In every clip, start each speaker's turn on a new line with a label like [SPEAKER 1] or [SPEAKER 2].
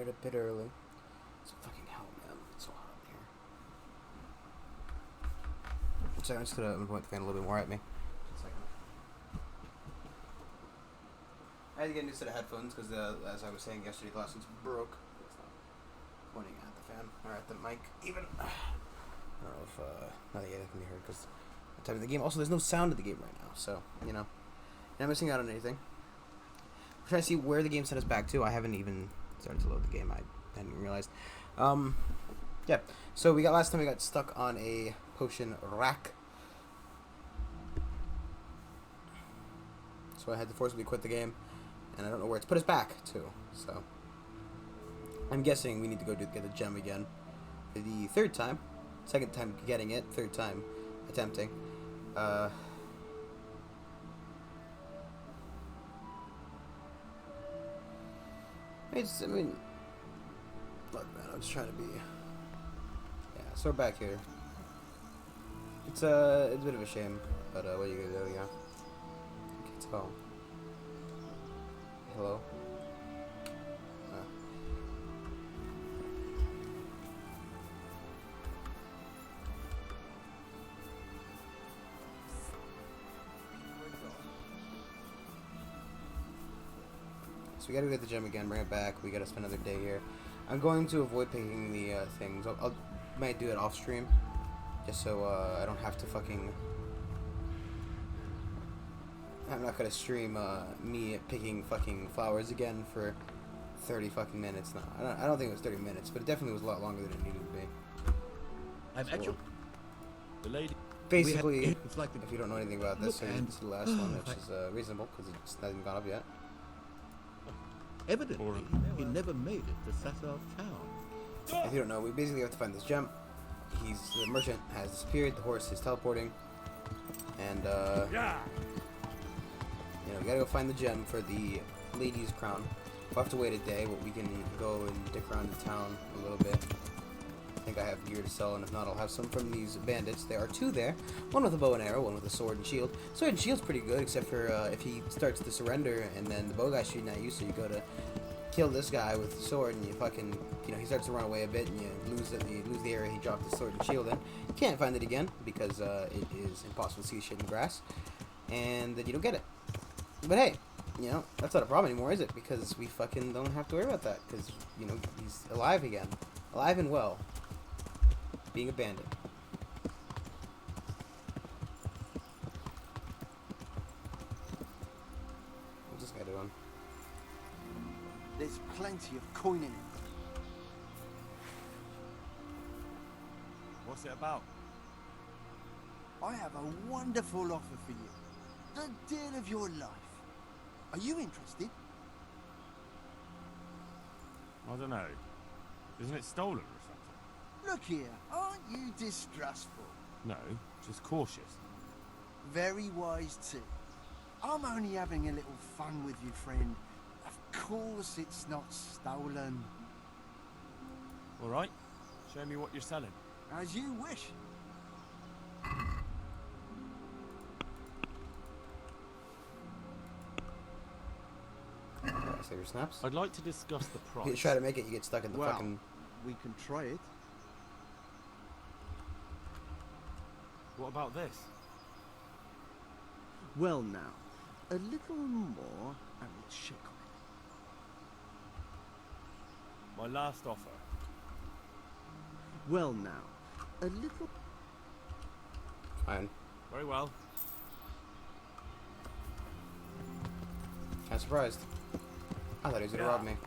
[SPEAKER 1] started a bit early. It's fucking hell, man. It's so hot up here. So I'm just gonna point the fan a little bit more at me. Just a second. I had to get a new set of headphones because, as I was saying yesterday, the last one's broke. It's not pointing at the fan or at the mic even. I don't know if nothing can be heard because the time of the game. Also, there's no sound of the game right now, so you know, you're not missing out on anything. I'm trying to see where the game sent us back to. I haven't even started to load the game. I hadn't even realized. Yeah. So last time we got stuck on a potion rack. So I had to forcibly quit the game, and I don't know where it's put us back to. So I'm guessing we need to go get the gem again for the third time. Second time getting it, third time attempting. I mean, look, man, I'm just trying to be. Yeah, so we're back here. It's a bit of a shame, but what are you gonna do? Yeah. Okay, let's go. Hello. So we gotta get the gem again, bring it back. We gotta spend another day here. I'm going to avoid picking the things. I might do it off stream, just so I don't have to fucking. I'm not gonna stream me picking fucking flowers again for 30 fucking minutes. No, I don't think it was 30 minutes, but it definitely was a lot longer than it needed to be.
[SPEAKER 2] I've actually the lady.
[SPEAKER 1] Basically, if you don't know anything about this, so it's the last one, which is reasonable because it's not even gone up yet.
[SPEAKER 2] Evidently, he never made it to Sasar town.
[SPEAKER 1] If you don't know, we basically have to find this gem. The merchant has disappeared. The horse is teleporting, and you know, we gotta go find the gem for the lady's crown. We'll have to wait a day, but we can go and dick around the town a little bit. I think I have gear to sell, and if not, I'll have some from these bandits. There are two there, one with a bow and arrow, one with a sword and shield. Sword and shield's pretty good, except for if he starts to surrender, and then the bow guy's shooting at you, so you go to kill this guy with the sword, and you fucking, you know, he starts to run away a bit, and you lose the area he dropped his sword and shield in. You can't find it again, because it is impossible to see shit in grass, and then you don't get it. But hey, you know, that's not a problem anymore, is it? Because we fucking don't have to worry about that, because, you know, he's alive again. Alive and well. Being a bandit. What's this guy doing?
[SPEAKER 3] There's plenty of coin in it.
[SPEAKER 4] What's it about?
[SPEAKER 3] I have a wonderful offer for you. The deal of your life. Are you interested?
[SPEAKER 4] I don't know. Isn't it stolen or something?
[SPEAKER 3] Look here, aren't you distrustful?
[SPEAKER 4] No, just cautious.
[SPEAKER 3] Very wise too. I'm only having a little fun with you, friend. Of course it's not stolen.
[SPEAKER 4] All right, show me what you're selling.
[SPEAKER 3] As you wish.
[SPEAKER 1] Save your snaps.
[SPEAKER 4] I'd like to discuss the price.
[SPEAKER 1] You try to make it, you get stuck in the fucking.
[SPEAKER 3] We can try it.
[SPEAKER 4] What about this?
[SPEAKER 3] Well now, a little more and we'll check on it.
[SPEAKER 4] My last offer.
[SPEAKER 3] Well now, a little...
[SPEAKER 1] Fine.
[SPEAKER 4] Very well.
[SPEAKER 1] Kinda surprised. I thought he was gonna rob me.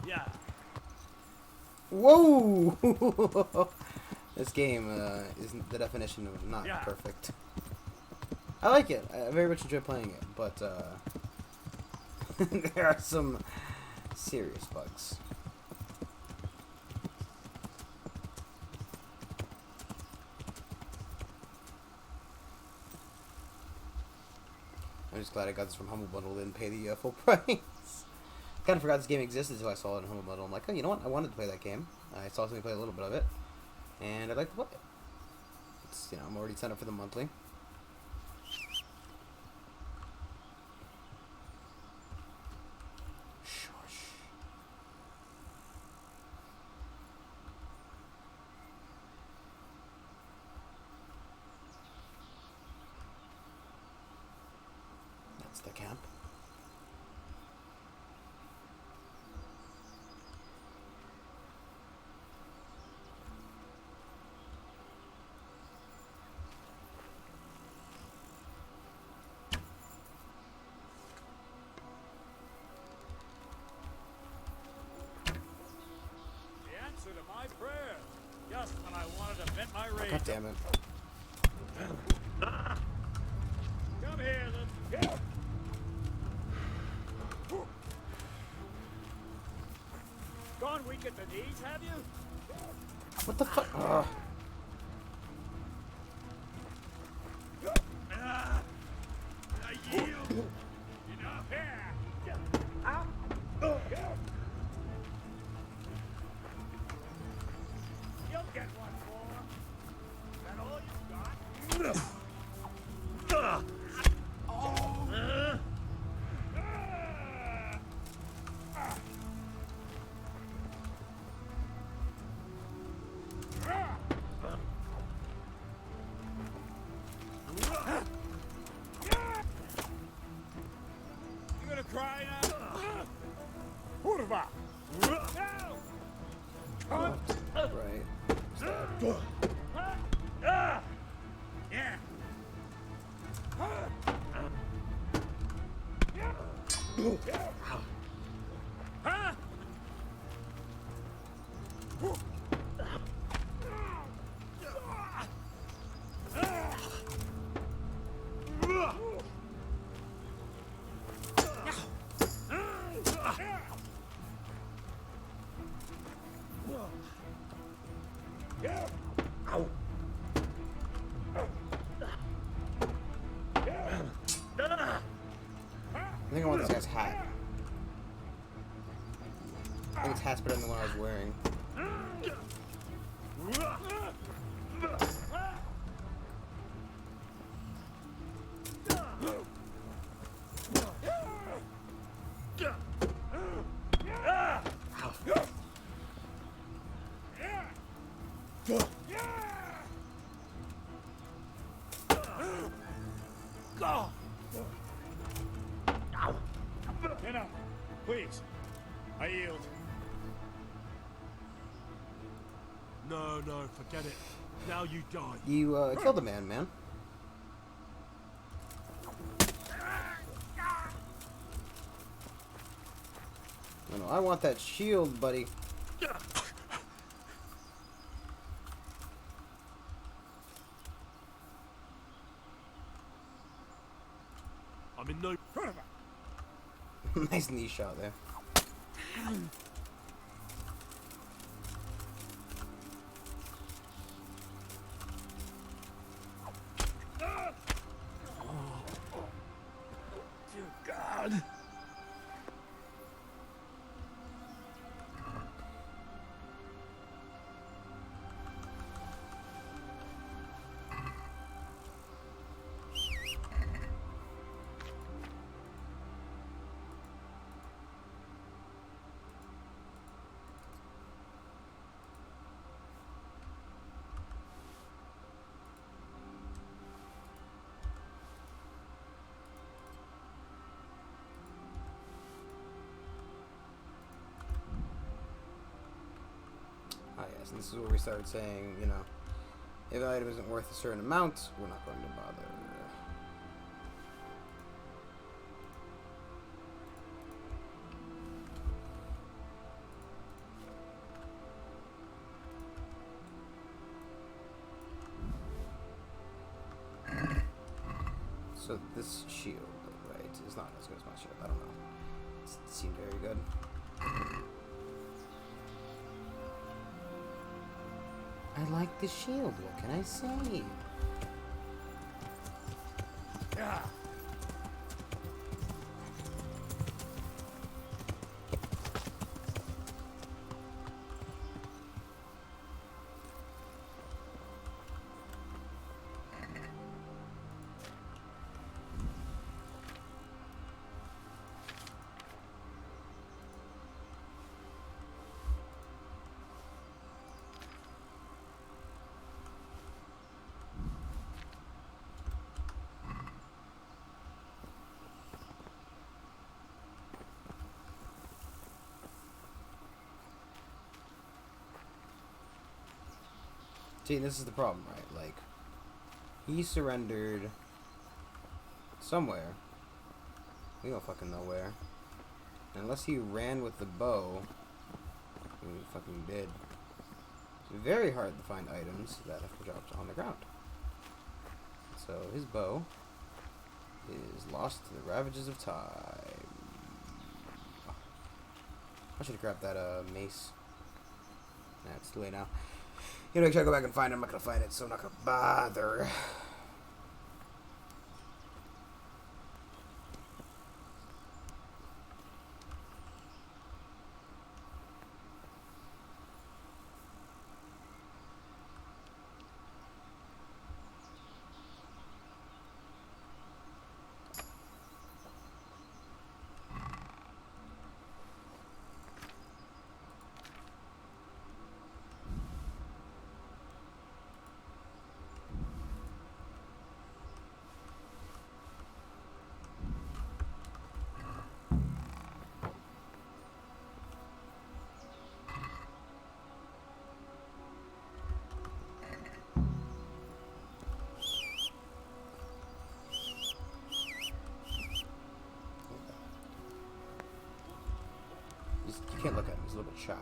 [SPEAKER 4] Yeah.
[SPEAKER 1] Whoa! This game isn't the definition of not perfect. I like it. I very much enjoy playing it, but there are some serious bugs. I'm just glad I got this from Humble Bundle, didn't pay the full price. kind of forgot this game existed until I saw it in Humble Bundle. I'm like, oh, you know what? I wanted to play that game. I saw somebody play a little bit of it, and I'd like to play it. It's, you know, I'm already signed up for the monthly. Shush. That's the camp.
[SPEAKER 4] To my prayer, just when I wanted to vent my rage.
[SPEAKER 1] God damn it.
[SPEAKER 4] Come here, then. Gone weak at the knees, have you?
[SPEAKER 1] What the fuck?
[SPEAKER 4] Yield. Enough here. You'll get one more. Is that all you've got? You gonna cry now? What about?
[SPEAKER 1] Right. Stab.
[SPEAKER 4] Yeah. Huh?
[SPEAKER 1] I think I want this guy's hat. I think his hat's better than the one I was wearing.
[SPEAKER 4] Enough. Please. I yield.
[SPEAKER 5] No, forget it. Now you die.
[SPEAKER 1] You killed a man, man. No, I want that shield, buddy.
[SPEAKER 5] I'm in no...
[SPEAKER 1] Nice knee shot there.
[SPEAKER 5] Dear God.
[SPEAKER 1] Ah, yes, and this is where we started saying, you know, if the item isn't worth a certain amount, we're not going to bother. So this shield, right, is not as good as my shield. I don't know. It seemed very good. I like the shield. What can I say?
[SPEAKER 4] Yeah.
[SPEAKER 1] See, this is the problem, right? Like, he surrendered somewhere. We don't fucking know where. Unless he ran with the bow, he fucking did. It's very hard to find items that have dropped on the ground. So his bow is lost to the ravages of time. I should have grabbed that mace. Nah, it's too late now. You know, try to go back and find it. I'm not gonna find it, so I'm not gonna bother. You can't look at him. He's a little bit shy.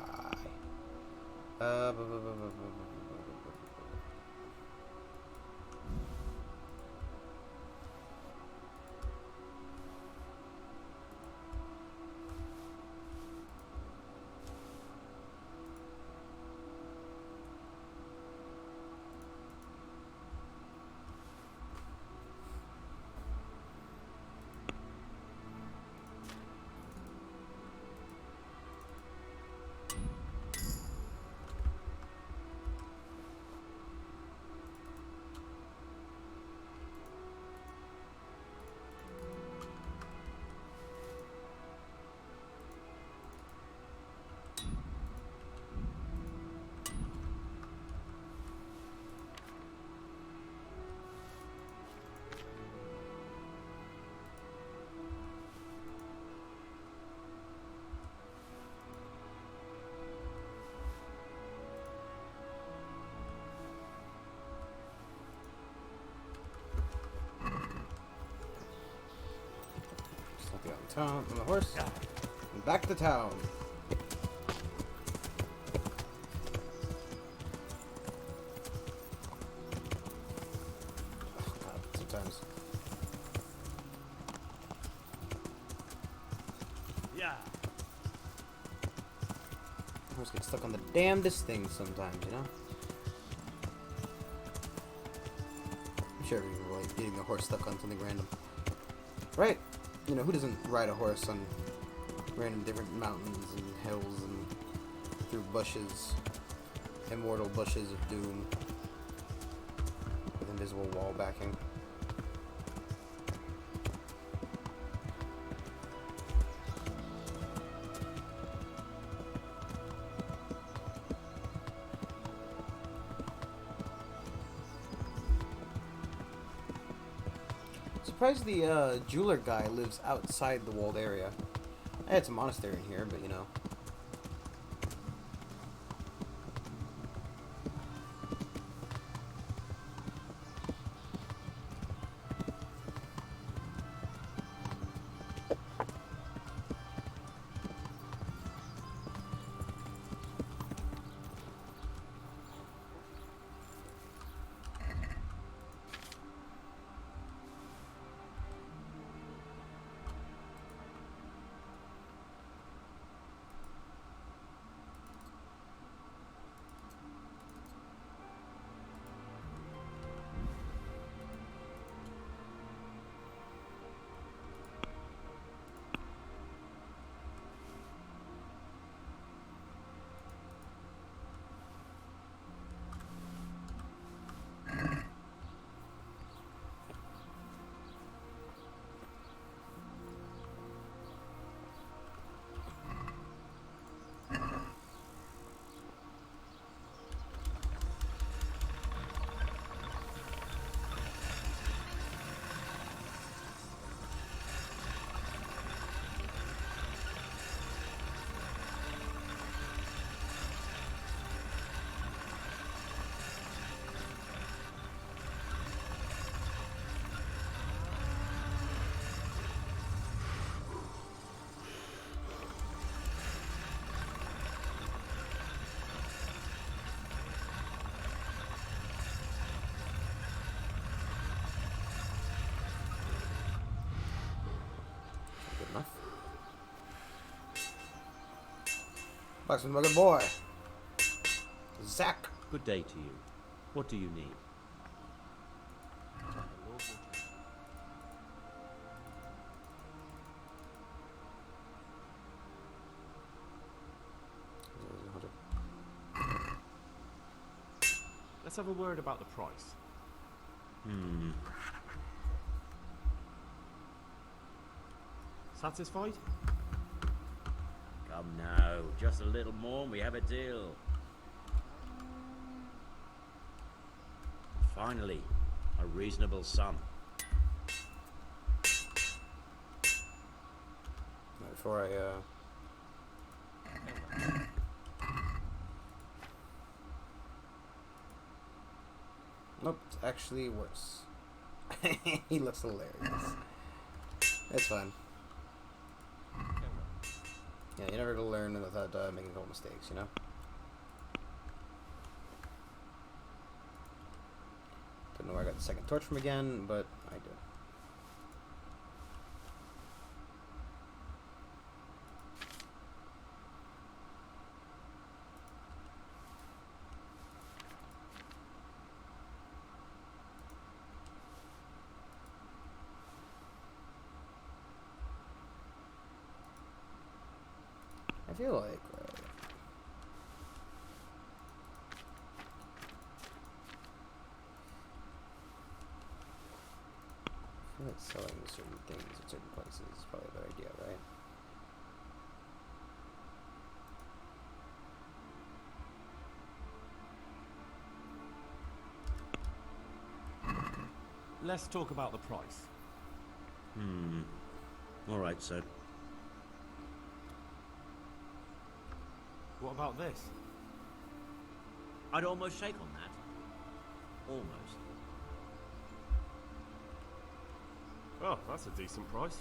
[SPEAKER 1] On the horse, and back to town. Oh god, sometimes.
[SPEAKER 4] Yeah.
[SPEAKER 1] Horse gets stuck on the damnedest things sometimes, you know? I'm sure we were like getting the horse stuck on something random. Right? You know, who doesn't ride a horse on random different mountains and hills and through bushes, immortal bushes of doom with invisible wall backing? Surprised the jeweler guy lives outside the walled area. I had some monastery in here, but you know. Blacksmith, my good boy. Zach.
[SPEAKER 6] Good day to you. What do you need?
[SPEAKER 7] Let's have a word about the price. Satisfied?
[SPEAKER 6] Come now, just a little more and we have a deal. Finally, a reasonable sum.
[SPEAKER 1] Before I, Nope, it's actually worse. He looks hilarious. It's fine. Yeah, you're never gonna learn without making a couple mistakes, you know? Don't know where I got the second torch from again, but I do. I feel like selling certain things at certain places is probably a better idea, right?
[SPEAKER 7] Let's talk about the price.
[SPEAKER 6] All right, sir.
[SPEAKER 7] What about this?
[SPEAKER 6] I'd almost shake on that. Almost.
[SPEAKER 7] Oh, that's a decent price.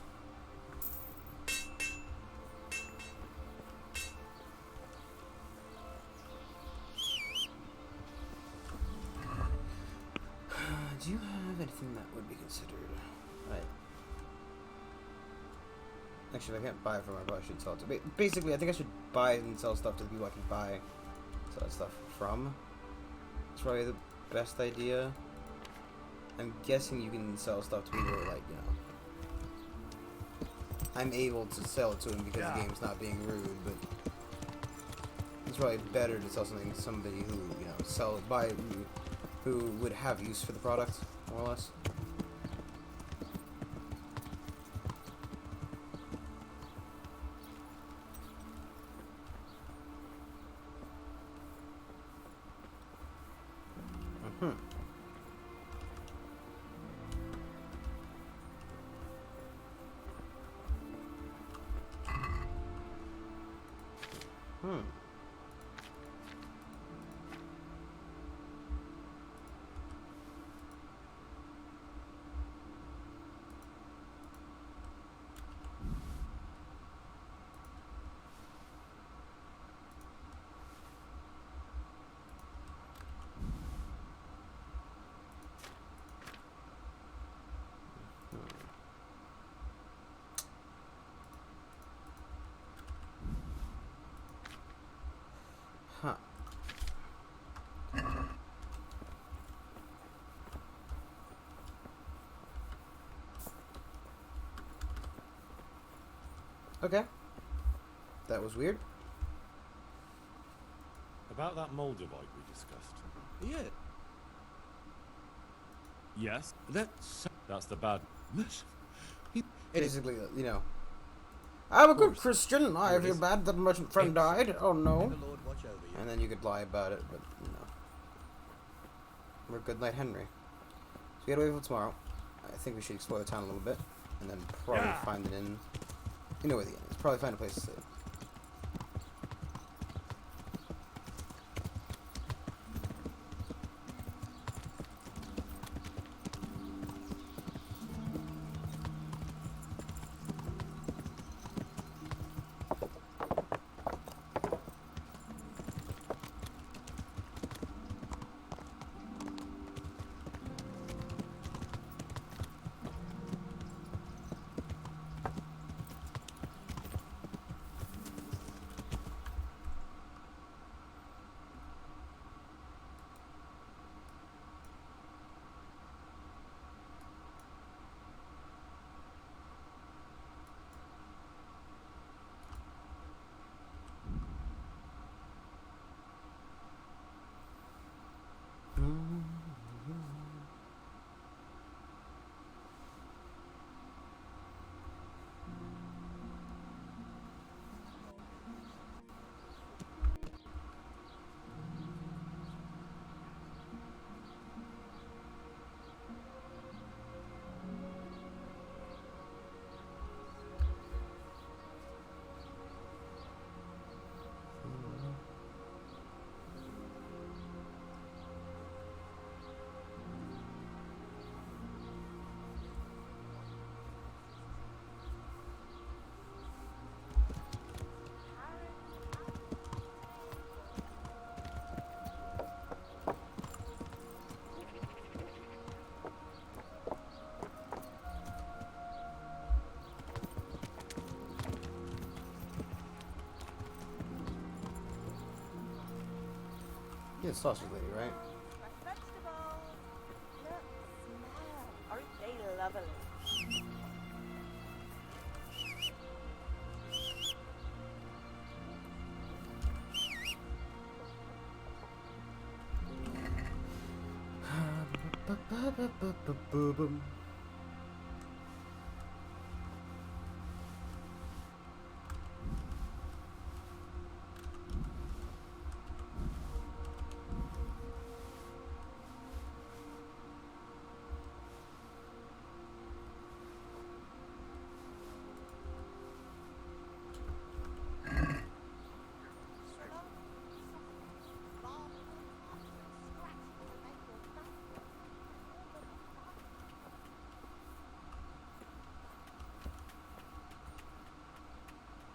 [SPEAKER 1] Do you have anything that would be considered? Right. Actually, if I can't buy it from, I probably should sell it to. Basically, I think I should buy and sell stuff to the people I can buy, sell that stuff from. It's probably the best idea. I'm guessing you can sell stuff to people like, you know. I'm able to sell it to them because the game's not being rude, but it's probably better to sell something to somebody who, you know, who would have use for the product, more or less. Huh. Okay. That was weird.
[SPEAKER 7] About that moldavite we discussed.
[SPEAKER 2] Yeah,
[SPEAKER 7] Yes,
[SPEAKER 2] that's
[SPEAKER 7] the bad.
[SPEAKER 1] Basically, you know. I'm a good
[SPEAKER 7] course.
[SPEAKER 1] Christian. I
[SPEAKER 7] Here it
[SPEAKER 1] feel
[SPEAKER 7] is.
[SPEAKER 1] bad that my friend died. Oh
[SPEAKER 2] May
[SPEAKER 1] no.
[SPEAKER 2] the Lord watch over you.
[SPEAKER 1] And then you could lie about it, but you know. We're good night, Henry. So we gotta wait for tomorrow. I think we should explore the town a little bit, and then probably find an inn. You know where the inn is. Probably find a place to stay. You're the sausage lady, right?
[SPEAKER 8] Fresh vegetables. Look, smell. Aren't they lovely?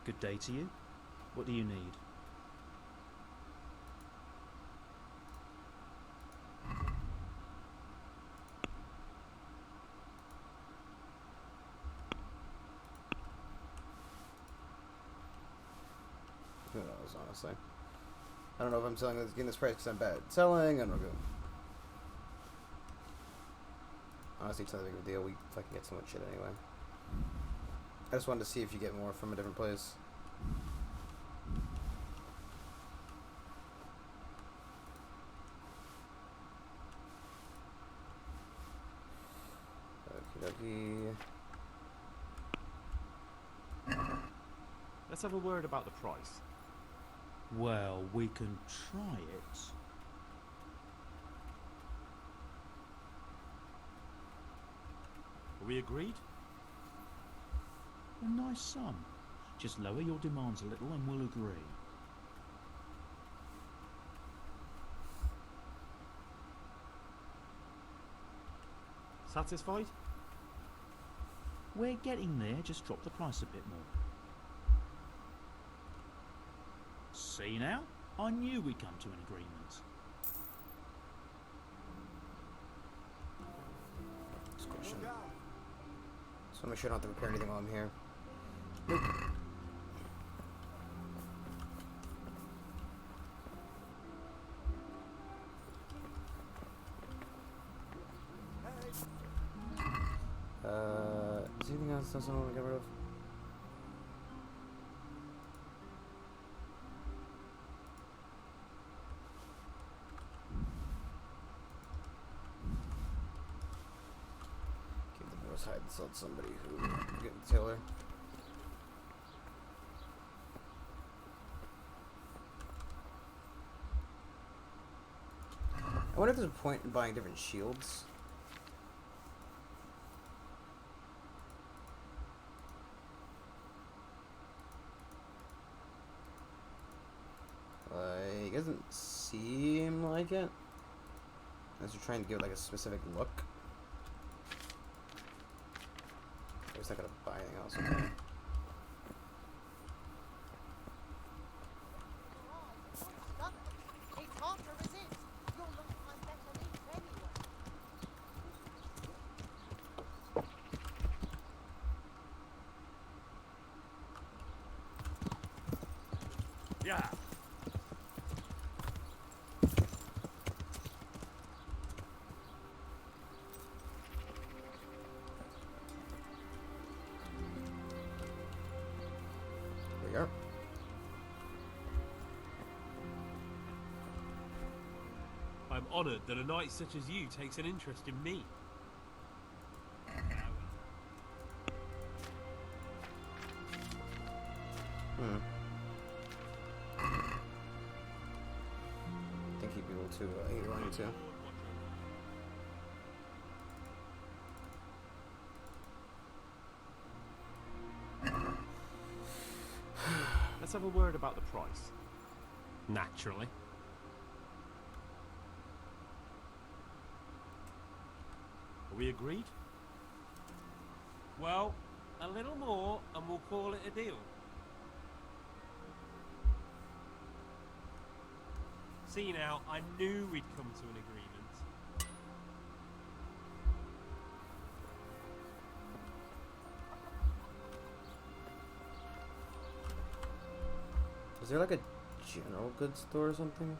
[SPEAKER 9] Good day to you. What do you need?
[SPEAKER 1] Who knows, honestly. I don't know if I'm selling this, getting this price because I'm bad at selling. I don't know. Honestly, it's not a big of a deal. We fucking get so much shit anyway. I just wanted to see if you get more from a different place. Okie dokie.
[SPEAKER 7] Let's have a word about the price.
[SPEAKER 9] Well, we can try it.
[SPEAKER 7] Are we agreed?
[SPEAKER 9] A nice sum. Just lower your demands a little and we'll agree.
[SPEAKER 7] Satisfied?
[SPEAKER 9] We're getting there, just drop the price a bit more. See now? I knew we'd come to an agreement.
[SPEAKER 1] Just want to make sure I don't have to repair anything while I'm here. Is there anything else I want to get rid of? Keep the doors hide and sell to somebody who get the tailor. I wonder if there's a point in buying different shields. It doesn't seem like it. Unless you're trying to give it like a specific look. I was not gonna buy anything else. Okay.
[SPEAKER 8] It's hard to resist. You'll look my better leaves anyway.
[SPEAKER 5] Yeah.
[SPEAKER 1] We are.
[SPEAKER 5] I'm honoured that a knight such as you takes an interest in me.
[SPEAKER 1] I think he'd be able to he'd want you to.
[SPEAKER 7] Let's have a word about the price. Naturally. Are we agreed?
[SPEAKER 5] Well, a little more and we'll call it a deal. See now, I knew we'd come to an agreement.
[SPEAKER 1] Is there like a general goods store or something?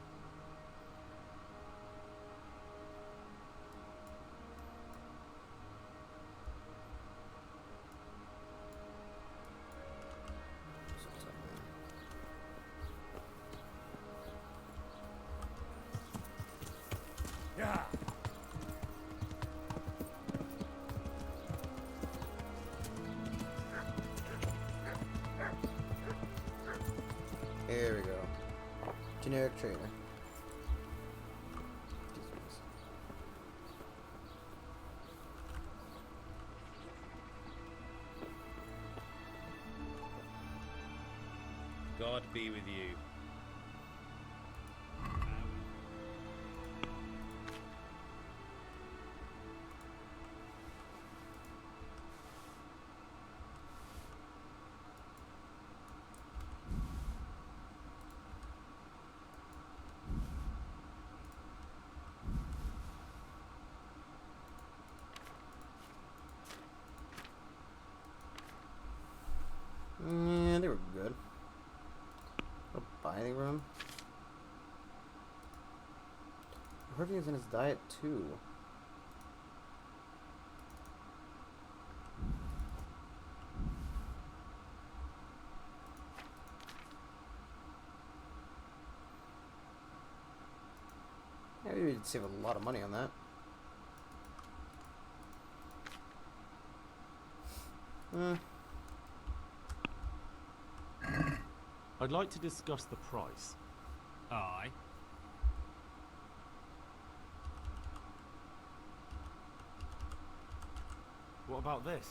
[SPEAKER 4] Yeah.
[SPEAKER 1] Here we go. Generic trader.
[SPEAKER 5] God be with you.
[SPEAKER 1] Yeah, they were good. I'll buy any room. Hurting is in his diet too. Yeah, maybe we'd save a lot of money on that.
[SPEAKER 7] I'd like to discuss the price.
[SPEAKER 5] Aye.
[SPEAKER 7] What about this?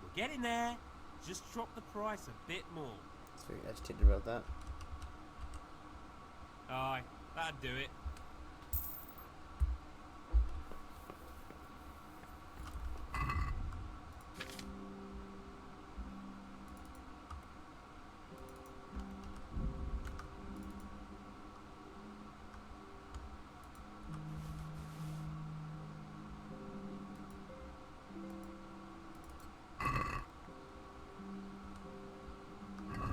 [SPEAKER 5] We're getting there. Just drop the price a bit more.
[SPEAKER 1] It's very agitated about that.
[SPEAKER 5] Aye, that'd do it.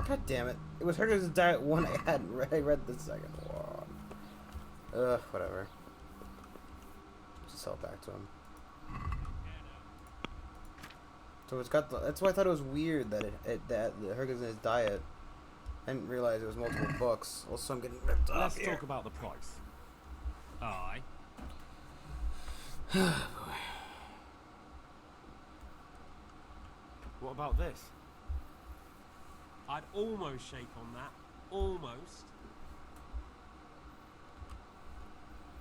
[SPEAKER 1] God damn it. It was Hurting's diet one I hadn't read. I read the second one. Ugh, whatever. Just sell it back to him. So it's got the, that's why I thought it was weird that that the Hurting's in his diet. I didn't realize it was multiple books. Also, I'm getting ripped off
[SPEAKER 7] Let's
[SPEAKER 1] here.
[SPEAKER 7] talk about the price.
[SPEAKER 5] Aye.
[SPEAKER 7] What about this?
[SPEAKER 5] I'd almost shake on that. Almost.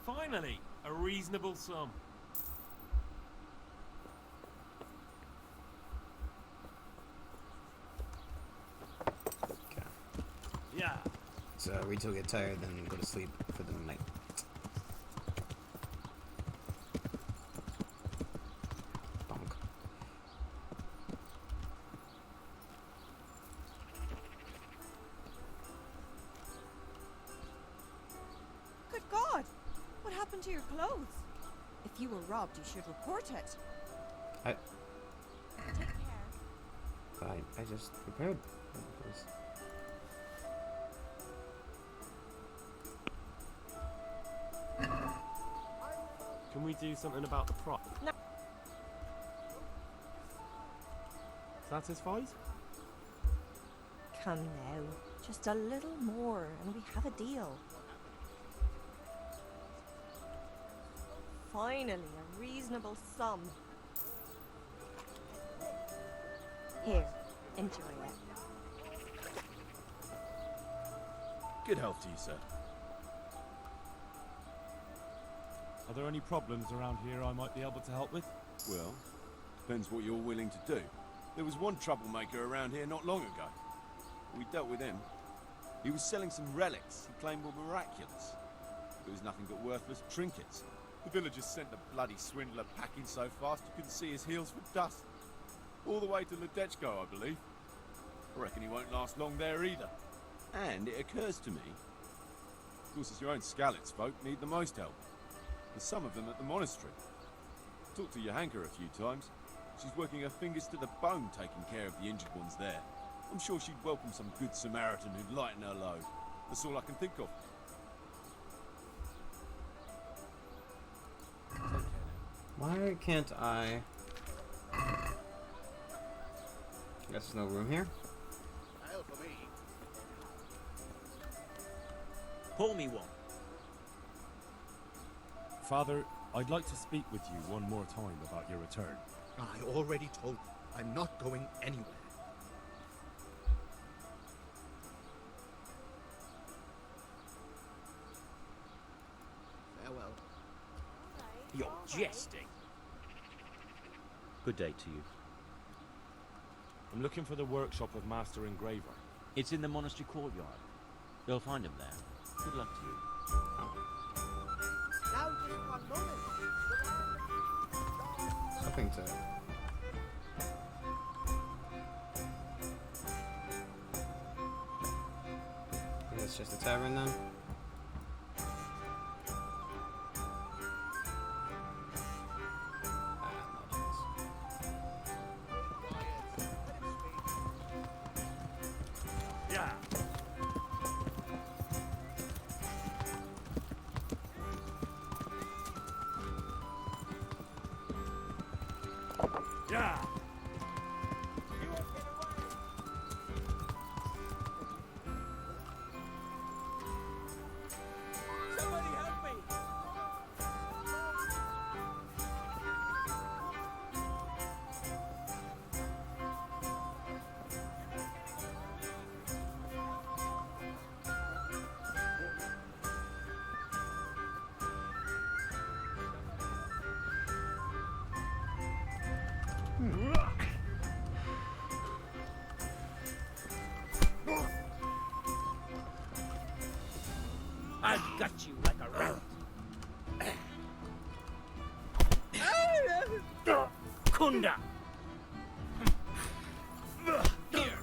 [SPEAKER 5] Finally, a reasonable sum.
[SPEAKER 1] Okay.
[SPEAKER 5] Yeah.
[SPEAKER 1] So wait till we get tired, then go to sleep for the night. Bonk.
[SPEAKER 8] Good God! What happened to your clothes? If you were robbed, you should report it.
[SPEAKER 1] I
[SPEAKER 8] Take care.
[SPEAKER 1] I just prepared.
[SPEAKER 7] Can we do something about the price?
[SPEAKER 8] No.
[SPEAKER 7] Satisfied?
[SPEAKER 8] Come now. Just a little more and we have a deal. Finally, a reasonable sum. Here, enjoy it.
[SPEAKER 2] Good health to you, sir.
[SPEAKER 7] Are there any problems around here I might be able to help with?
[SPEAKER 2] Well, depends what you're willing to do. There was one troublemaker around here not long ago. We dealt with him. He was selling some relics he claimed were miraculous. It was nothing but worthless trinkets. The villagers sent the bloody swindler packing so fast you couldn't see his heels for dust. All the way to Ledechko, I believe. I reckon he won't last long there either. And it occurs to me, of course, it's your own Skalitz folk need the most help. There's some of them at the monastery. Talked to Johanka a few times. She's working her fingers to the bone taking care of the injured ones there. I'm sure she'd welcome some good Samaritan who'd lighten her load. That's all I can think of.
[SPEAKER 1] Why can't I? Guess there's no room here.
[SPEAKER 4] Ale for me.
[SPEAKER 6] Pour me one.
[SPEAKER 7] Father, I'd like to speak with you one more time about your return.
[SPEAKER 10] I already told you, I'm not going anywhere. Farewell.
[SPEAKER 9] You're jesting.
[SPEAKER 6] Good day to you.
[SPEAKER 7] I'm looking for the workshop of Master Engraver.
[SPEAKER 6] It's in the monastery courtyard. You'll find him there. Good luck to you.
[SPEAKER 3] Now just one moment.
[SPEAKER 1] Something to. I think it's just a tavern then.
[SPEAKER 5] Yeah. Yeah.
[SPEAKER 4] Somebody help me!
[SPEAKER 9] I've got you like a rat. Kunda! Here.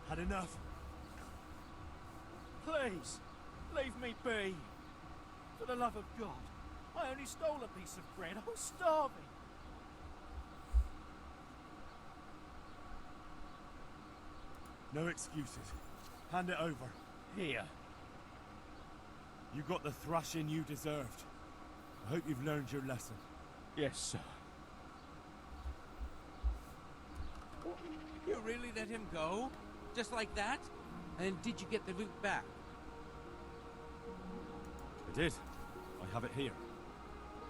[SPEAKER 5] Had enough.
[SPEAKER 9] Please, leave me be. For the love of God, I only stole a piece of bread. I was starving.
[SPEAKER 7] No excuses. Hand it over.
[SPEAKER 9] Here.
[SPEAKER 7] You got the thrashing you deserved. I hope you've learned your lesson.
[SPEAKER 9] Yes, sir.
[SPEAKER 11] You really let him go? Just like that? And did you get the loot back?
[SPEAKER 7] I did. I have it here.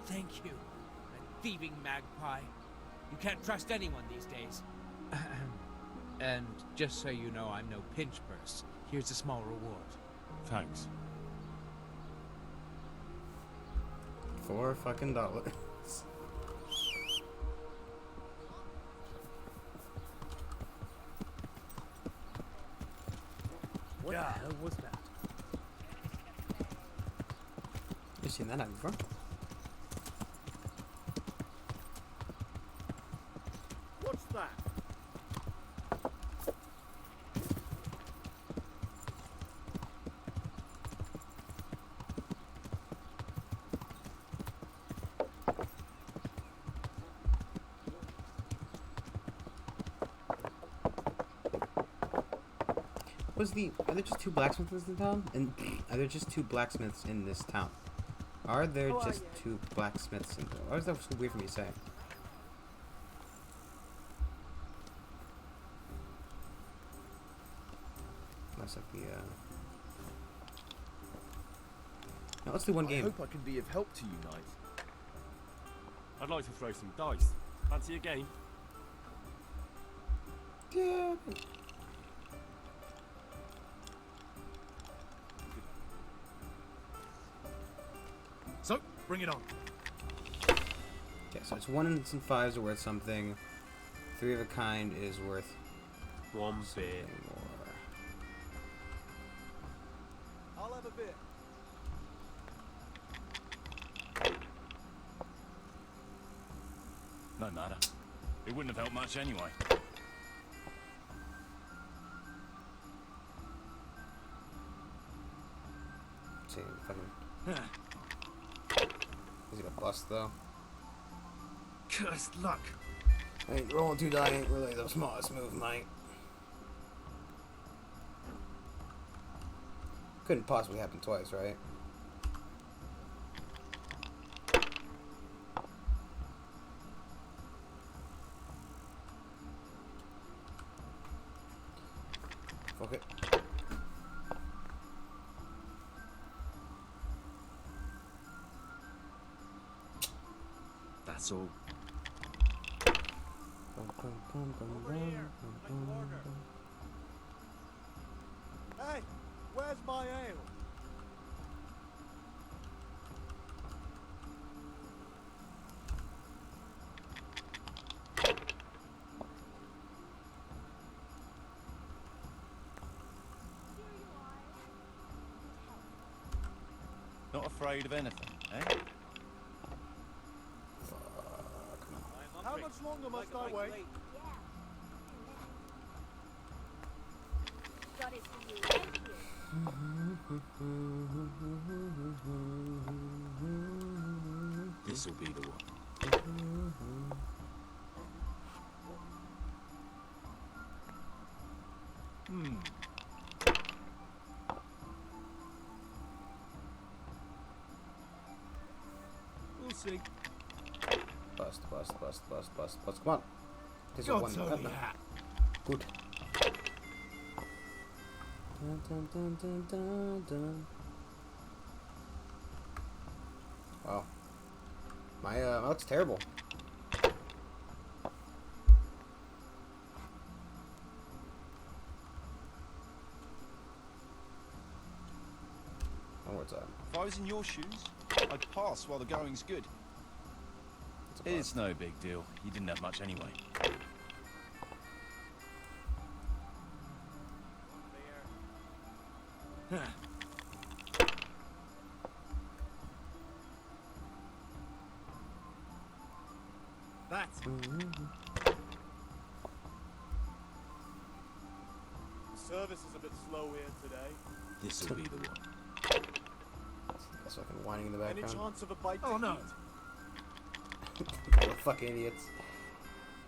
[SPEAKER 11] Thank you. That thieving magpie. You can't trust anyone these days. And just so you know, I'm no pinch purse. Here's a small reward.
[SPEAKER 7] Thanks.
[SPEAKER 1] $4 fucking.
[SPEAKER 5] What the hell was that?
[SPEAKER 1] You've seen that happen before.
[SPEAKER 5] What's that?
[SPEAKER 1] Are there just two blacksmiths in town? And are there just two blacksmiths in this town? Are there just two blacksmiths in town? Why is that so weird for me to say? That's like the Now let's do one game.
[SPEAKER 2] I hope I can be of help to you, Knight.
[SPEAKER 7] I'd like to throw some dice. Fancy a game?
[SPEAKER 1] Yeah.
[SPEAKER 10] So, bring it on.
[SPEAKER 1] Okay, so it's 1s and 5s are worth something. 3 of a kind is worth
[SPEAKER 5] One beer.
[SPEAKER 1] something more.
[SPEAKER 3] I'll have a bit.
[SPEAKER 7] No matter. It wouldn't have helped much anyway.
[SPEAKER 1] See, fucking. Is he gonna bust though?
[SPEAKER 10] Cursed luck.
[SPEAKER 1] Ain't rolling 2 die ain't really the smartest move, mate. Couldn't possibly happen twice, right? Fuck it.
[SPEAKER 2] That's all.
[SPEAKER 9] Over here. Like an order. Hey, where's my ale?
[SPEAKER 10] Not afraid of anything, eh?
[SPEAKER 9] How much longer must I wait?
[SPEAKER 4] Got it for you right here.
[SPEAKER 2] This'll be the one. We'll see.
[SPEAKER 1] Bust. Come on. This is one. Good. Dun. Wow. My looks terrible. One more time.
[SPEAKER 2] If I was in your shoes, I'd pass while the going's good. It's no big deal. You didn't have much anyway.
[SPEAKER 9] That's service is a bit slow here today.
[SPEAKER 2] This'll be the one.
[SPEAKER 1] That's fucking whining in the
[SPEAKER 9] Any
[SPEAKER 1] background.
[SPEAKER 9] chance of a bite?
[SPEAKER 10] Oh no.
[SPEAKER 1] What fucking idiots.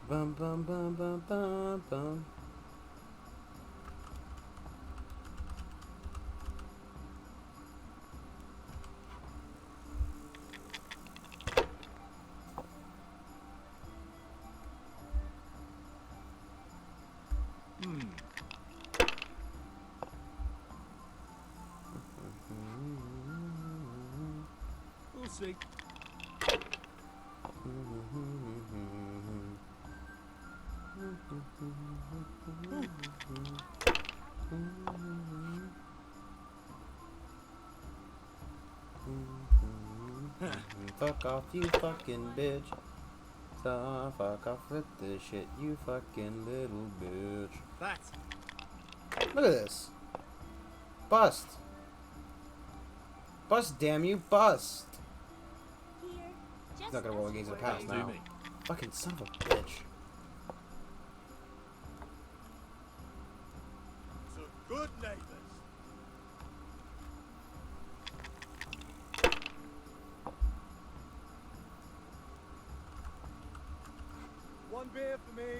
[SPEAKER 1] Bum.
[SPEAKER 2] We'll see.
[SPEAKER 1] Fuck off, you fucking bitch. So fuck off with this shit, you fucking little bitch.
[SPEAKER 9] That's
[SPEAKER 1] Look at this. Bust. Bust, damn you, bust.
[SPEAKER 4] Here, just
[SPEAKER 1] He's not gonna roll against the past
[SPEAKER 10] Do
[SPEAKER 1] now.
[SPEAKER 10] me.
[SPEAKER 1] Fucking son of a bitch.
[SPEAKER 9] so good neighbors. One beer for me.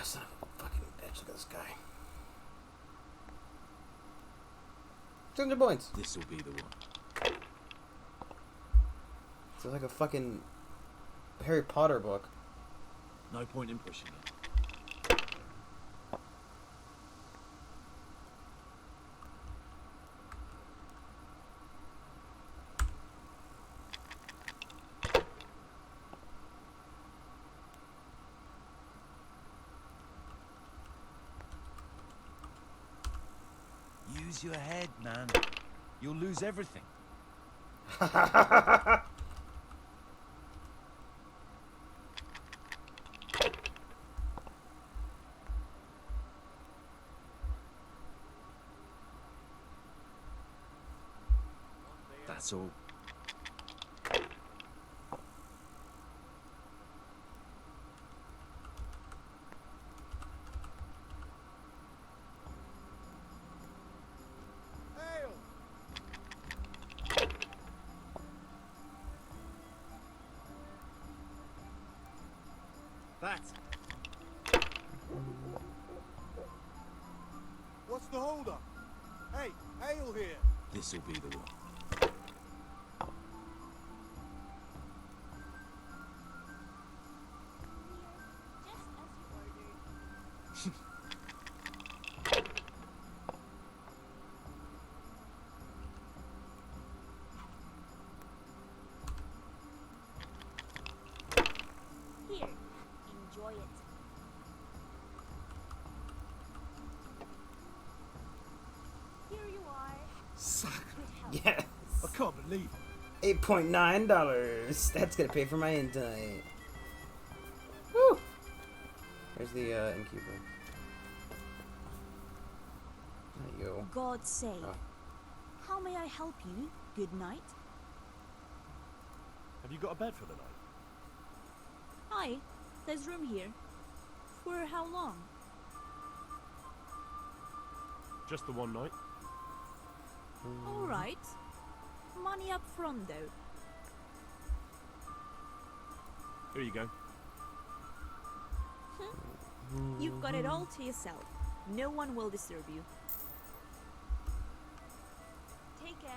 [SPEAKER 1] Son of a fucking bitch, look at this guy. 200 points.
[SPEAKER 2] This'll be the one.
[SPEAKER 1] It's like a fucking Harry Potter book.
[SPEAKER 10] No point in pushing it.
[SPEAKER 2] Use your head, man. You'll lose everything. That's all.
[SPEAKER 9] Ale. That's. What's the holdup? Hey, ale here.
[SPEAKER 2] This'll be the one.
[SPEAKER 4] just as you ordered.
[SPEAKER 1] Yes.
[SPEAKER 9] I can't believe it.
[SPEAKER 1] $8.9. That's gonna pay for my inn tonight. Woo! There's the innkeeper. There you go.
[SPEAKER 12] God save.
[SPEAKER 1] Oh.
[SPEAKER 12] How may I help you? Good night.
[SPEAKER 9] Have you got a bed for the night?
[SPEAKER 12] Aye, there's room here. For how long?
[SPEAKER 9] Just the one night.
[SPEAKER 12] All right. Money up front, though.
[SPEAKER 9] Here you go.
[SPEAKER 12] You've got it all to yourself. No one will disturb you. Take care.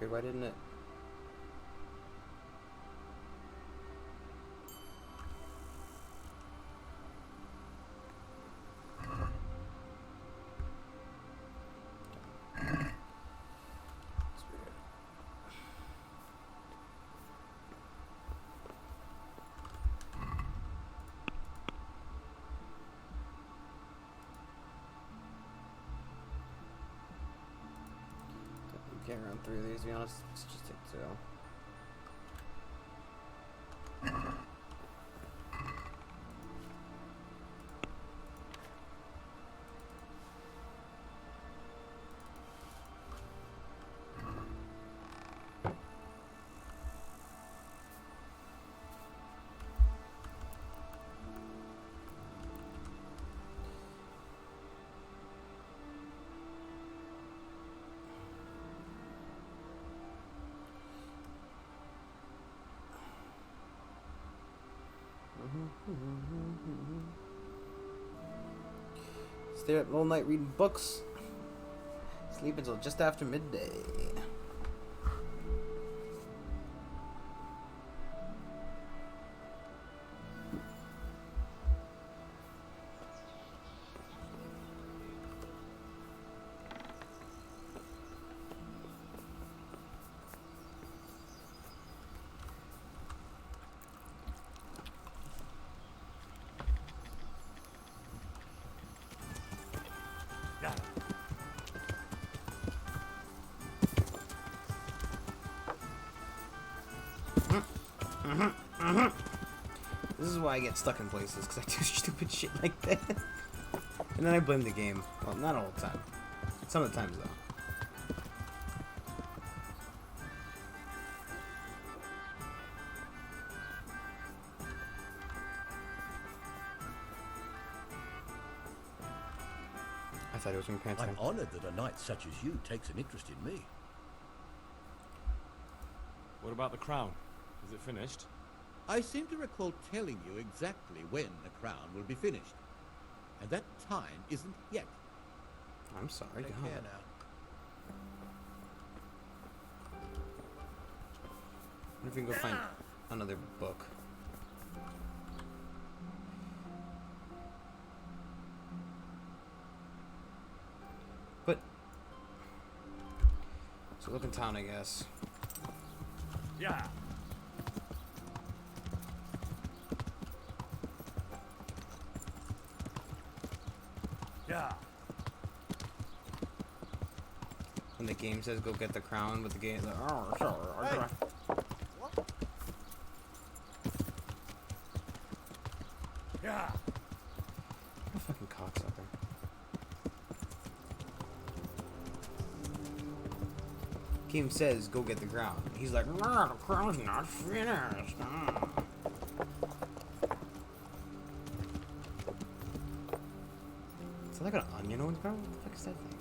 [SPEAKER 1] Weird, why didn't it? It's weird. Can't run through these, to be honest. Let's just take 2. Stay up all night reading books. Sleep until just after midday. This is why I get stuck in places, because I do stupid shit like that. And then I blame the game. Well, not all the time. Some of the times, though. I thought it was from pants.
[SPEAKER 13] I'm honored that a knight such as you takes an interest in me.
[SPEAKER 2] What about the crown? Is it finished?
[SPEAKER 13] I seem to recall telling you exactly when the crown will be finished. And that time isn't yet.
[SPEAKER 1] I'm sorry,
[SPEAKER 13] Take
[SPEAKER 1] God.
[SPEAKER 13] care now.
[SPEAKER 1] I wonder if we can go find another book. go look in town, I guess.
[SPEAKER 4] Yeah. Yeah.
[SPEAKER 1] When the game says go get the crown, but the game like, oh, sorry.
[SPEAKER 4] Hey. Yeah.
[SPEAKER 1] What a fucking cocksucker. Game says go get the crown. He's like, no, the crown's not finished. Is that like an onion on the crown? What the fuck is that thing?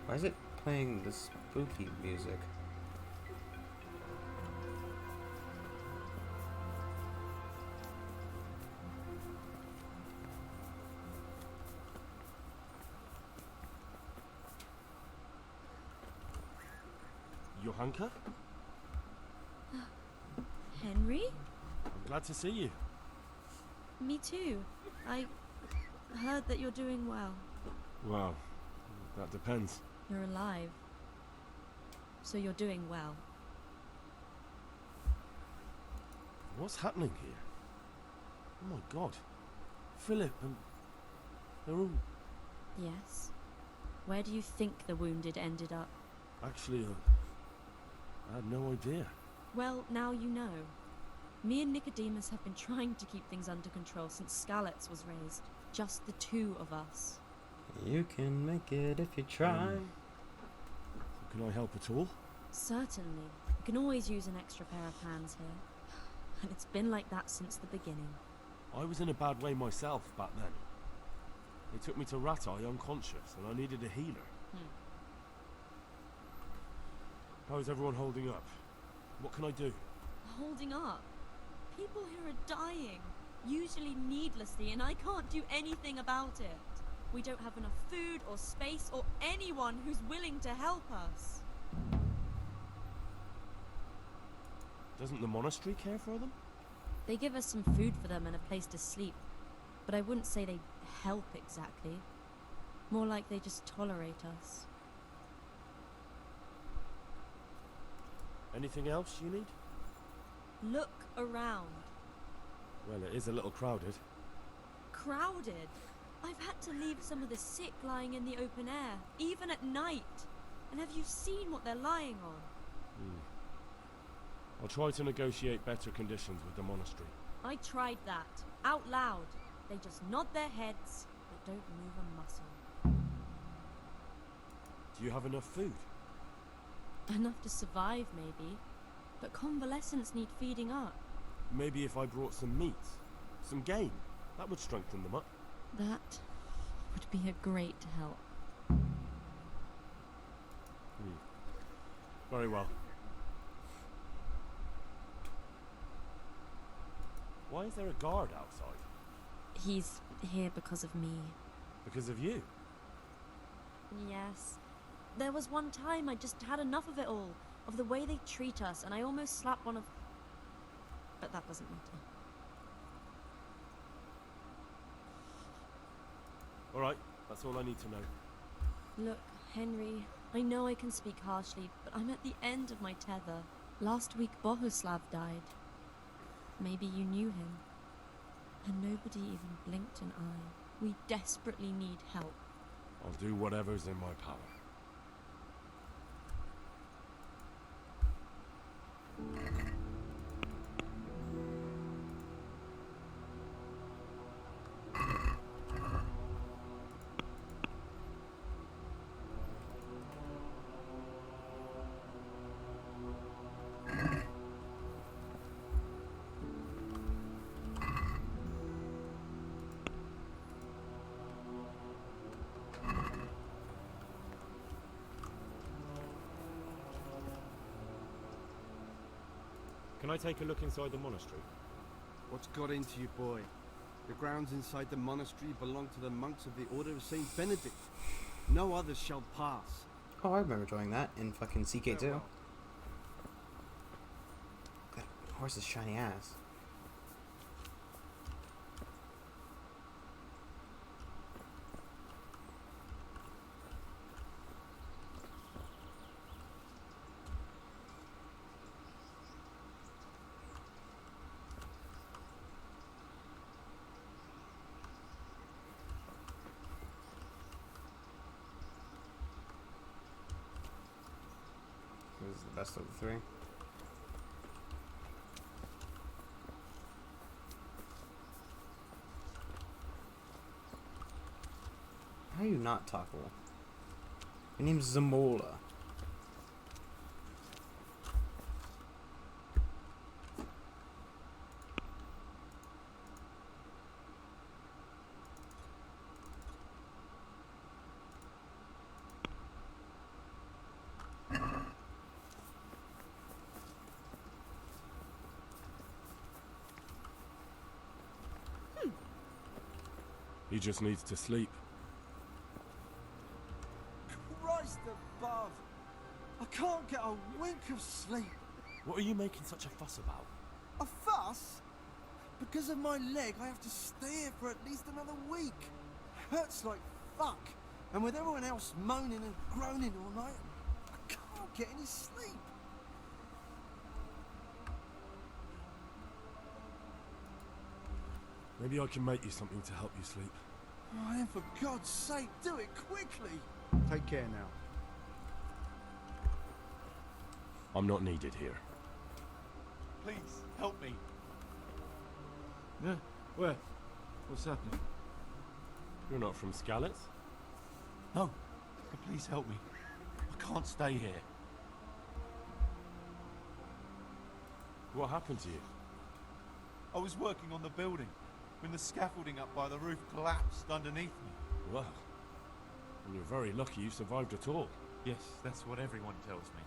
[SPEAKER 1] Why is it playing the spooky music?
[SPEAKER 14] Johanka?
[SPEAKER 12] Henry?
[SPEAKER 14] I'm glad to see you.
[SPEAKER 12] Me too. I heard that you're doing well.
[SPEAKER 14] Well, that depends.
[SPEAKER 12] You're alive. So you're doing well.
[SPEAKER 14] What's happening here? Oh my god. Philip and... they're all...
[SPEAKER 12] Yes. Where do you think the wounded ended up?
[SPEAKER 14] Actually, I had no idea.
[SPEAKER 12] Well, now you know. Me and Nicodemus have been trying to keep things under control since Skalitz was raised. Just the two of us.
[SPEAKER 1] You can make it if you try.
[SPEAKER 14] Can I help at all?
[SPEAKER 12] Certainly. You can always use an extra pair of hands here. And it's been like that since the beginning.
[SPEAKER 14] I was in a bad way myself back then. They took me to Rattay unconscious and I needed a healer. How is everyone holding up? What can I do?
[SPEAKER 12] Holding up? People here are dying. Usually needlessly, and I can't do anything about it. We don't have enough food or space or anyone who's willing to help us.
[SPEAKER 14] Doesn't the monastery care for them?
[SPEAKER 12] They give us some food for them and a place to sleep. But I wouldn't say they help exactly. More like they just tolerate us.
[SPEAKER 14] Anything else you need?
[SPEAKER 12] Look around.
[SPEAKER 14] Well, it is a little crowded.
[SPEAKER 12] Crowded? I've had to leave some of the sick lying in the open air, even at night. And have you seen what they're lying on?
[SPEAKER 14] I'll try to negotiate better conditions with the monastery.
[SPEAKER 12] I tried that, out loud. They just nod their heads, but don't move a muscle.
[SPEAKER 14] Do you have enough food?
[SPEAKER 12] Enough to survive, maybe. But convalescents need feeding up.
[SPEAKER 14] Maybe if I brought some meat, some game, that would strengthen them up.
[SPEAKER 12] That would be a great help.
[SPEAKER 14] Very well. Why is there a guard outside?
[SPEAKER 12] He's here because of me.
[SPEAKER 14] Because of you?
[SPEAKER 12] Yes. There was one time I just had enough of it all. Of the way they treat us, and I almost slapped one of... But that doesn't matter.
[SPEAKER 14] Alright, that's all I need to know.
[SPEAKER 12] Look, Henry, I know I can speak harshly, but I'm at the end of my tether. Last week Bohuslav died. Maybe you knew him. And nobody even blinked an eye. We desperately need help.
[SPEAKER 14] I'll do whatever's in my power.
[SPEAKER 15] Can I take a look inside the monastery?
[SPEAKER 3] What's got into you, boy? The grounds inside the monastery belong to the monks of the Order of Saint Benedict. No others shall pass.
[SPEAKER 1] Oh, I remember doing that in fucking CK2. Horse's shiny ass. This is the best of the three. How are you not talkable? Your name's Zamola.
[SPEAKER 14] He just needs to sleep.
[SPEAKER 3] Christ above! I can't get a wink of sleep.
[SPEAKER 14] What are you making such a fuss about?
[SPEAKER 3] A fuss? Because of my leg, I have to stay here for at least another week. Hurts like fuck. And with everyone else moaning and groaning all night, I can't get any sleep.
[SPEAKER 14] Maybe I can make you something to help you sleep.
[SPEAKER 3] Oh, then for God's sake, do it quickly.
[SPEAKER 16] Take care now.
[SPEAKER 14] I'm not needed here.
[SPEAKER 2] Please, help me.
[SPEAKER 16] Yeah? Where? What's happening?
[SPEAKER 14] You're not from Skalitz?
[SPEAKER 2] No. Please help me. I can't stay here.
[SPEAKER 14] What happened to you?
[SPEAKER 2] I was working on the building when the scaffolding up by the roof collapsed underneath me.
[SPEAKER 14] Well, you're very lucky you survived at all.
[SPEAKER 2] Yes, that's what everyone tells me.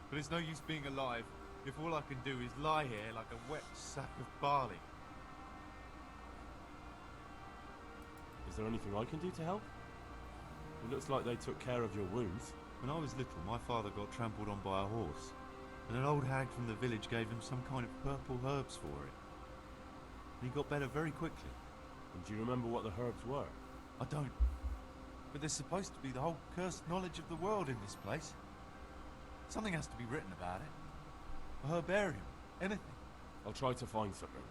[SPEAKER 2] But it's no use being alive if all I can do is lie here like a wet sack of barley.
[SPEAKER 14] Is there anything I can do to help? It looks like they took care of your wounds.
[SPEAKER 2] When I was little, my father got trampled on by a horse, and an old hag from the village gave him some kind of purple herbs for it. And he got better very quickly.
[SPEAKER 14] And do you remember what the herbs were?
[SPEAKER 2] I don't. But there's supposed to be the whole cursed knowledge of the world in this place. Something has to be written about it. A herbarium. Anything.
[SPEAKER 14] I'll try to find something.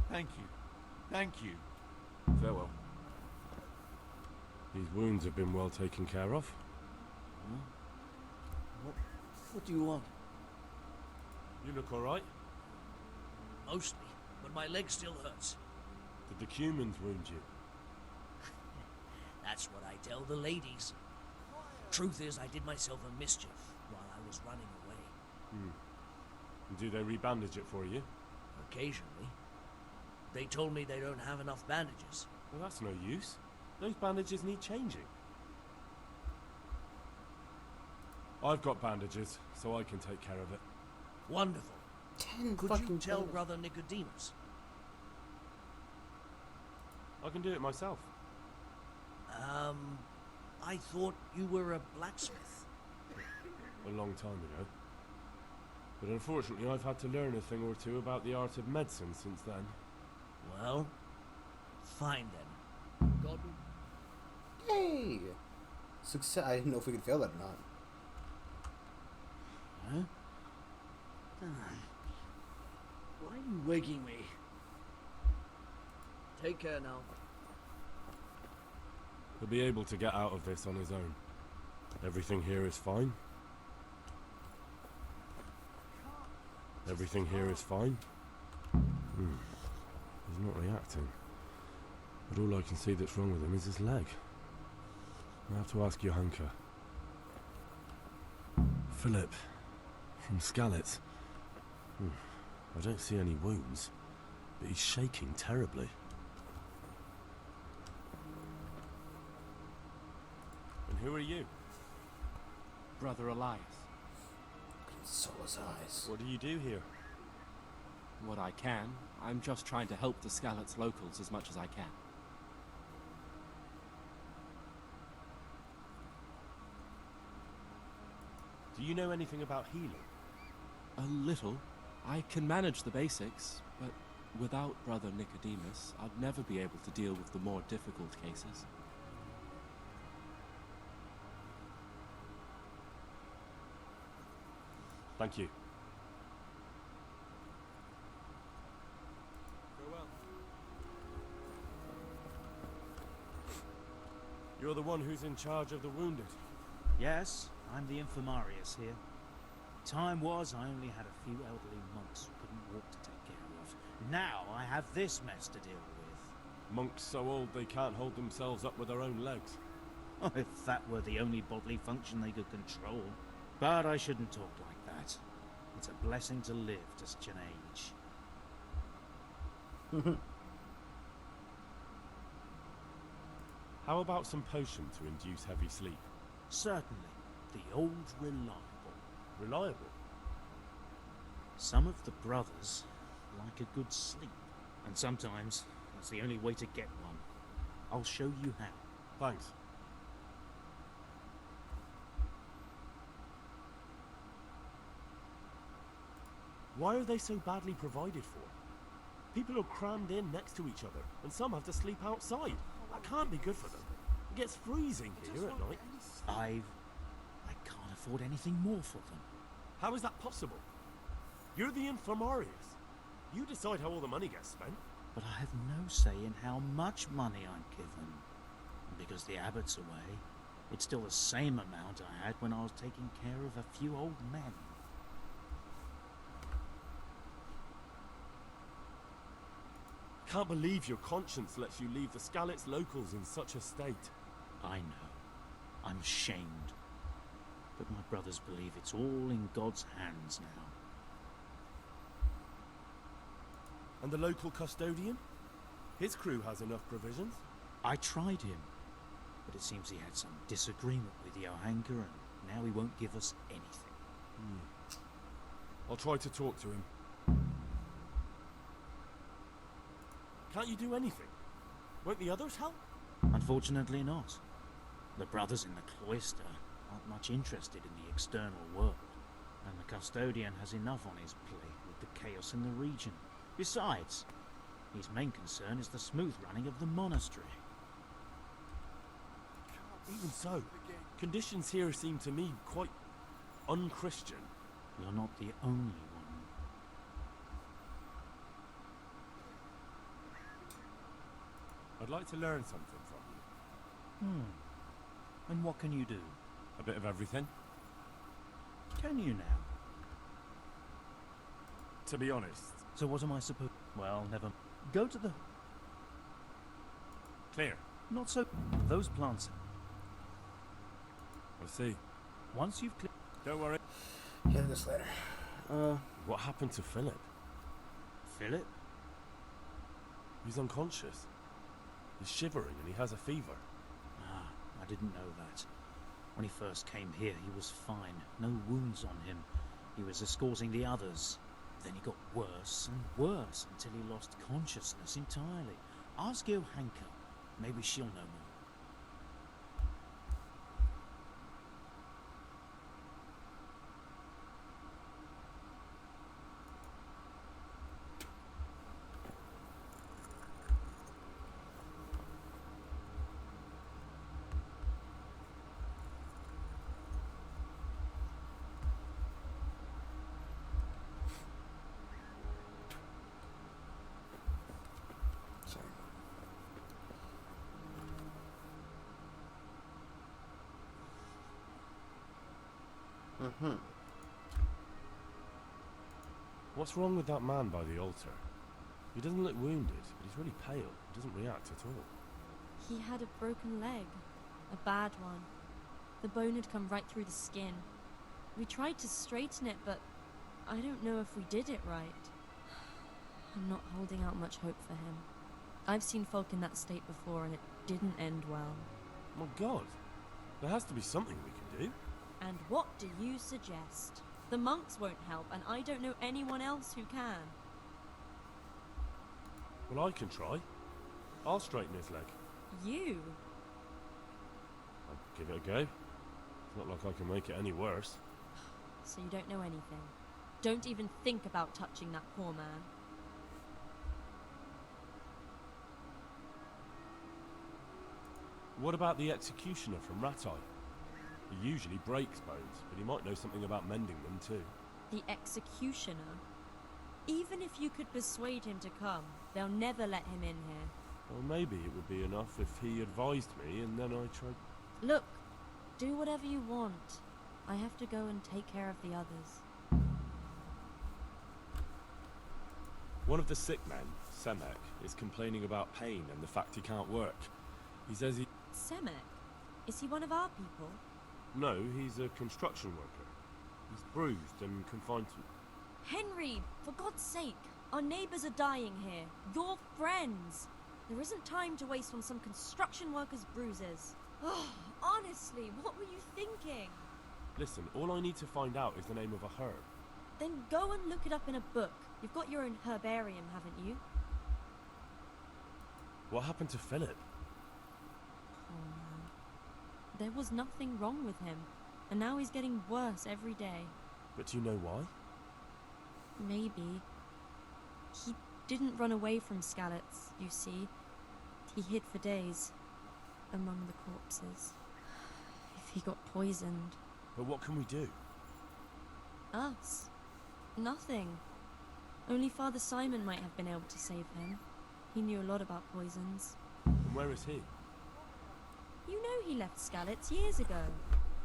[SPEAKER 2] Thank you. Thank you.
[SPEAKER 14] Farewell. These wounds have been well taken care of.
[SPEAKER 3] What do you want?
[SPEAKER 14] You look alright.
[SPEAKER 17] Mostly, but my leg still hurts.
[SPEAKER 14] Did the humans wound you?
[SPEAKER 17] That's what I tell the ladies. Truth is, I did myself a mischief while I was running away.
[SPEAKER 14] And do they rebandage it for you?
[SPEAKER 17] Occasionally. They told me they don't have enough bandages.
[SPEAKER 14] Well, that's no use. Those bandages need changing. I've got bandages, so I can take care of it.
[SPEAKER 17] Wonderful.
[SPEAKER 1] 10
[SPEAKER 17] Could
[SPEAKER 1] fucking
[SPEAKER 17] you tell
[SPEAKER 1] dollars.
[SPEAKER 17] Brother Nicodemus?
[SPEAKER 14] I can do it myself.
[SPEAKER 17] I thought you were a blacksmith.
[SPEAKER 14] A long time ago. But unfortunately, I've had to learn a thing or two about the art of medicine since then.
[SPEAKER 17] Well, fine then. God.
[SPEAKER 1] Yay! Success. I didn't know if we could fail that or not.
[SPEAKER 17] Huh? Why are you waking me? Take care now.
[SPEAKER 14] He'll be able to get out of this on his own. Everything here is fine. Everything here is fine. He's not reacting. But all I can see that's wrong with him is his leg. I have to ask Johanka. Philip, from Skalitz. I don't see any wounds, but he's shaking terribly. And who are you?
[SPEAKER 15] Brother Elias.
[SPEAKER 1] Sola's eyes.
[SPEAKER 14] What do you do here?
[SPEAKER 15] What I can. I'm just trying to help the Skalitz locals as much as I can.
[SPEAKER 14] Do you know anything about healing?
[SPEAKER 15] A little. I can manage the basics, but without Brother Nicodemus, I'd never be able to deal with the more difficult cases.
[SPEAKER 14] Thank you.
[SPEAKER 15] Farewell.
[SPEAKER 7] You're the one who's in charge of the wounded.
[SPEAKER 17] Yes, I'm the infirmarius here. Time was I only had a few elderly monks who couldn't walk to take care of. Now I have this mess to deal with.
[SPEAKER 14] Monks so old they can't hold themselves up with their own legs.
[SPEAKER 17] Oh, if that were the only bodily function they could control. But I shouldn't talk like that. It's a blessing to live to such an age.
[SPEAKER 14] How about some potion to induce heavy sleep?
[SPEAKER 17] Certainly. The old reliable.
[SPEAKER 14] Reliable?
[SPEAKER 17] Some of the brothers like a good sleep. And sometimes that's the only way to get one. I'll show you how.
[SPEAKER 14] Thanks. Why are they so badly provided for? People are crammed in next to each other, and some have to sleep outside. That can't be good for them. It gets freezing here at night.
[SPEAKER 17] I can't afford anything more for them.
[SPEAKER 14] How is that possible? You're the infirmarius. You decide how all the money gets spent.
[SPEAKER 17] But I have no say in how much money I'm given. And because the abbot's away, it's still the same amount I had when I was taking care of a few old men.
[SPEAKER 14] Can't believe your conscience lets you leave the Skalitz locals in such a state.
[SPEAKER 17] I know. I'm ashamed. But my brothers believe it's all in God's hands now.
[SPEAKER 14] And the local custodian? His crew has enough provisions.
[SPEAKER 17] I tried him, but it seems he had some disagreement with Johanka, and now he won't give us anything.
[SPEAKER 14] I'll try to talk to him. Can't you do anything? Won't the others help?
[SPEAKER 17] Unfortunately not. The brothers in the cloister aren't much interested in the external world, and the custodian has enough on his plate with the chaos in the region. Besides, his main concern is the smooth running of the monastery.
[SPEAKER 14] Even so, conditions here seem to me quite un-Christian.
[SPEAKER 17] You're not the only one.
[SPEAKER 14] I'd like to learn something from you.
[SPEAKER 17] And what can you do?
[SPEAKER 14] A bit of everything.
[SPEAKER 17] Can you now?
[SPEAKER 14] To be honest.
[SPEAKER 17] So what am I supposed... Well, never... Go to the...
[SPEAKER 14] Clear.
[SPEAKER 17] Not so... Those plants...
[SPEAKER 14] I see.
[SPEAKER 17] Once you've...
[SPEAKER 14] Don't worry.
[SPEAKER 1] Get this later.
[SPEAKER 14] What happened to Philip?
[SPEAKER 17] Philip?
[SPEAKER 14] He's unconscious. He's shivering and he has a fever.
[SPEAKER 17] Ah, I didn't know that. When he first came here, he was fine. No wounds on him. He was escorting the others. Then he got worse and worse until he lost consciousness entirely. Ask Johanka. Maybe she'll know more.
[SPEAKER 14] What's wrong with that man by the altar? He doesn't look wounded, but he's really pale. He doesn't react at all.
[SPEAKER 12] He had a broken leg. A bad one. The bone had come right through the skin. We tried to straighten it, but I don't know if we did it right. I'm not holding out much hope for him. I've seen folk in that state before, and it didn't end well.
[SPEAKER 14] My God. There has to be something we can do.
[SPEAKER 12] And what do you suggest? The monks won't help, and I don't know anyone else who can.
[SPEAKER 14] Well, I can try. I'll straighten his leg.
[SPEAKER 12] You?
[SPEAKER 14] I'll give it a go. It's not like I can make it any worse.
[SPEAKER 12] So you don't know anything? Don't even think about touching that poor man.
[SPEAKER 14] What about the executioner from Ratai? He usually breaks bones, but he might know something about mending them too.
[SPEAKER 12] The executioner? Even if you could persuade him to come, they'll never let him in here.
[SPEAKER 14] Well, maybe it would be enough if he advised me and then I tried...
[SPEAKER 12] Look, do whatever you want. I have to go and take care of the others.
[SPEAKER 14] One of the sick men, Semek, is complaining about pain and the fact he can't work. He says he...
[SPEAKER 12] Semek? Is he one of our people?
[SPEAKER 14] No, he's a construction worker. He's bruised and confined to...
[SPEAKER 12] Henry, for God's sake, our neighbors are dying here. You're friends. There isn't time to waste on some construction worker's bruises. Oh, honestly, what were you thinking?
[SPEAKER 14] Listen, all I need to find out is the name of a herb.
[SPEAKER 12] Then go and look it up in a book. You've got your own herbarium, haven't you?
[SPEAKER 14] What happened to Philip?
[SPEAKER 12] Oh no. There was nothing wrong with him, and now he's getting worse every day.
[SPEAKER 14] But do you know why?
[SPEAKER 12] Maybe. He didn't run away from Skalitz, you see. He hid for days, among the corpses. If he got poisoned...
[SPEAKER 14] But what can we do?
[SPEAKER 12] Us? Nothing. Only Father Simon might have been able to save him. He knew a lot about poisons.
[SPEAKER 14] And where is he?
[SPEAKER 12] You know he left Skalitz years ago.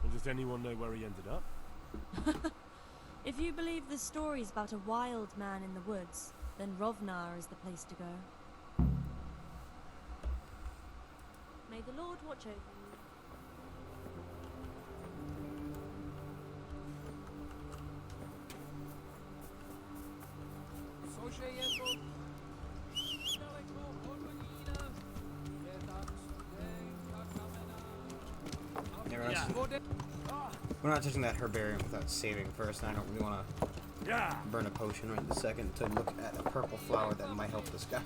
[SPEAKER 14] And does anyone know where he ended up?
[SPEAKER 12] If you believe the stories about a wild man in the woods, then Rovnar is the place to go. May the Lord watch over you.
[SPEAKER 1] We're not touching that herbarium without saving first. I don't really want to burn a potion right this second to look at a purple flower that might help this guy.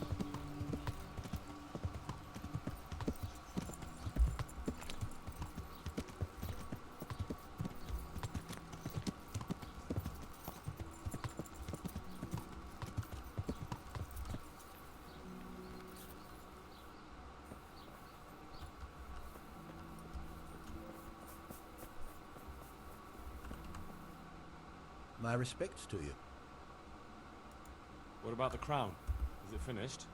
[SPEAKER 13] My respects to you.
[SPEAKER 14] What about the crown? Is it finished?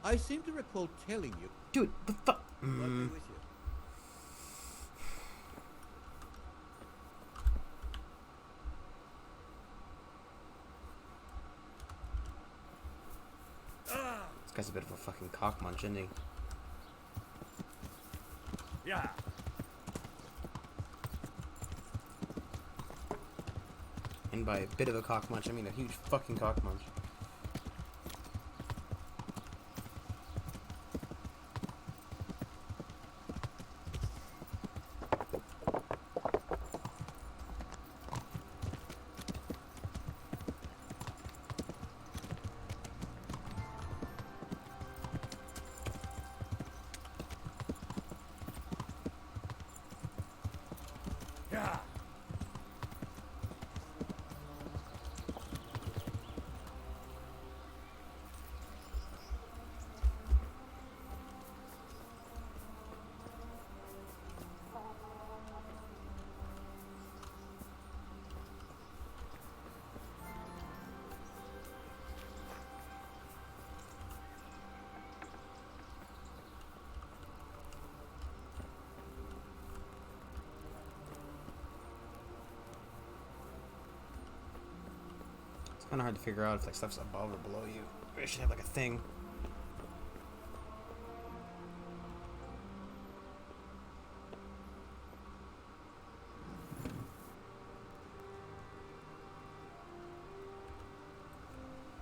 [SPEAKER 13] I seem to recall telling you...
[SPEAKER 1] Dude, the fuck?
[SPEAKER 13] I'll be with you.
[SPEAKER 1] This guy's a bit of a fucking cock munch, isn't he?
[SPEAKER 16] Yeah.
[SPEAKER 1] And by a bit of a cock munch, I mean a huge fucking cock munch.
[SPEAKER 16] Yeah.
[SPEAKER 1] It's kind of hard to figure out if like stuff's above or below you. It should have like a thing.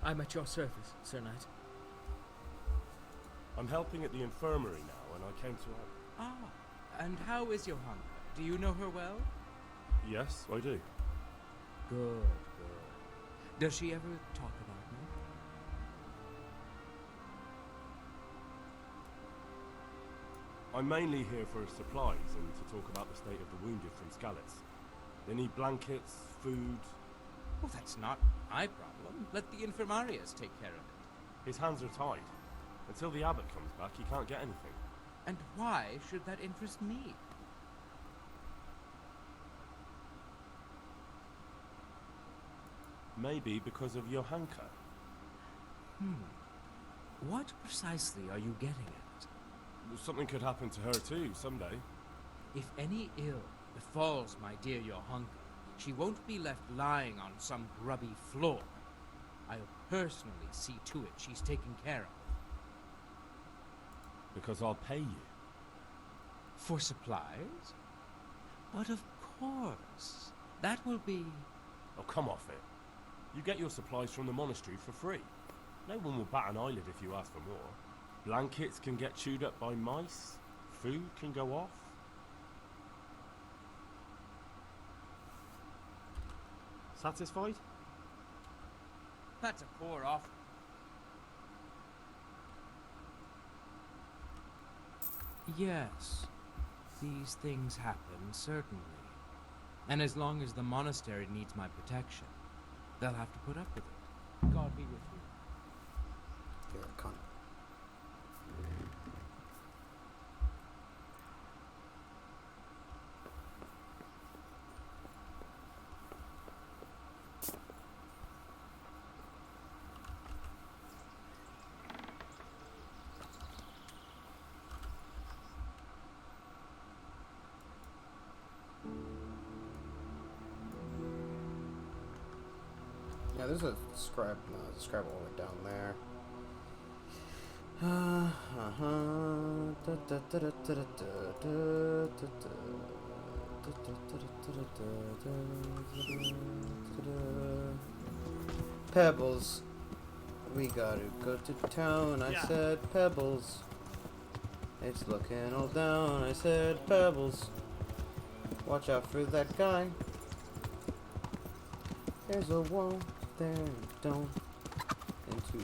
[SPEAKER 11] I'm at your service, Sir Knight.
[SPEAKER 14] I'm helping at the infirmary now, and I came to...
[SPEAKER 11] Ah, and how is Johanna? Do you know her well?
[SPEAKER 14] Yes, I do.
[SPEAKER 11] Good, good. Does she ever talk about me?
[SPEAKER 14] I'm mainly here for supplies and to talk about the state of the wounded from Skalitz. They need blankets, food,
[SPEAKER 11] Well, that's not my problem. Let the infirmarius take care of it.
[SPEAKER 14] His hands are tied. Until the abbot comes back, he can't get anything.
[SPEAKER 11] And why should that interest me?
[SPEAKER 14] Maybe because of your hanker.
[SPEAKER 11] What precisely are you getting at?
[SPEAKER 14] Well, something could happen to her too, someday.
[SPEAKER 11] If any ill befalls my dear Johanka, she won't be left lying on some grubby floor. I'll personally see to it she's taken care of.
[SPEAKER 14] Because I'll pay you.
[SPEAKER 11] For supplies? But of course. That will be...
[SPEAKER 14] Oh, come off it. You get your supplies from the monastery for free. No one will bat an eyelid if you ask for more. Blankets can get chewed up by mice. Food can go off. Satisfied?
[SPEAKER 11] That's a poor offer. Yes, these things happen, certainly. And as long as the monastery needs my protection, they'll have to put up with it. God be with you.
[SPEAKER 1] You're a cunt. Yeah, there's a scribe. No, there's a scribe all the way down there. Pebbles. We gotta go to town. I said Pebbles. It's looking all down. I said Pebbles. Watch out for that guy. There's a wall there. Don't into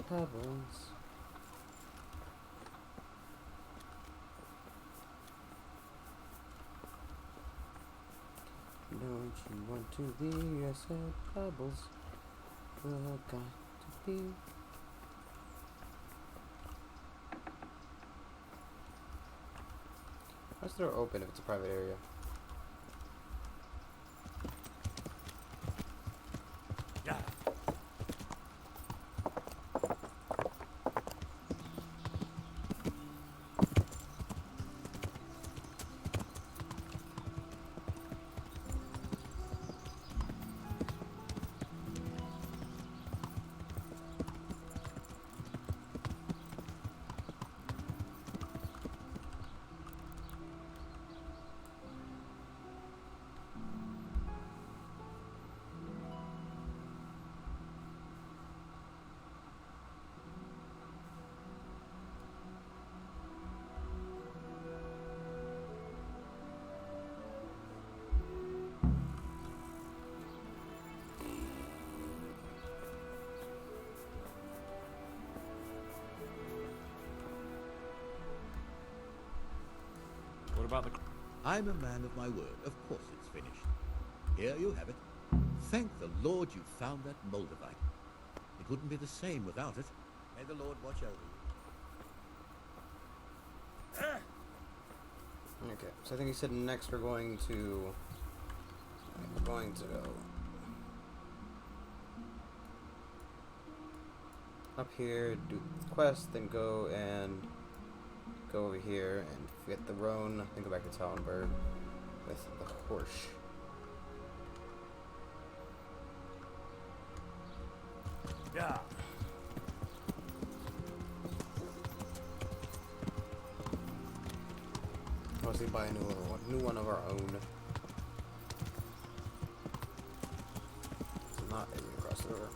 [SPEAKER 1] Pebbles. Don't you want to be? I said Pebbles. Well, I got to be. Why's the door open if it's a private area?
[SPEAKER 7] Yeah.
[SPEAKER 14] What about the...
[SPEAKER 13] I'm a man of my word. Of course it's finished. Here you have it. Thank the Lord you found that Moldavite. It wouldn't be the same without it. May the Lord watch over you.
[SPEAKER 1] Okay, so I think he said next we're going to go up here, do the quest, then go over here and get the roan, then go back to Tallenberg with the horse.
[SPEAKER 7] Yeah.
[SPEAKER 1] Mostly buy a new one of our own. It's not even across the river.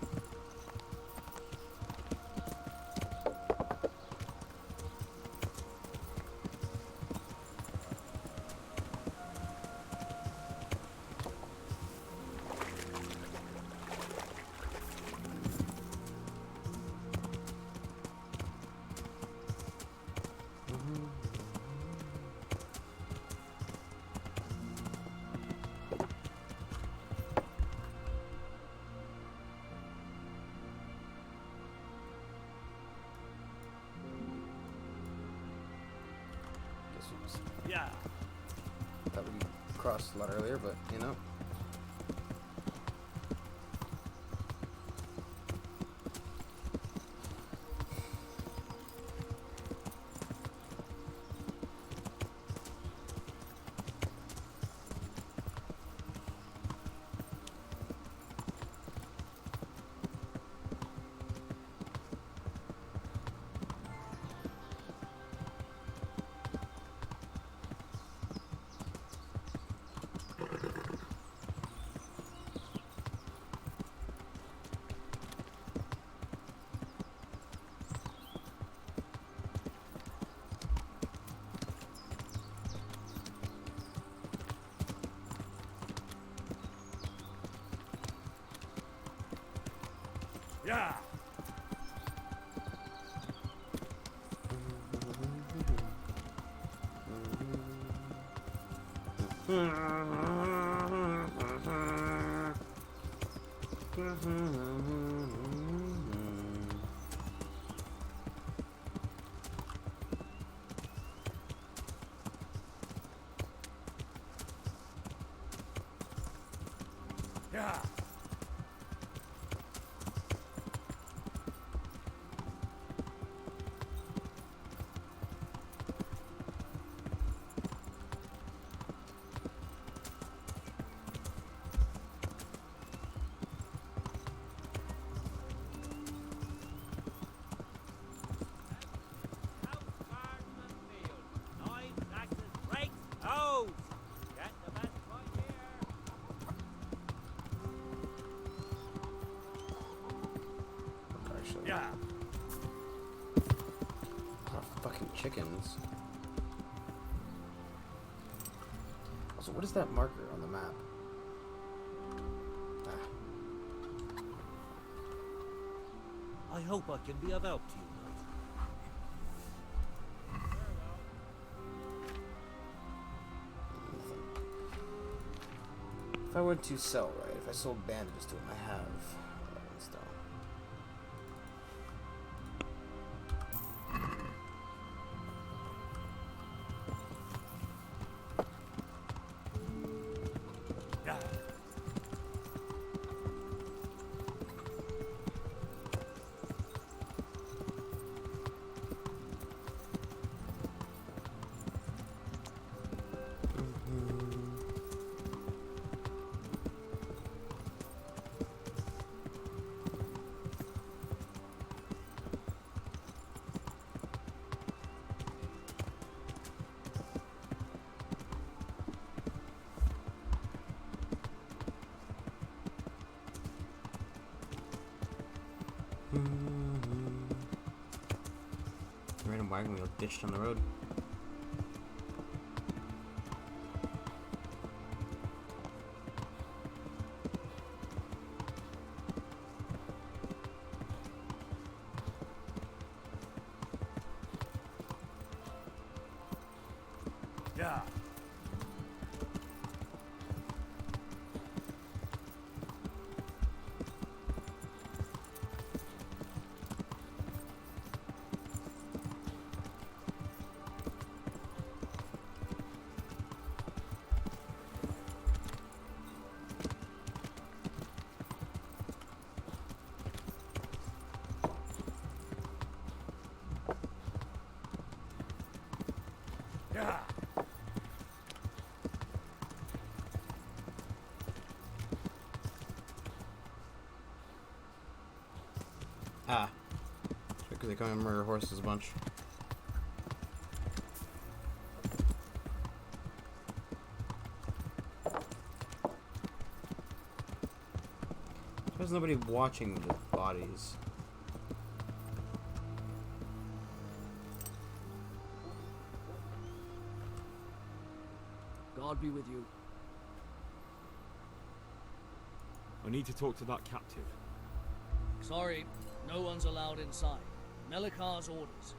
[SPEAKER 1] This was...
[SPEAKER 9] Yeah.
[SPEAKER 1] Thought we crossed a lot earlier, but, you know.
[SPEAKER 9] Yeah. Yeah.
[SPEAKER 1] Yeah. Oh, fucking chickens. Also, what is that marker on the map?
[SPEAKER 9] I hope I can be of help to you,
[SPEAKER 1] If I were to sell, right? If I sold bandages to him, I have. Still. Random wagon wheel ditched on the road.
[SPEAKER 9] Yeah. Yeah.
[SPEAKER 1] Ah. Because they come and murder horses a bunch. There's nobody watching the bodies.
[SPEAKER 18] God be with you.
[SPEAKER 14] I need to talk to that captive.
[SPEAKER 18] Sorry, no one's allowed inside. Melikar's orders.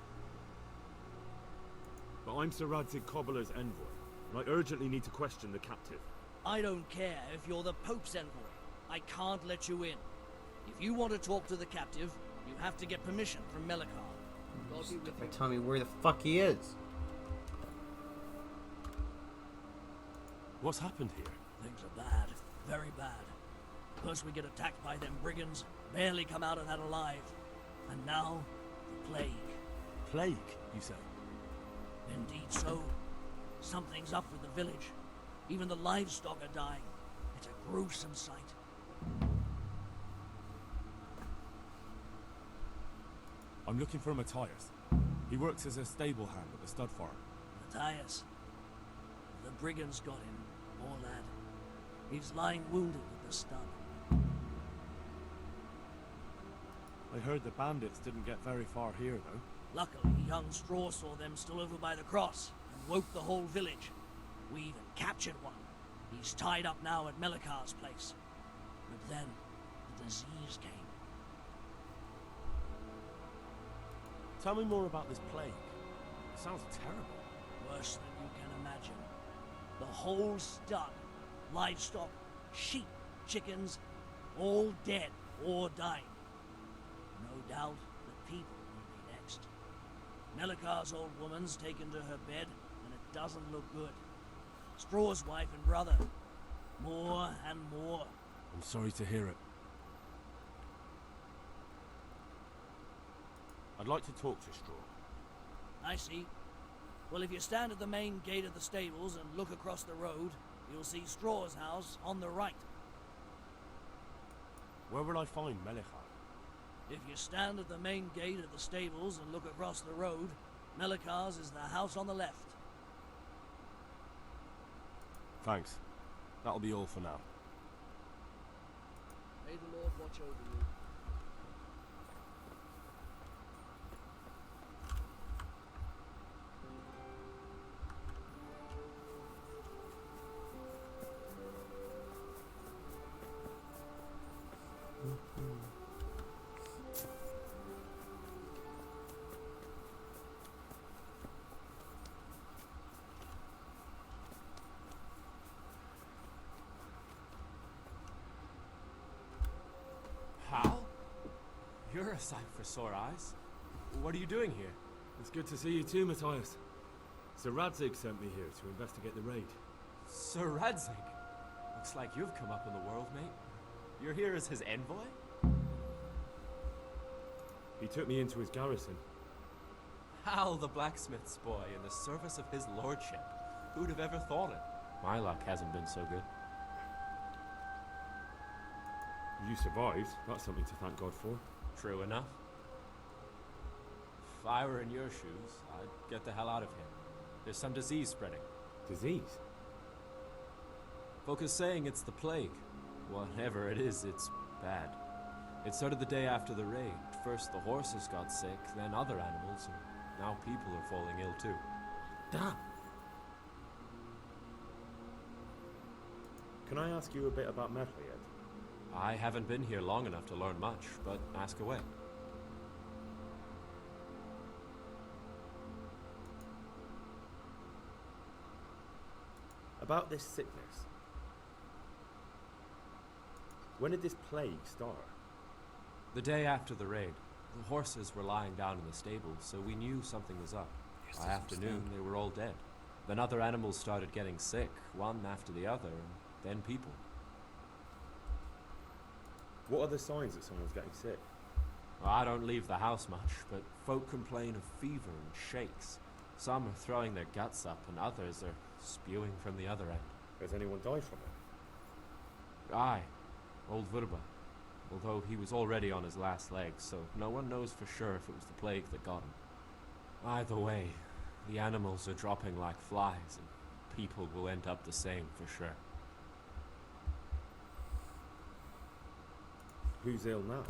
[SPEAKER 14] But I'm Sir Radzig Cobbler's envoy, and I urgently need to question the captive.
[SPEAKER 18] I don't care if you're the Pope's envoy. I can't let you in. If you want to talk to the captive, you have to get permission from Melikar. God be with you.
[SPEAKER 1] Tell me where the fuck he is.
[SPEAKER 14] What's happened here?
[SPEAKER 18] Things are bad. Very bad. First we get attacked by them brigands, barely come out of that alive. And now, the plague.
[SPEAKER 14] Plague, you say?
[SPEAKER 18] Indeed so. Something's up with the village. Even the livestock are dying. It's a gruesome sight.
[SPEAKER 7] I'm looking for Matthias. He works as a stable hand at the stud farm.
[SPEAKER 18] Matthias. The brigands got him, poor lad. He's lying wounded at the stud.
[SPEAKER 14] I heard the bandits didn't get very far here, though.
[SPEAKER 18] Luckily, young Straw saw them still over by the cross and woke the whole village. We even captured one. He's tied up now at Melikar's place. But then, the disease came.
[SPEAKER 14] Tell me more about this plague. It sounds terrible.
[SPEAKER 18] Worse than you can imagine. The whole stud, livestock, sheep, chickens, all dead or dying. No doubt the people will be next. Melikar's old woman's taken to her bed, and it doesn't look good. Straw's wife and brother. More and more.
[SPEAKER 14] I'm sorry to hear it. I'd like to talk to Straw.
[SPEAKER 18] I see. Well, if you stand at the main gate of the stables and look across the road, you'll see Straw's house on the right.
[SPEAKER 14] Where will I find Melikar?
[SPEAKER 18] If you stand at the main gate of the stables and look across the road, Melikar's is the house on the left.
[SPEAKER 14] Thanks. That'll be all for now.
[SPEAKER 18] May the Lord watch over you.
[SPEAKER 15] Hal? You're a sight for sore eyes. What are you doing here?
[SPEAKER 14] It's good to see you too, Matthias. Sir Radzig sent me here to investigate the raid.
[SPEAKER 15] Sir Radzig? Looks like you've come up in the world, mate. You're here as his envoy?
[SPEAKER 14] He took me into his garrison.
[SPEAKER 15] Hal, the blacksmith's boy, in the service of his lordship. Who'd have ever thought it? My luck hasn't been so good.
[SPEAKER 14] You survived. That's something to thank God for.
[SPEAKER 15] True enough. If I were in your shoes, I'd get the hell out of here. There's some disease spreading.
[SPEAKER 14] Disease?
[SPEAKER 15] Folk are saying it's the plague. Whatever it is, it's bad. It started the day after the raid. First the horses got sick, then other animals, and now people are falling ill too.
[SPEAKER 14] Damn! Can I ask you a bit about Merle yet?
[SPEAKER 15] I haven't been here long enough to learn much, but ask away.
[SPEAKER 14] About this sickness. When did this plague start?
[SPEAKER 15] The day after the raid. The horses were lying down in the stable, so we knew something was up. By afternoon, they were all dead. Then other animals started getting sick, one after the other, and then people.
[SPEAKER 14] What are the signs that someone's getting sick?
[SPEAKER 15] Well, I don't leave the house much, but folk complain of fever and shakes. Some are throwing their guts up, and others are spewing from the other end.
[SPEAKER 14] Has anyone died from it?
[SPEAKER 15] Aye, old Verba. Although he was already on his last legs, so no one knows for sure if it was the plague that got him. Either way, the animals are dropping like flies, and people will end up the same for sure.
[SPEAKER 14] Who's ill now?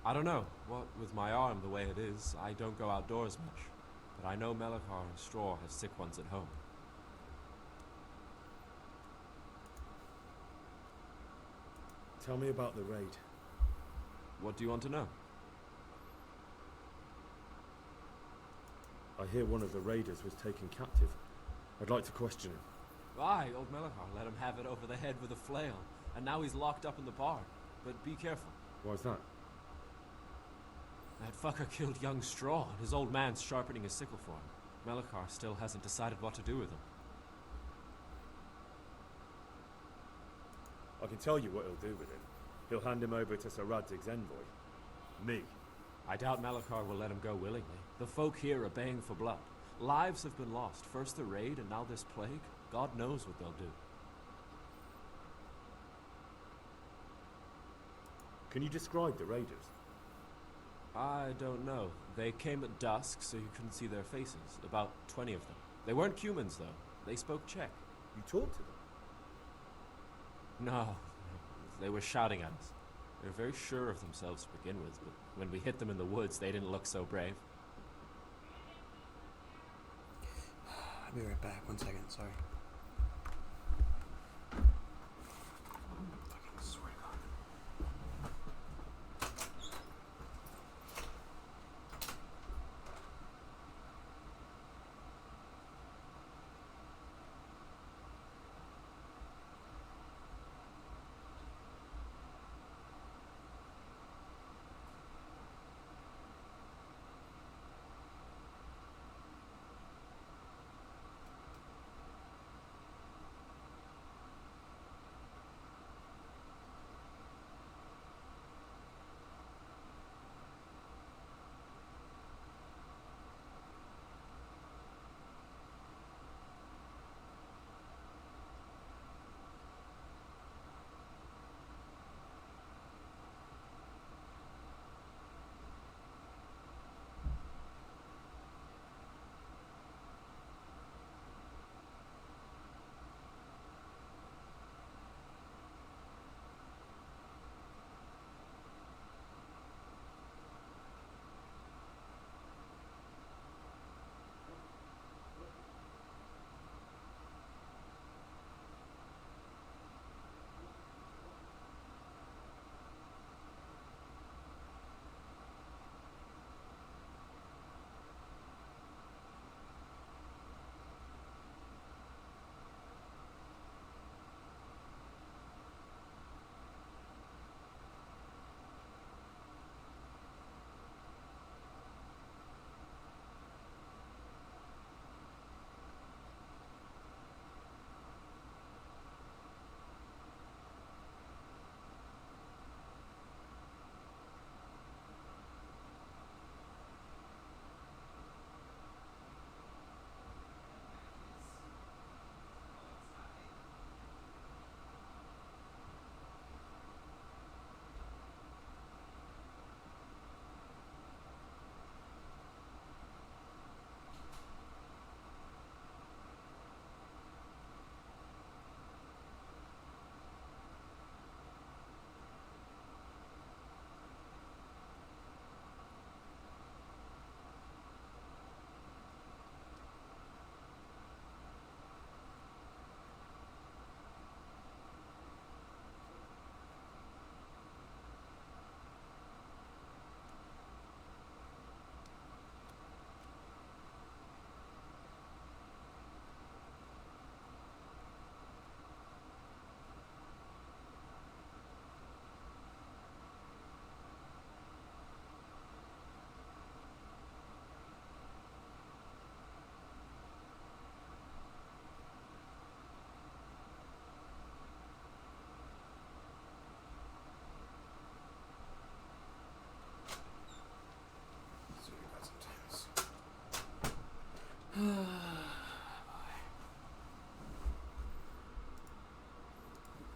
[SPEAKER 15] I don't know. What with my arm the way it is, I don't go outdoors much. But I know Melikar and Straw has sick ones at home.
[SPEAKER 14] Tell me about the raid.
[SPEAKER 15] What do you want to know?
[SPEAKER 14] I hear one of the raiders was taken captive. I'd like to question him.
[SPEAKER 15] Aye, old Melikar let him have it over the head with a flail, and now he's locked up in the bar. But be careful.
[SPEAKER 14] Why's that?
[SPEAKER 15] That fucker killed young Straw, and his old man's sharpening his sickle for him. Melikar still hasn't decided what to do with him.
[SPEAKER 14] I can tell you what he'll do with him. He'll hand him over to Sir Radzig's envoy. Me.
[SPEAKER 15] I doubt Malachar will let him go willingly. The folk here are baying for blood. Lives have been lost. First the raid, and now this plague. God knows what they'll do.
[SPEAKER 14] Can you describe the raiders?
[SPEAKER 15] I don't know. They came at dusk, so you couldn't see their faces. About 20 of them. They weren't humans, though. They spoke Czech.
[SPEAKER 14] You talked to them?
[SPEAKER 15] No. They were shouting at us. They were very sure of themselves to begin with, but when we hit them in the woods, they didn't look so brave.
[SPEAKER 1] I'll be right back. 1 second, sorry. Fucking swear to God.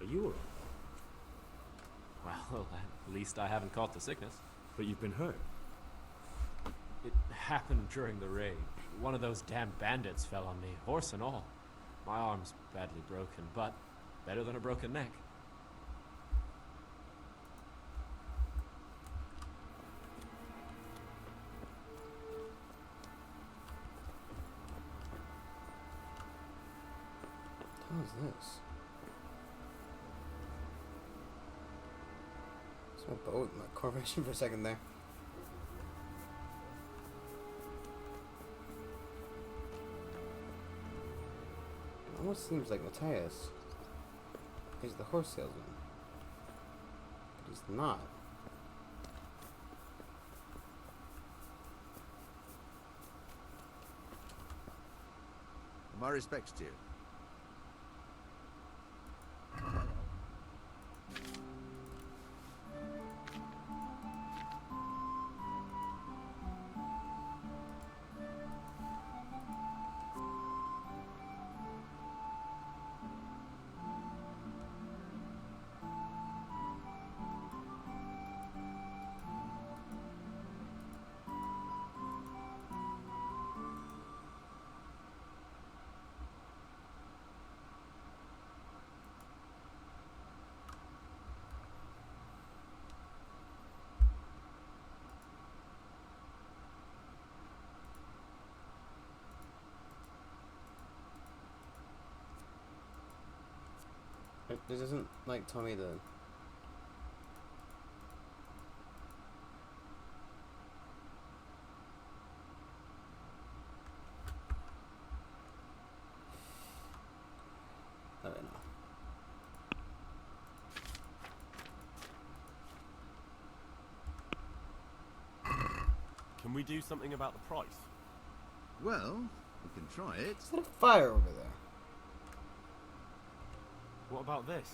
[SPEAKER 14] Are you alright?
[SPEAKER 15] Well, at least I haven't caught the sickness.
[SPEAKER 14] But you've been hurt.
[SPEAKER 15] It happened during the raid. One of those damn bandits fell on me, horse and all. My arm's badly broken, but better than a broken neck.
[SPEAKER 1] What is this? It's my boat, my corporation for a second there. It almost seems like Matthias is the horse salesman, but he's not.
[SPEAKER 13] My respects to you.
[SPEAKER 1] This isn't like tell me the. I don't know.
[SPEAKER 14] Can we do something about the price?
[SPEAKER 13] Well, we can try it.
[SPEAKER 1] Is there a fire over there?
[SPEAKER 14] What about this?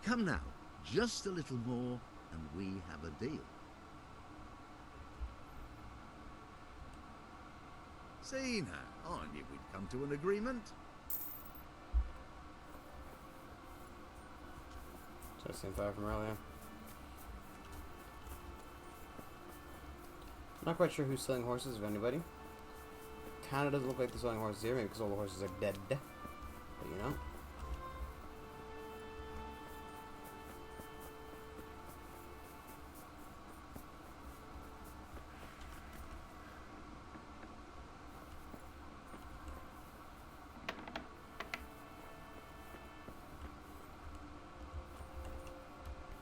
[SPEAKER 13] Come now, just a little more, and we have a deal. See now, I knew we'd come to an agreement.
[SPEAKER 1] So same fire from earlier. Not quite sure who's selling horses, if anybody. Kinda doesn't look like they're selling horses here, maybe because all the horses are dead. But you know.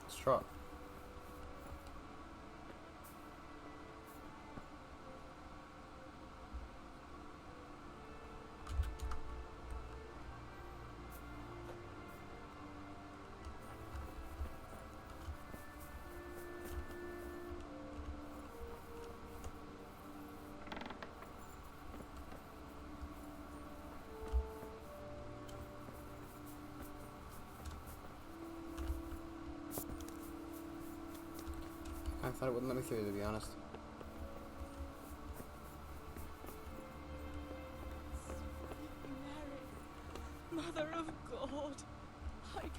[SPEAKER 1] Straw. I thought it wouldn't let me through, to be honest.
[SPEAKER 12] Mary, Mother of God, I can't.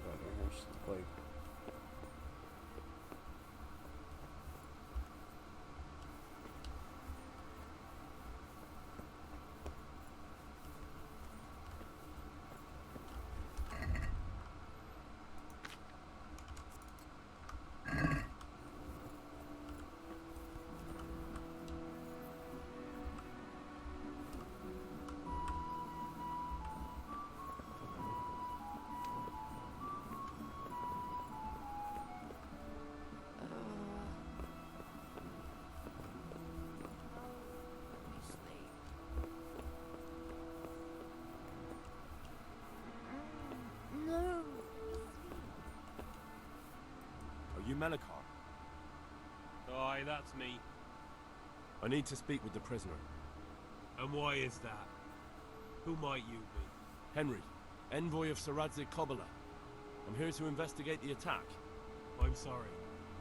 [SPEAKER 1] Right here, she's the plague.
[SPEAKER 14] Are you Melikar?
[SPEAKER 5] Aye, that's me.
[SPEAKER 14] I need to speak with the prisoner.
[SPEAKER 5] And why is that? Who might you be?
[SPEAKER 14] Henry, envoy of Sir Radzig Kobyla. I'm here to investigate the attack.
[SPEAKER 5] I'm sorry.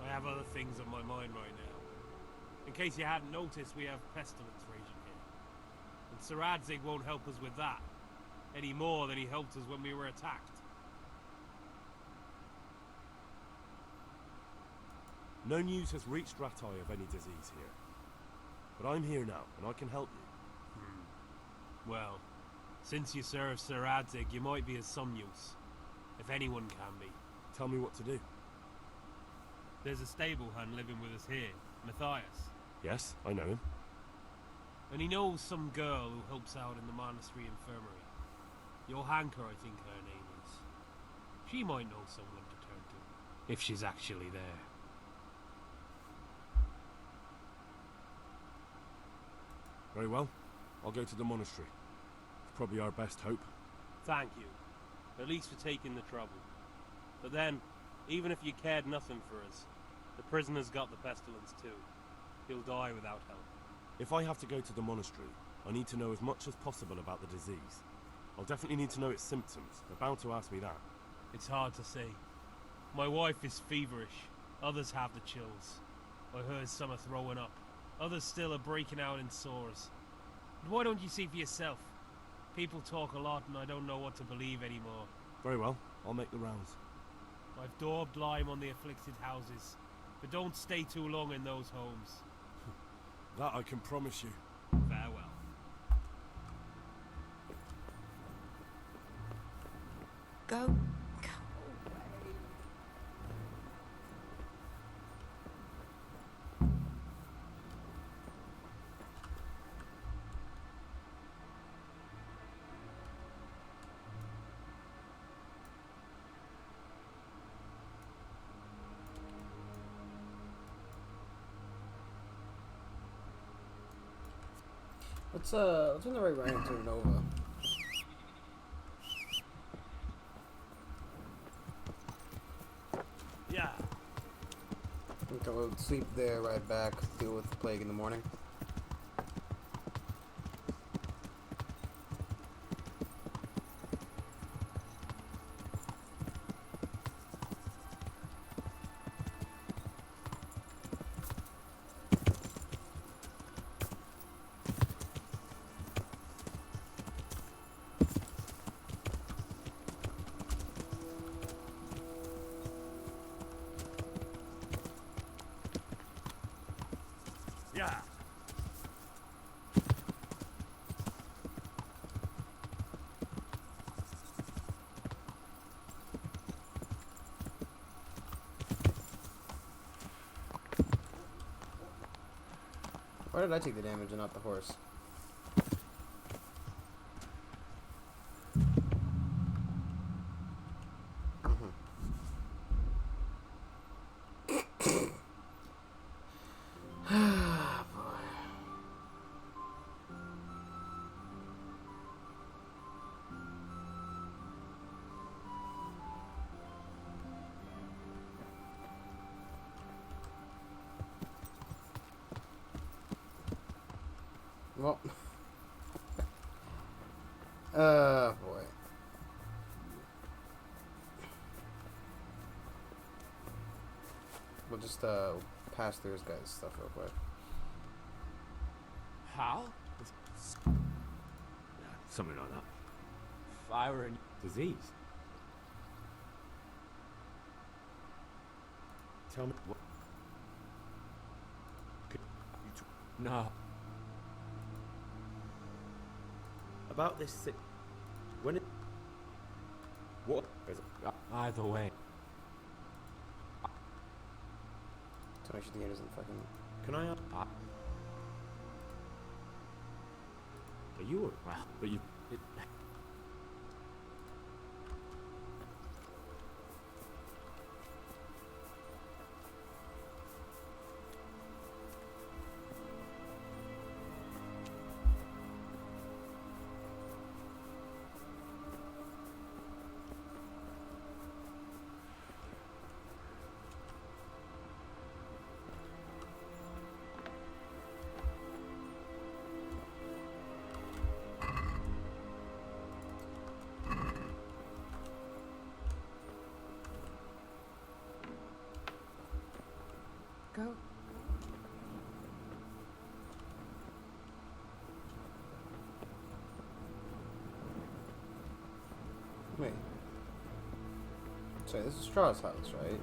[SPEAKER 5] I have other things on my mind right now. In case you hadn't noticed, we have pestilence raging here. And Sir Radzig won't help us with that. Any more than he helped us when we were attacked.
[SPEAKER 14] No news has reached Ratai of any disease here. But I'm here now, and I can help you.
[SPEAKER 5] Well, since you serve Sir Radzig, you might be of some use. If anyone can be.
[SPEAKER 14] Tell me what to do.
[SPEAKER 5] There's a stable hand living with us here, Matthias.
[SPEAKER 14] Yes, I know him.
[SPEAKER 5] And he knows some girl who helps out in the monastery infirmary. Johanka, I think her name is. She might know someone to turn to, if she's actually there.
[SPEAKER 14] Very well. I'll go to the monastery. It's probably our best hope.
[SPEAKER 5] Thank you. At least for taking the trouble. But then, even if you cared nothing for us, the prisoner's got the pestilence too. He'll die without help.
[SPEAKER 14] If I have to go to the monastery, I need to know as much as possible about the disease. I'll definitely need to know its symptoms. They're bound to ask me that.
[SPEAKER 5] It's hard to say. My wife is feverish. Others have the chills. I heard some are throwing up. Others still are breaking out in sores. But why don't you see for yourself? People talk a lot and I don't know what to believe anymore.
[SPEAKER 14] Very well. I'll make the rounds.
[SPEAKER 5] I've daubed lime on the afflicted houses. But don't stay too long in those homes.
[SPEAKER 14] That I can promise you.
[SPEAKER 5] Farewell.
[SPEAKER 12] Go.
[SPEAKER 1] Let's on the right into Nova.
[SPEAKER 9] Yeah.
[SPEAKER 1] Okay, we'll sleep there, ride back, deal with the plague in the morning.
[SPEAKER 9] Yeah.
[SPEAKER 1] Why did I take the damage and not the horse? Well, boy. We'll just, pass through this guy's stuff real quick.
[SPEAKER 15] How?
[SPEAKER 14] Something like that.
[SPEAKER 15] Fire and
[SPEAKER 14] Disease. Tell me what.
[SPEAKER 15] No.
[SPEAKER 14] About this sick. When it. What? Is it?
[SPEAKER 15] Either way.
[SPEAKER 1] Tell me she think it doesn't fucking.
[SPEAKER 14] Can I? Are you? Well, but you.
[SPEAKER 8] Go.
[SPEAKER 1] Wait. Sorry, this is Straw's house, right?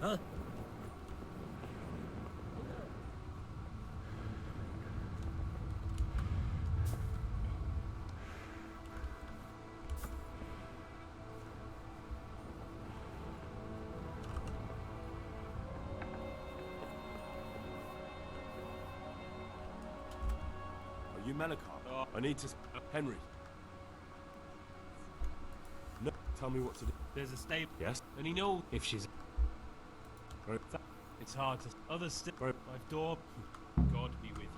[SPEAKER 18] Huh?
[SPEAKER 2] Are you Malachi? I need to... Henry. No, tell me what to do.
[SPEAKER 5] There's a stable.
[SPEAKER 14] Yes.
[SPEAKER 5] And he knows if she's.
[SPEAKER 14] Right.
[SPEAKER 5] It's hard to. Others still.
[SPEAKER 14] Right.
[SPEAKER 5] I've door. God be with you.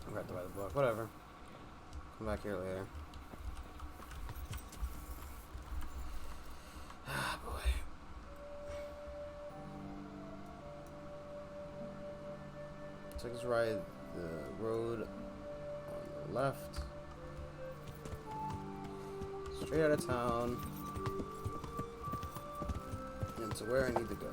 [SPEAKER 1] I have to buy the book. Whatever. Come back here later. Ah, boy. So let's ride the road on the left. Straight out of town. And to where I need to go.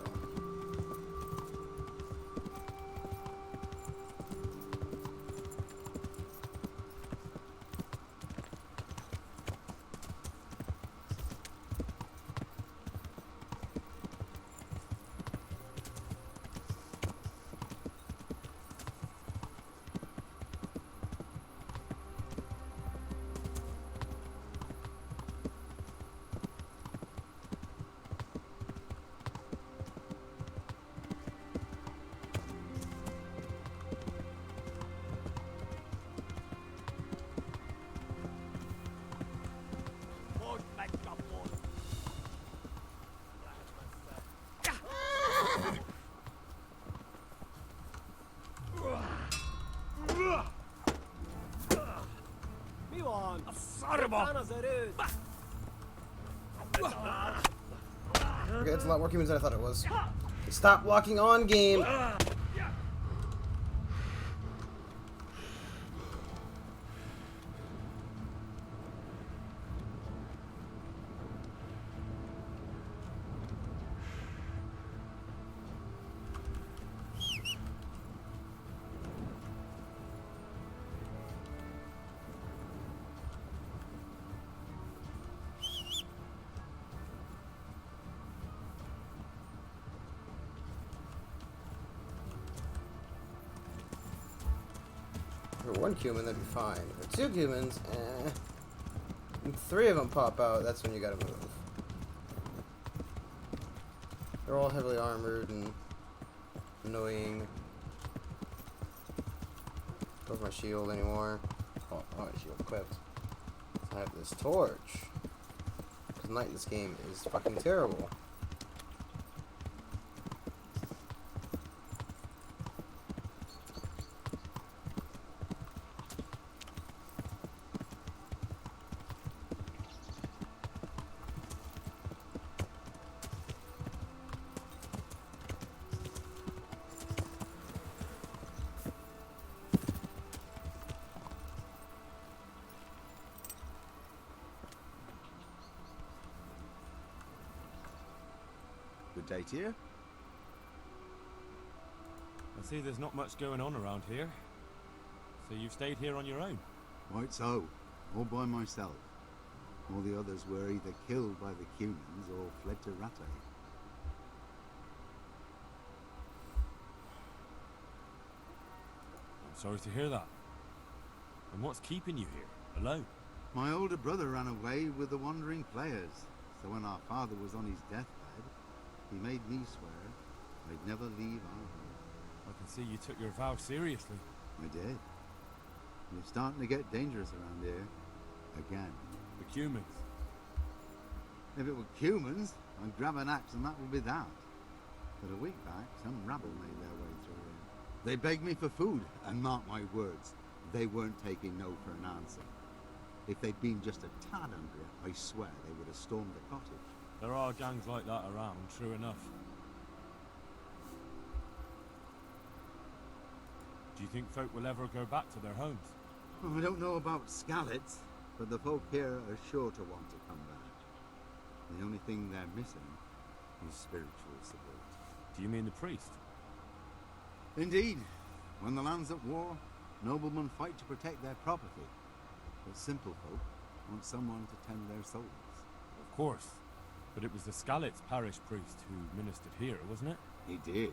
[SPEAKER 7] on!
[SPEAKER 1] Okay, it's a lot more humans than I thought it was. Stop walking on, game! For one human, that'd be fine. For two humans, eh. And three of them pop out, that's when you gotta move. They're all heavily armored and annoying. Don't have my shield anymore. Oh, my shield equipped. So I have this torch. Because night in this game is fucking terrible.
[SPEAKER 2] Good day to you.
[SPEAKER 7] I see there's not much going on around here. So you've stayed here on your own?
[SPEAKER 19] Quite so. All by myself. All the others were either killed by the humans or fled to Rattay.
[SPEAKER 7] I'm sorry to hear that. And what's keeping you here, alone?
[SPEAKER 19] My older brother ran away with the wandering players. So when our father was on his deathbed, he made me swear I'd never leave our home.
[SPEAKER 7] I can see you took your vow seriously.
[SPEAKER 19] I did. And it's starting to get dangerous around here. Again.
[SPEAKER 7] The humans.
[SPEAKER 19] If it were humans, I'd grab an axe and that would be that. But a week back, some rabble made their way through here. They begged me for food, and mark my words, they weren't taking no for an answer. If they'd been just a tad hungrier, I swear they would have stormed the cottage.
[SPEAKER 7] There are gangs like that around, true enough. Do you think folk will ever go back to their homes?
[SPEAKER 19] Well, I don't know about Skalitz, but the folk here are sure to want to come back. The only thing they're missing is spiritual support.
[SPEAKER 7] Do you mean the priest?
[SPEAKER 19] Indeed. When the land's at war, noblemen fight to protect their property. But simple folk want someone to tend their souls.
[SPEAKER 7] Of course. But it was the Skalitz parish priest who ministered here, wasn't it?
[SPEAKER 19] He did.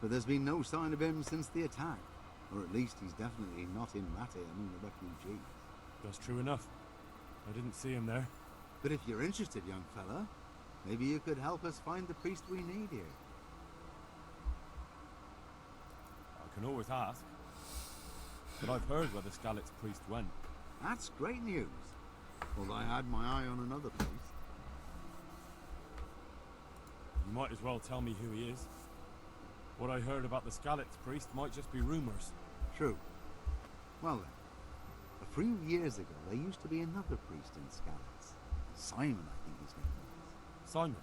[SPEAKER 19] But there's been no sign of him since the attack. Or at least he's definitely not in Rattay among the refugees.
[SPEAKER 7] That's true enough. I didn't see him there.
[SPEAKER 19] But if you're interested, young fella, maybe you could help us find the priest we need here.
[SPEAKER 7] I can always ask. But I've heard where the Skalitz priest went.
[SPEAKER 19] That's great news. Although I had my eye on another priest.
[SPEAKER 7] You might as well tell me who he is. What I heard about the Skalitz priest might just be rumors.
[SPEAKER 19] True. Well then, a few years ago there used to be another priest in Skalitz. Simon, I think his name was.
[SPEAKER 7] Simon?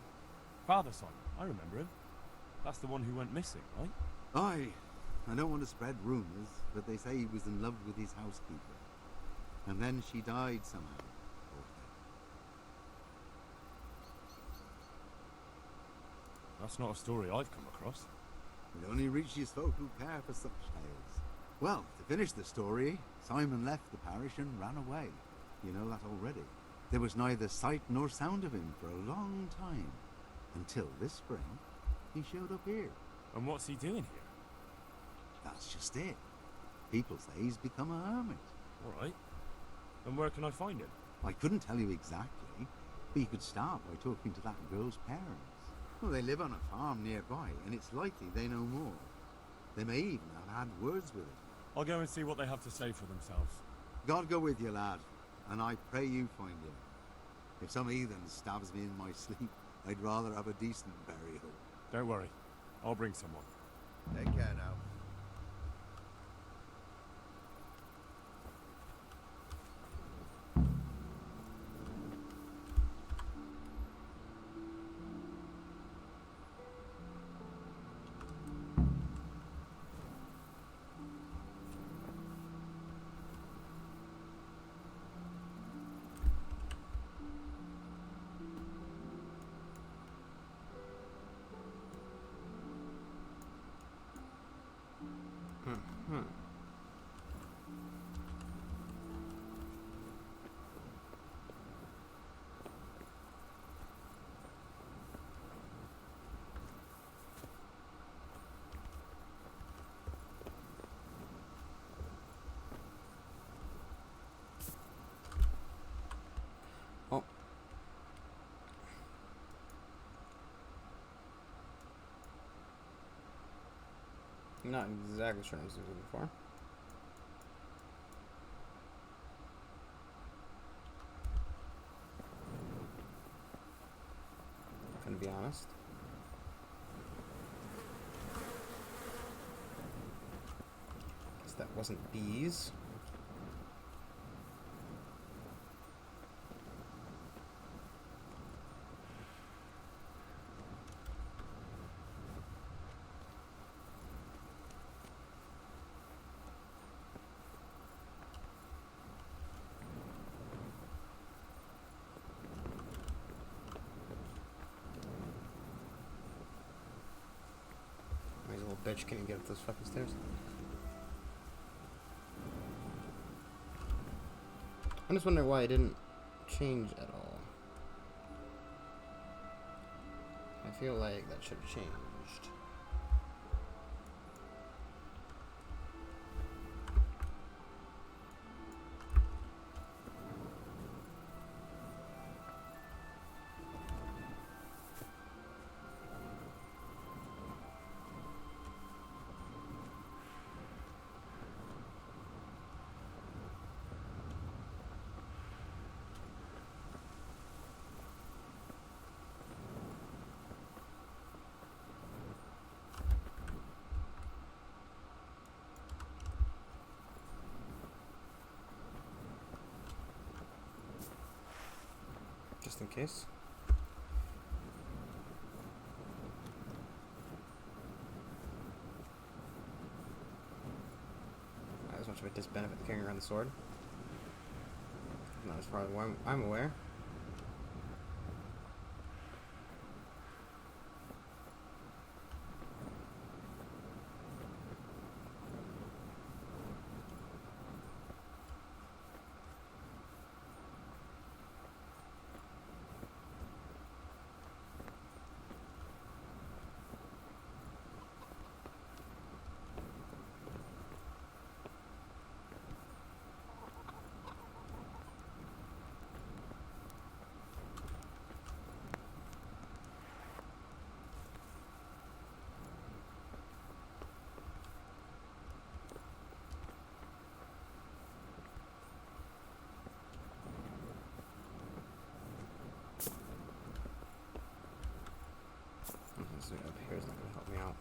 [SPEAKER 7] Father Simon, I remember him. That's the one who went missing, right?
[SPEAKER 19] Aye. I don't want to spread rumors, but they say he was in love with his housekeeper. And then she died somehow. Poor thing.
[SPEAKER 7] That's not a story I've come across.
[SPEAKER 19] It only reaches folk who care for such tales. Well, to finish the story, Simon left the parish and ran away. You know that already. There was neither sight nor sound of him for a long time. Until this spring, he showed up here.
[SPEAKER 7] And what's he doing here?
[SPEAKER 19] That's just it. People say he's become a hermit.
[SPEAKER 7] All right. And where can I find him?
[SPEAKER 19] I couldn't tell you exactly, but you could start by talking to that girl's parents. Well, they live on a farm nearby, and it's likely they know more. They may even have had words with him.
[SPEAKER 7] I'll go and see what they have to say for themselves.
[SPEAKER 19] God go with you, lad, and I pray you find him. If some heathen stabs me in my sleep, I'd rather have a decent burial.
[SPEAKER 7] Don't worry. I'll bring someone.
[SPEAKER 19] Take care now.
[SPEAKER 1] Not exactly sure what I was looking for. Gonna be honest. Guess that wasn't bees. These little bitch can't get up those fucking stairs. I'm just wondering why it didn't change at all. I feel like that should have changed. Just in case. Not as much of a disbenefit carrying around the sword. Not as far as I'm aware. This up here is not going to help me out.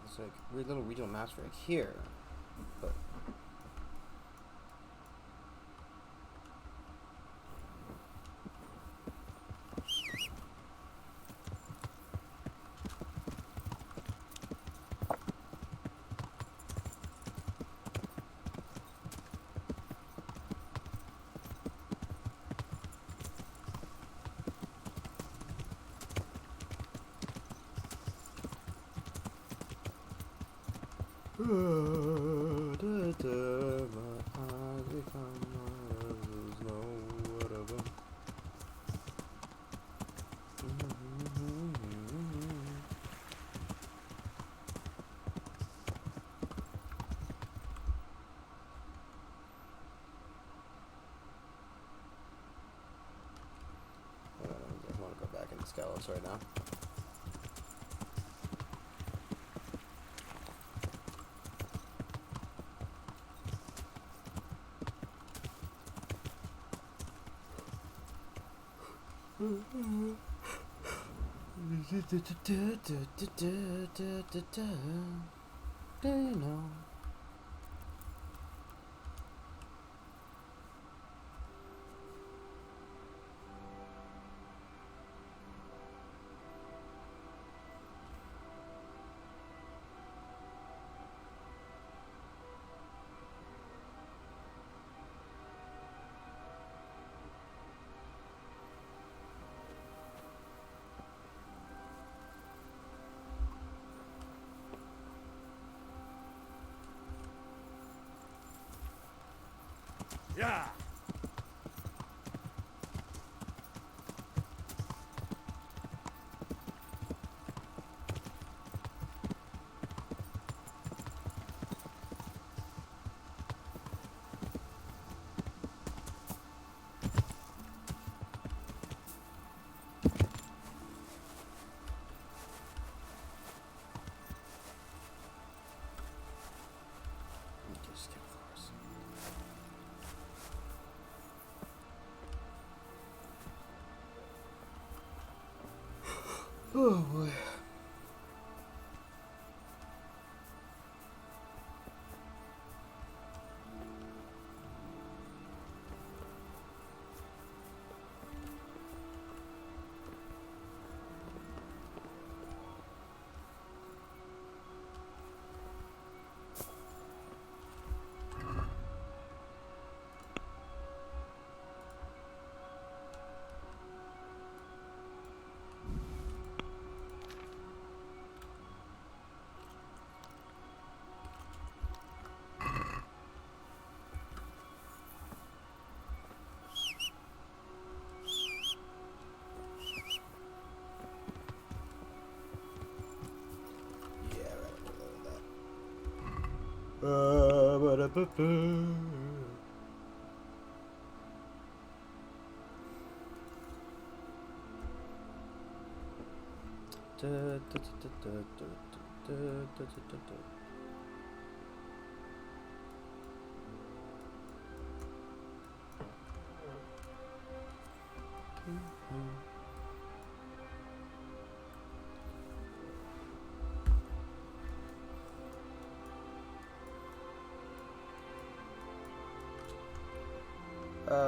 [SPEAKER 1] There's like weird little regional maps right here, but I want to go back into Skelos right now. Do you know?
[SPEAKER 4] Yeah.
[SPEAKER 1] Oh boy.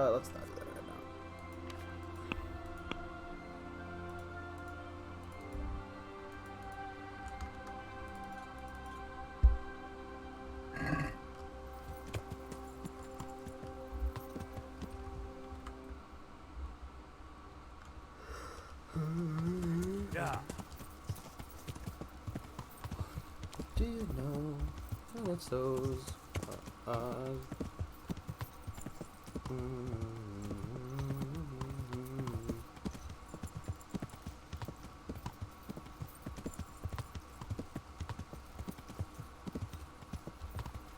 [SPEAKER 1] Let's not do that right now.
[SPEAKER 4] Yeah.
[SPEAKER 1] Do you know what's those?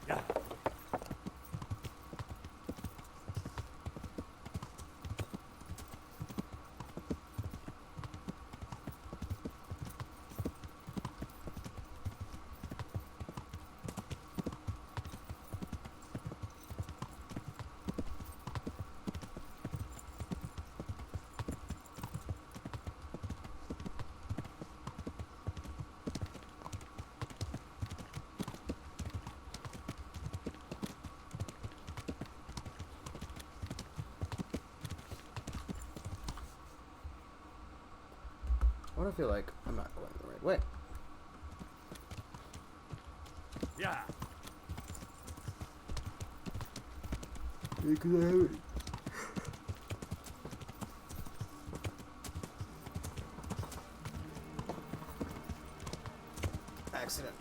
[SPEAKER 4] Yeah.
[SPEAKER 1] What do I feel like? I'm not going the right way.
[SPEAKER 4] Yeah.
[SPEAKER 1] Because I have it. Accident.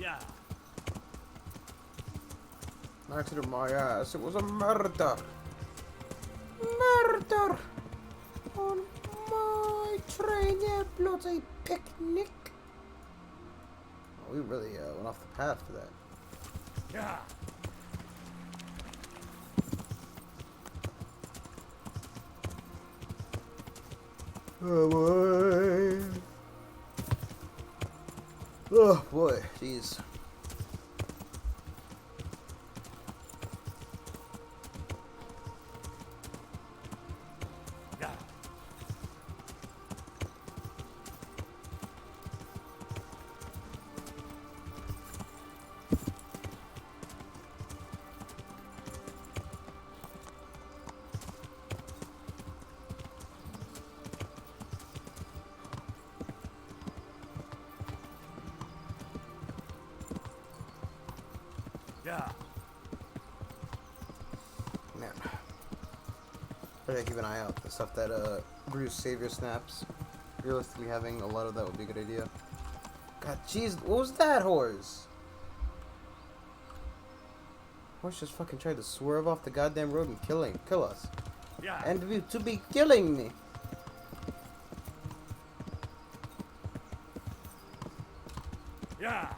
[SPEAKER 4] Yeah.
[SPEAKER 1] Accident, my ass. It was a murder. Murder! On my train, yeah, bloody picnic. Oh, we really went off the path for that.
[SPEAKER 4] Yeah.
[SPEAKER 1] Oh boy. Oh boy, jeez.
[SPEAKER 4] Yeah. Yeah.
[SPEAKER 1] Man. I gotta keep an eye out. The stuff that Bruce Savior snaps. Realistically, having a lot of that would be a good idea. God, jeez, what was that horse? Horse just fucking tried to swerve off the goddamn road and kill us.
[SPEAKER 4] Yeah.
[SPEAKER 1] And to be killing me.
[SPEAKER 4] Yeah.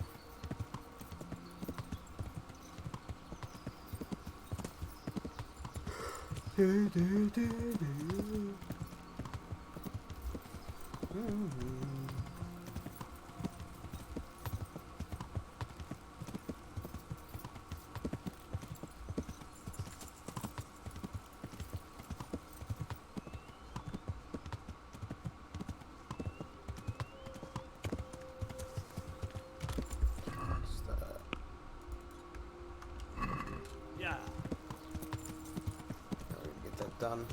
[SPEAKER 1] done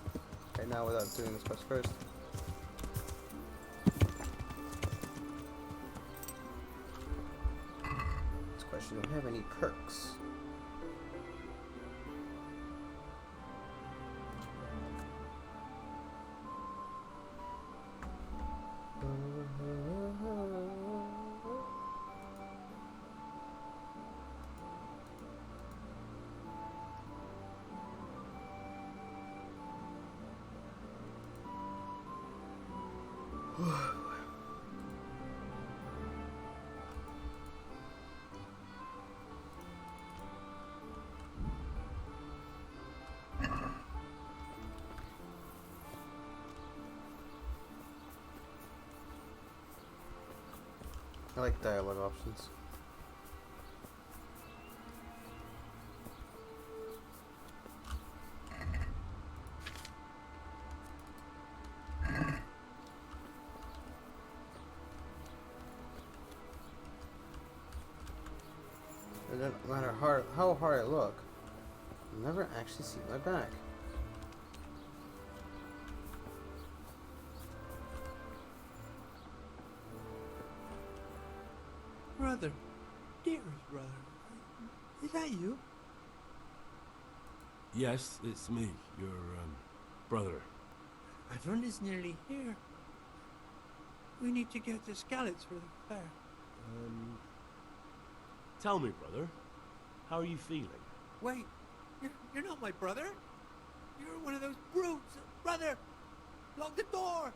[SPEAKER 1] right now without doing this quest first. This question, do I have any perks? I like dialogue options. No matter how hard I look, I'll never actually see my back.
[SPEAKER 3] Brother, dearest brother, is that you?
[SPEAKER 14] Yes, it's me, your brother.
[SPEAKER 3] My friend is nearly here. We need to get the scallops for the fair.
[SPEAKER 14] Tell me, brother, how are you feeling?
[SPEAKER 3] Wait, you're not my brother? You're one of those brutes! Brother! Lock the door!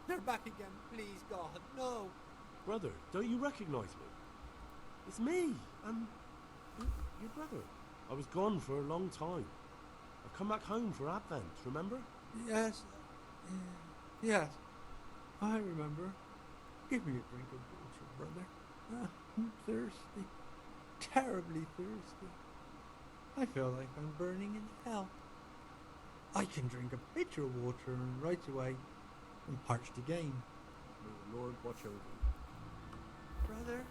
[SPEAKER 3] They're back again, please God, no!
[SPEAKER 14] Brother, don't you recognize me? It's me. I'm your brother. I was gone for a long time. I've come back home for Advent, remember?
[SPEAKER 3] Yes. Yes. I remember. Give me a drink of water, brother. I'm thirsty. Terribly thirsty. I feel like I'm burning in hell. I can drink a pitcher of water and right away I'm parched again.
[SPEAKER 14] May the Lord watch over you.
[SPEAKER 3] Brother,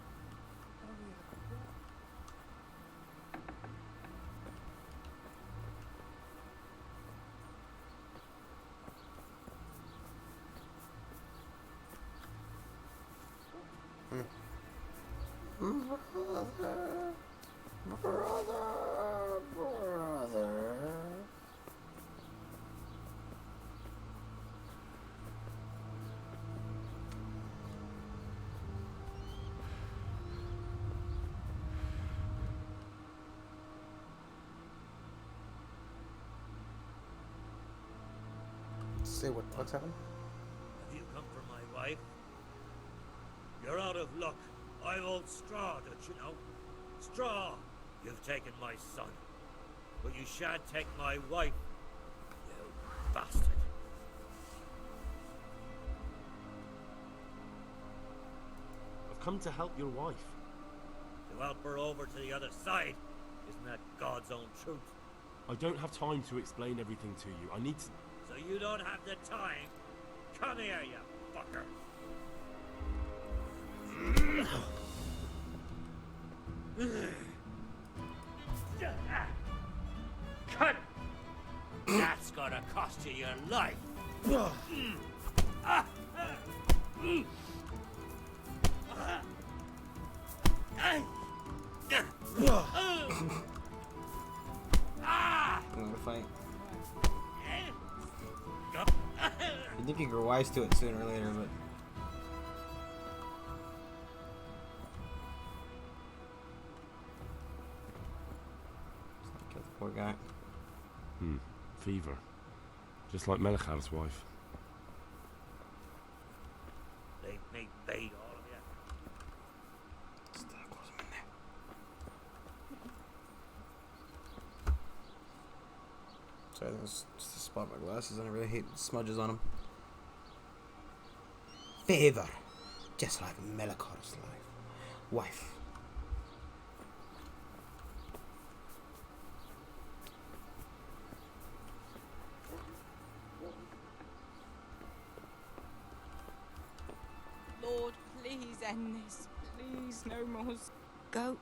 [SPEAKER 1] Brother. Say what's happened?
[SPEAKER 18] Have you come for my wife? You're out of luck. I hold straw, don't you know? Straw! You've taken my son. But you shan't take my wife, you bastard.
[SPEAKER 14] I've come to help your wife.
[SPEAKER 18] To help her over to the other side. Isn't that God's own truth?
[SPEAKER 14] I don't have time to explain everything to you. I need to...
[SPEAKER 18] So you don't have the time? Come here, you fucker. Cut! That's gonna cost you your life.
[SPEAKER 1] I'm gonna fight. I think you grow wise to it sooner or later, but kill the poor guy.
[SPEAKER 14] Fever. Just like Melichar's wife.
[SPEAKER 18] Leave me be, all of you.
[SPEAKER 1] Close him in there. Sorry, that was just a spot on my glasses, and I really hate smudges on them. Fever, just like Melichar's wife.
[SPEAKER 8] Lord, please end this. Please, no more. Go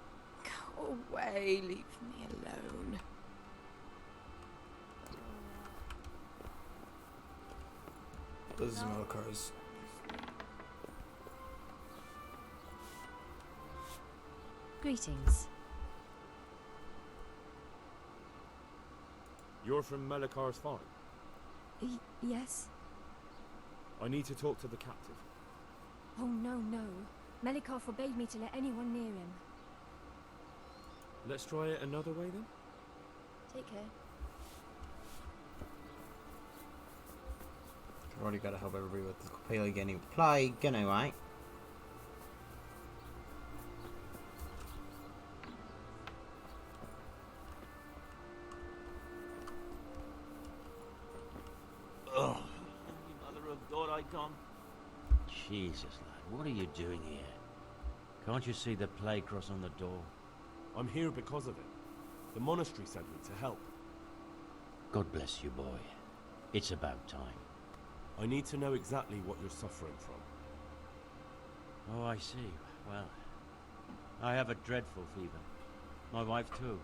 [SPEAKER 8] away. Leave me alone.
[SPEAKER 1] This is Melikhar's.
[SPEAKER 12] Greetings.
[SPEAKER 7] You're from Melikhar's farm?
[SPEAKER 12] Yes?
[SPEAKER 7] I need to talk to the captive.
[SPEAKER 12] Oh, no. Melikhar forbade me to let anyone near him.
[SPEAKER 7] Let's try it another way then?
[SPEAKER 12] Take care.
[SPEAKER 1] I've already got to help everybody with the Paleogenic plague, anyway.
[SPEAKER 6] Oh, Mother of God, I can't. Jesus, lad, what are you doing here? Can't you see the plague cross on the door?
[SPEAKER 7] I'm here because of it. The monastery sent me to help.
[SPEAKER 6] God bless you, boy. It's about time.
[SPEAKER 7] I need to know exactly what you're suffering from.
[SPEAKER 6] Oh, I see. Well, I have a dreadful fever. My wife too.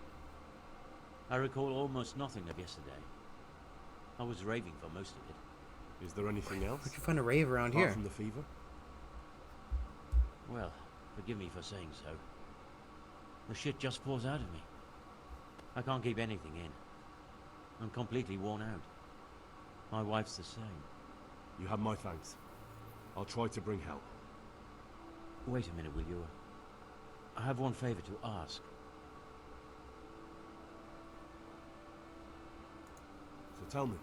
[SPEAKER 6] I recall almost nothing of yesterday. I was raving for most of it.
[SPEAKER 7] Is there anything else?
[SPEAKER 1] Where'd you find a rave around
[SPEAKER 7] Apart
[SPEAKER 1] here?
[SPEAKER 7] from the fever?
[SPEAKER 6] Well, forgive me for saying so. The shit just pours out of me. I can't keep anything in. I'm completely worn out. My wife's the same.
[SPEAKER 7] You have my thanks. I'll try to bring help.
[SPEAKER 6] Wait a minute, will you? I have one favor to ask.
[SPEAKER 7] So tell me.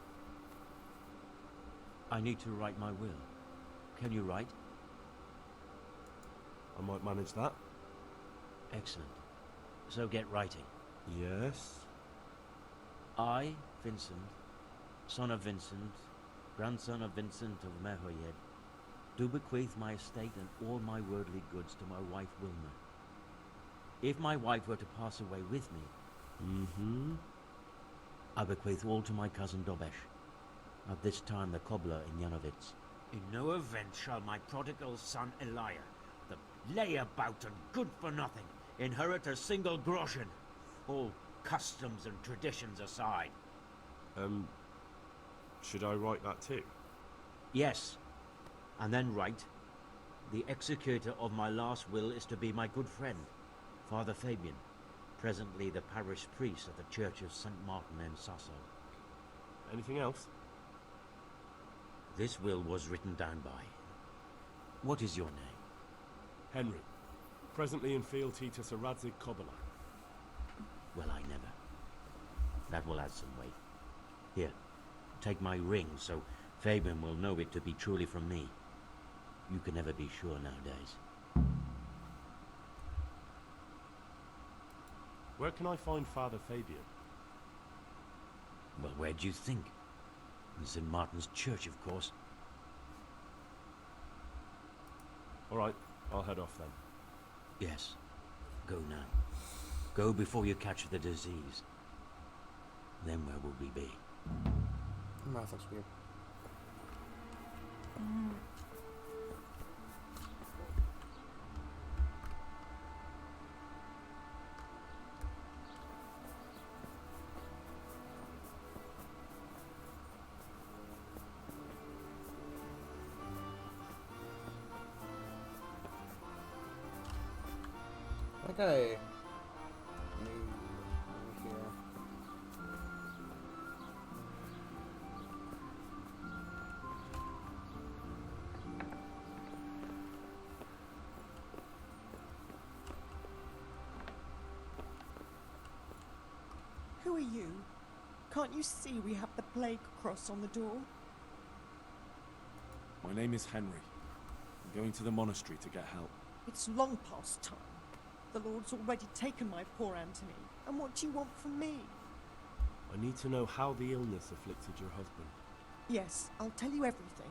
[SPEAKER 6] I need to write my will. Can you write?
[SPEAKER 7] I might manage that.
[SPEAKER 6] Excellent. So get writing.
[SPEAKER 7] Yes?
[SPEAKER 6] I, Vincent, son of Vincent, grandson of Vincent of Mehoyed, do bequeath my estate and all my worldly goods to my wife Wilma. If my wife were to pass away with me, I bequeath all to my cousin Dobesh, at this time the cobbler in Yanovitz. In no event shall my prodigal son Elia, the layabout and good for nothing, inherit a single groschen, all customs and traditions aside.
[SPEAKER 7] Should I write that too?
[SPEAKER 6] Yes. And then write, the executor of my last will is to be my good friend, Father Fabian, presently the parish priest of the Church of St. Martin in Sasso.
[SPEAKER 7] Anything else?
[SPEAKER 6] This will was written down by. What is your name?
[SPEAKER 7] Henry. Presently in fealty to Sir Radzig Kobyla.
[SPEAKER 6] Well, I never. That will add some weight. Here, take my ring so Fabian will know it to be truly from me. You can never be sure nowadays.
[SPEAKER 7] Where can I find Father Fabian?
[SPEAKER 6] Well, where do you think? In St. Martin's Church, of course.
[SPEAKER 7] All right, I'll head off then.
[SPEAKER 6] Yes. Go now. Go before you catch the disease. Then where will we be?
[SPEAKER 1] Mouth looks weird. That guy knew over here.
[SPEAKER 8] Who are you? Can't you see we have the plague cross on the door?
[SPEAKER 7] My name is Henry. I'm going to the monastery to get help.
[SPEAKER 8] It's long past time. The Lord's already taken my poor Anthony. And what do you want from me?
[SPEAKER 7] I need to know how the illness afflicted your husband.
[SPEAKER 8] Yes, I'll tell you everything.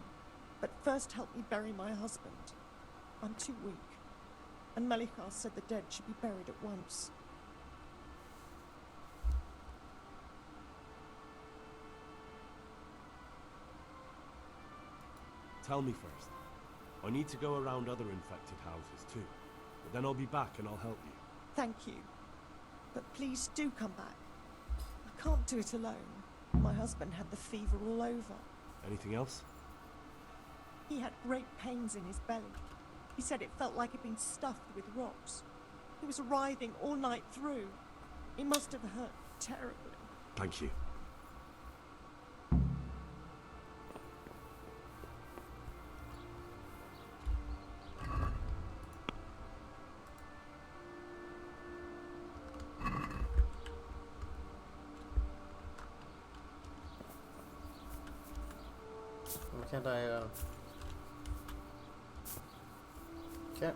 [SPEAKER 8] But first help me bury my husband. I'm too weak. And Melikhar said the dead should be buried at once.
[SPEAKER 7] Tell me first. I need to go around other infected houses too. But then I'll be back and I'll help you.
[SPEAKER 8] Thank you. But please do come back. I can't do it alone. My husband had the fever all over.
[SPEAKER 7] Anything else?
[SPEAKER 8] He had great pains in his belly. He said it felt like it'd been stuffed with rocks. He was writhing all night through. It must have hurt terribly.
[SPEAKER 14] Thank you.
[SPEAKER 1] Why can't I, can't.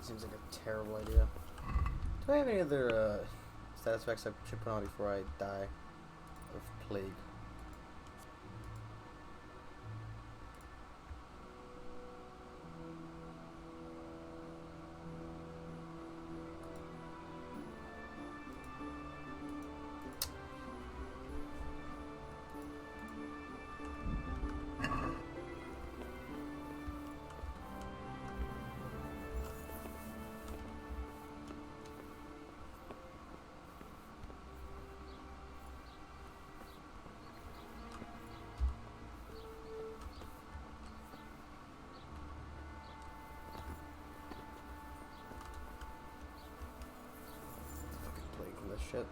[SPEAKER 1] Seems like a terrible idea. Do I have any other status effects I should put on before I die of plague? Shit.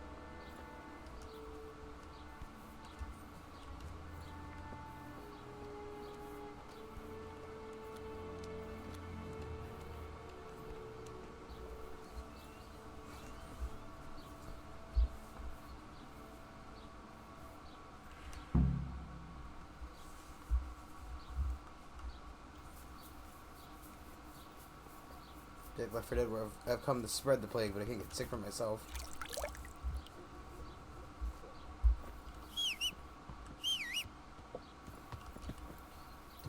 [SPEAKER 1] Left 4 Dead, where I've come to spread the plague, but I can't get sick from myself.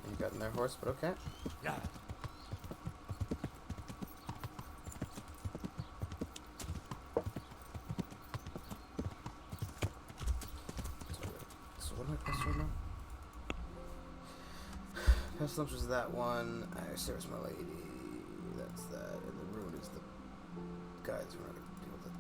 [SPEAKER 1] You got in there, horse, but okay.
[SPEAKER 9] Yeah.
[SPEAKER 1] So what am I pressing right now? Pestilence was that one. I service my lady. That's that. And the ruin is the guys who are not gonna deal with it.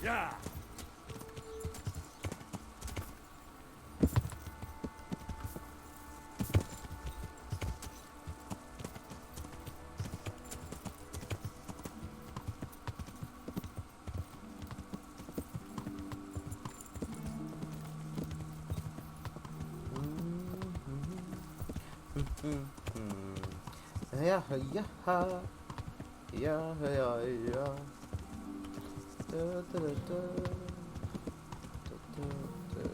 [SPEAKER 9] Yeah.
[SPEAKER 1] Yeah, yeah, yeah, yeah, yeah. Da, da, da, da. Da, da, da.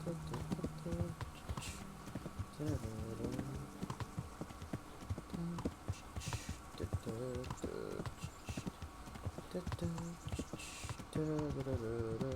[SPEAKER 1] Da, da, da, da. Da, da, da. Da, da, da. Da, da, da, da, da, da.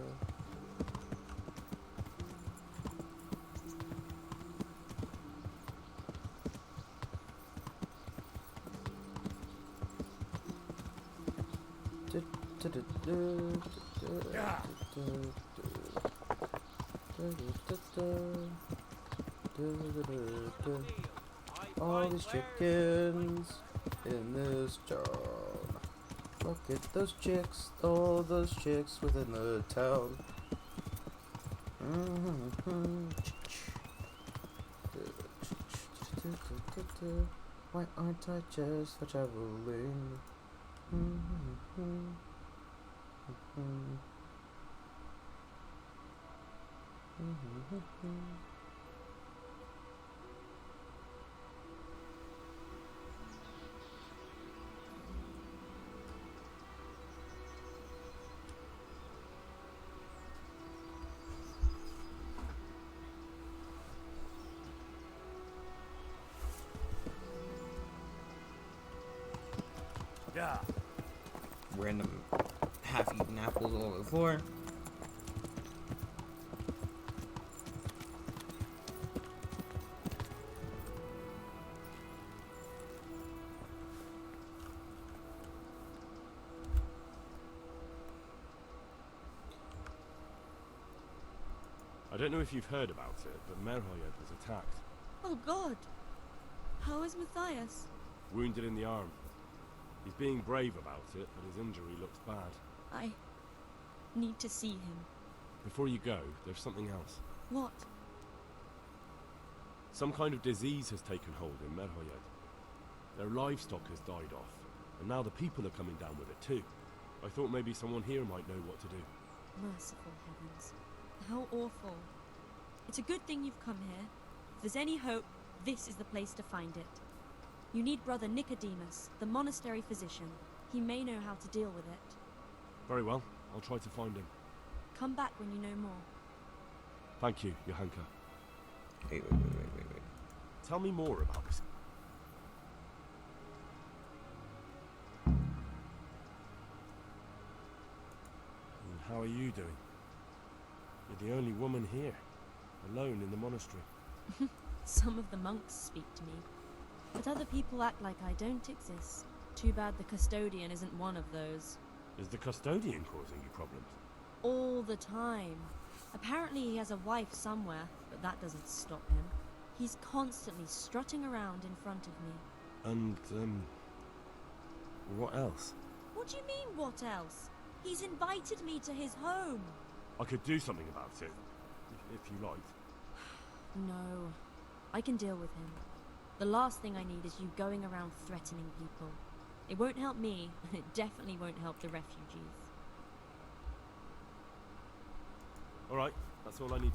[SPEAKER 1] All these chickens in this town. Look at those chicks, all those chicks within the town. Why aren't I just for traveling?
[SPEAKER 9] Yeah.
[SPEAKER 1] Random half-eaten apples all over the floor.
[SPEAKER 7] I don't know if you've heard about it, but Merhoyed was attacked.
[SPEAKER 12] Oh God! How is Matthias?
[SPEAKER 7] Wounded in the arm. He's being brave about it, but his injury looks bad.
[SPEAKER 12] I need to see him.
[SPEAKER 7] Before you go, there's something else.
[SPEAKER 12] What?
[SPEAKER 7] Some kind of disease has taken hold in Merhoyed. Their livestock has died off, and now the people are coming down with it too. I thought maybe someone here might know what to do.
[SPEAKER 12] Merciful heavens. How awful. It's a good thing you've come here. If there's any hope, this is the place to find it. You need Brother Nicodemus, the monastery physician. He may know how to deal with it.
[SPEAKER 7] Very well, I'll try to find him.
[SPEAKER 12] Come back when you know more.
[SPEAKER 7] Thank you, Johanka.
[SPEAKER 1] Wait.
[SPEAKER 7] Tell me more about this. And how are you doing? You're the only woman here, alone in the monastery.
[SPEAKER 12] Some of the monks speak to me, but other people act like I don't exist. Too bad the custodian isn't one of those.
[SPEAKER 7] Is the custodian causing you problems?
[SPEAKER 12] All the time. Apparently he has a wife somewhere, but that doesn't stop him. He's constantly strutting around in front of me.
[SPEAKER 7] And, what else?
[SPEAKER 12] What do you mean, what else? He's invited me to his home.
[SPEAKER 7] I could do something about it, if you liked.
[SPEAKER 12] No, I can deal with him. The last thing I need is you going around threatening people. It won't help me, and it definitely won't help the refugees.
[SPEAKER 7] Alright, that's all I need.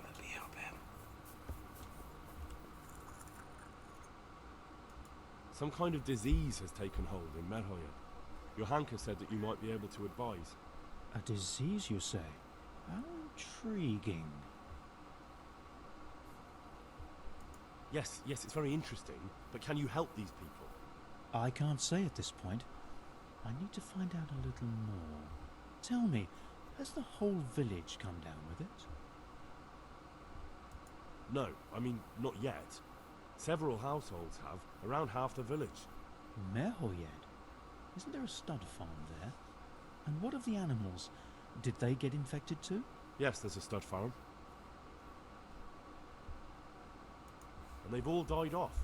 [SPEAKER 1] Let me help him.
[SPEAKER 7] Some kind of disease has taken hold in Merhoyed. Johanka said that you might be able to advise.
[SPEAKER 17] A disease, you say? How intriguing.
[SPEAKER 7] Yes, it's very interesting, but can you help these people?
[SPEAKER 17] I can't say at this point. I need to find out a little more. Tell me, has the whole village come down with it?
[SPEAKER 7] No, I mean, not yet. Several households have, around half the village.
[SPEAKER 17] Merhoyed? Isn't there a stud farm there? And what of the animals? Did they get infected too?
[SPEAKER 7] Yes, there's a stud farm. And they've all died off.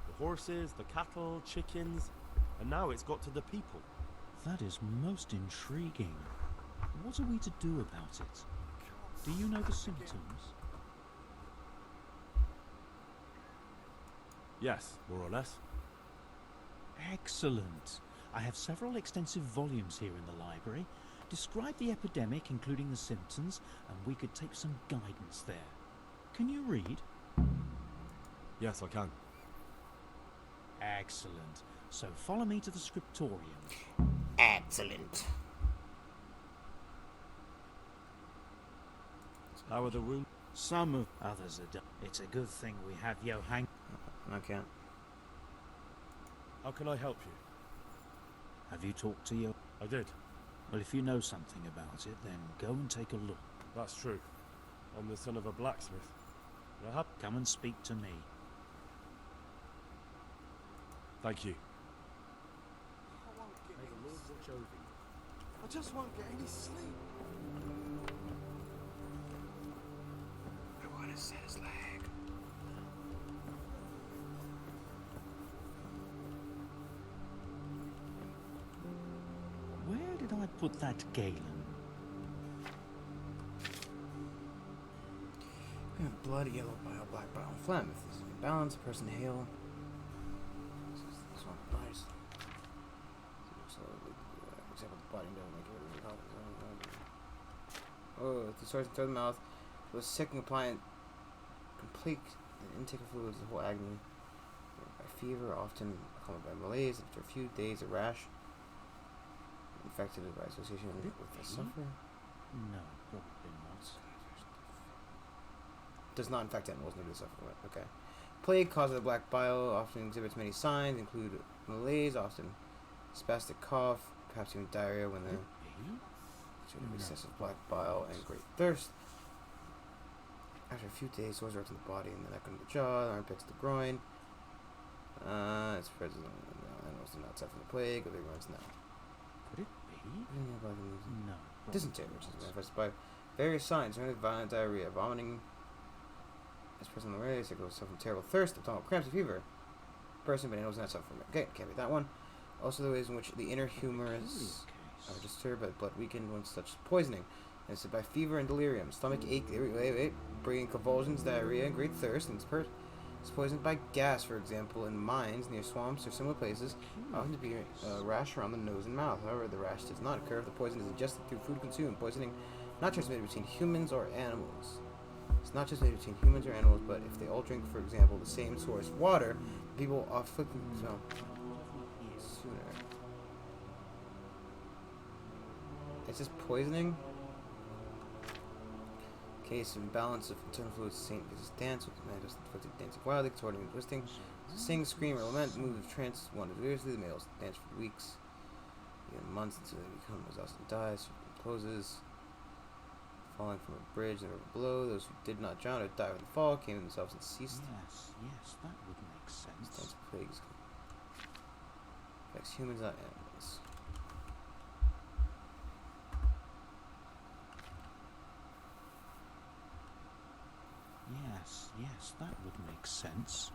[SPEAKER 7] The horses, the cattle, chickens, and now it's got to the people.
[SPEAKER 17] That is most intriguing. What are we to do about it? Do you know the symptoms?
[SPEAKER 7] Yes, more or less.
[SPEAKER 17] Excellent. I have several extensive volumes here in the library. Describe the epidemic, including the symptoms, and we could take some guidance there. Can you read?
[SPEAKER 7] Yes, I can.
[SPEAKER 17] Excellent. So follow me to the scriptorium.
[SPEAKER 1] Excellent.
[SPEAKER 7] How are the wounds?
[SPEAKER 17] Some of others are done. It's a good thing we have Johann.
[SPEAKER 1] I can't.
[SPEAKER 7] How can I help you?
[SPEAKER 17] Have you talked to your...
[SPEAKER 7] I did.
[SPEAKER 17] Well, if you know something about it, then go and take a look.
[SPEAKER 7] That's true. I'm the son of a blacksmith.
[SPEAKER 17] Come and speak to me.
[SPEAKER 7] Thank you.
[SPEAKER 3] I won't get
[SPEAKER 14] May
[SPEAKER 3] any
[SPEAKER 14] the Lord
[SPEAKER 3] sleep.
[SPEAKER 14] watch over you.
[SPEAKER 3] I just won't get any sleep.
[SPEAKER 1] I want to set his leg.
[SPEAKER 17] Where did I put that Galen?
[SPEAKER 1] blood, yellow bile, black bile, and phlegm. If this is imbalanced, a person hail. This one nice. So, example, the body doesn't make it. Oh, the source through the mouth was sick and compliant. Complete intake of fluids, the whole agony. By fever, often accompanied by malaise. After a few days, a rash. Infected by association with the sufferer.
[SPEAKER 17] No, probably not.
[SPEAKER 1] Does not infect animals, nor does suffer from it. Okay. Plague caused by black bile often exhibits many signs, include malaise, often spastic cough, perhaps even diarrhea when the excessive black bile and great thirst. After a few days, sores erupt in the body and the neck under the jaw, the armpits, the groin. It spreads. Animals do not suffer from the plague, or they runs now.
[SPEAKER 17] Could it be? No.
[SPEAKER 1] Dysentery, which is manifested by various signs, including violent diarrhea, vomiting, as person on the race, it goes from terrible thirst, abdominal cramps, and fever. Person, but animals do not suffer from it. Okay, can't be that one. Also, the ways in which the inner humors are disturbed by blood weakened when such as poisoning. And it's by fever and delirium, stomach ache, bringing convulsions, diarrhea, and great thirst, and it's poisoned by gas, for example, in mines, near swamps, or similar places, often to be a rash around the nose and mouth. However, the rash does not occur if the poison is ingested through food consumed. Poisoning not transmitted between humans or animals. It's not just made between humans or animals, but if they all drink, for example, the same source water, people afflict themselves sooner. It's just poisoning. Case of imbalance of internal fluids, Saint visits dance, with the man just inflicted dancing wildly, contorting and twisting. Sing, scream, or lament, move of trance, wanders vigorously. The males dance for weeks, even months, until they become exhausted and die. So closes. Falling from a bridge and river below, those who did not drown or die with the fall came to themselves and ceased.
[SPEAKER 17] Yes, that would make sense.
[SPEAKER 1] Dance plagues affects humans, not animals.
[SPEAKER 17] Yes, that would make sense.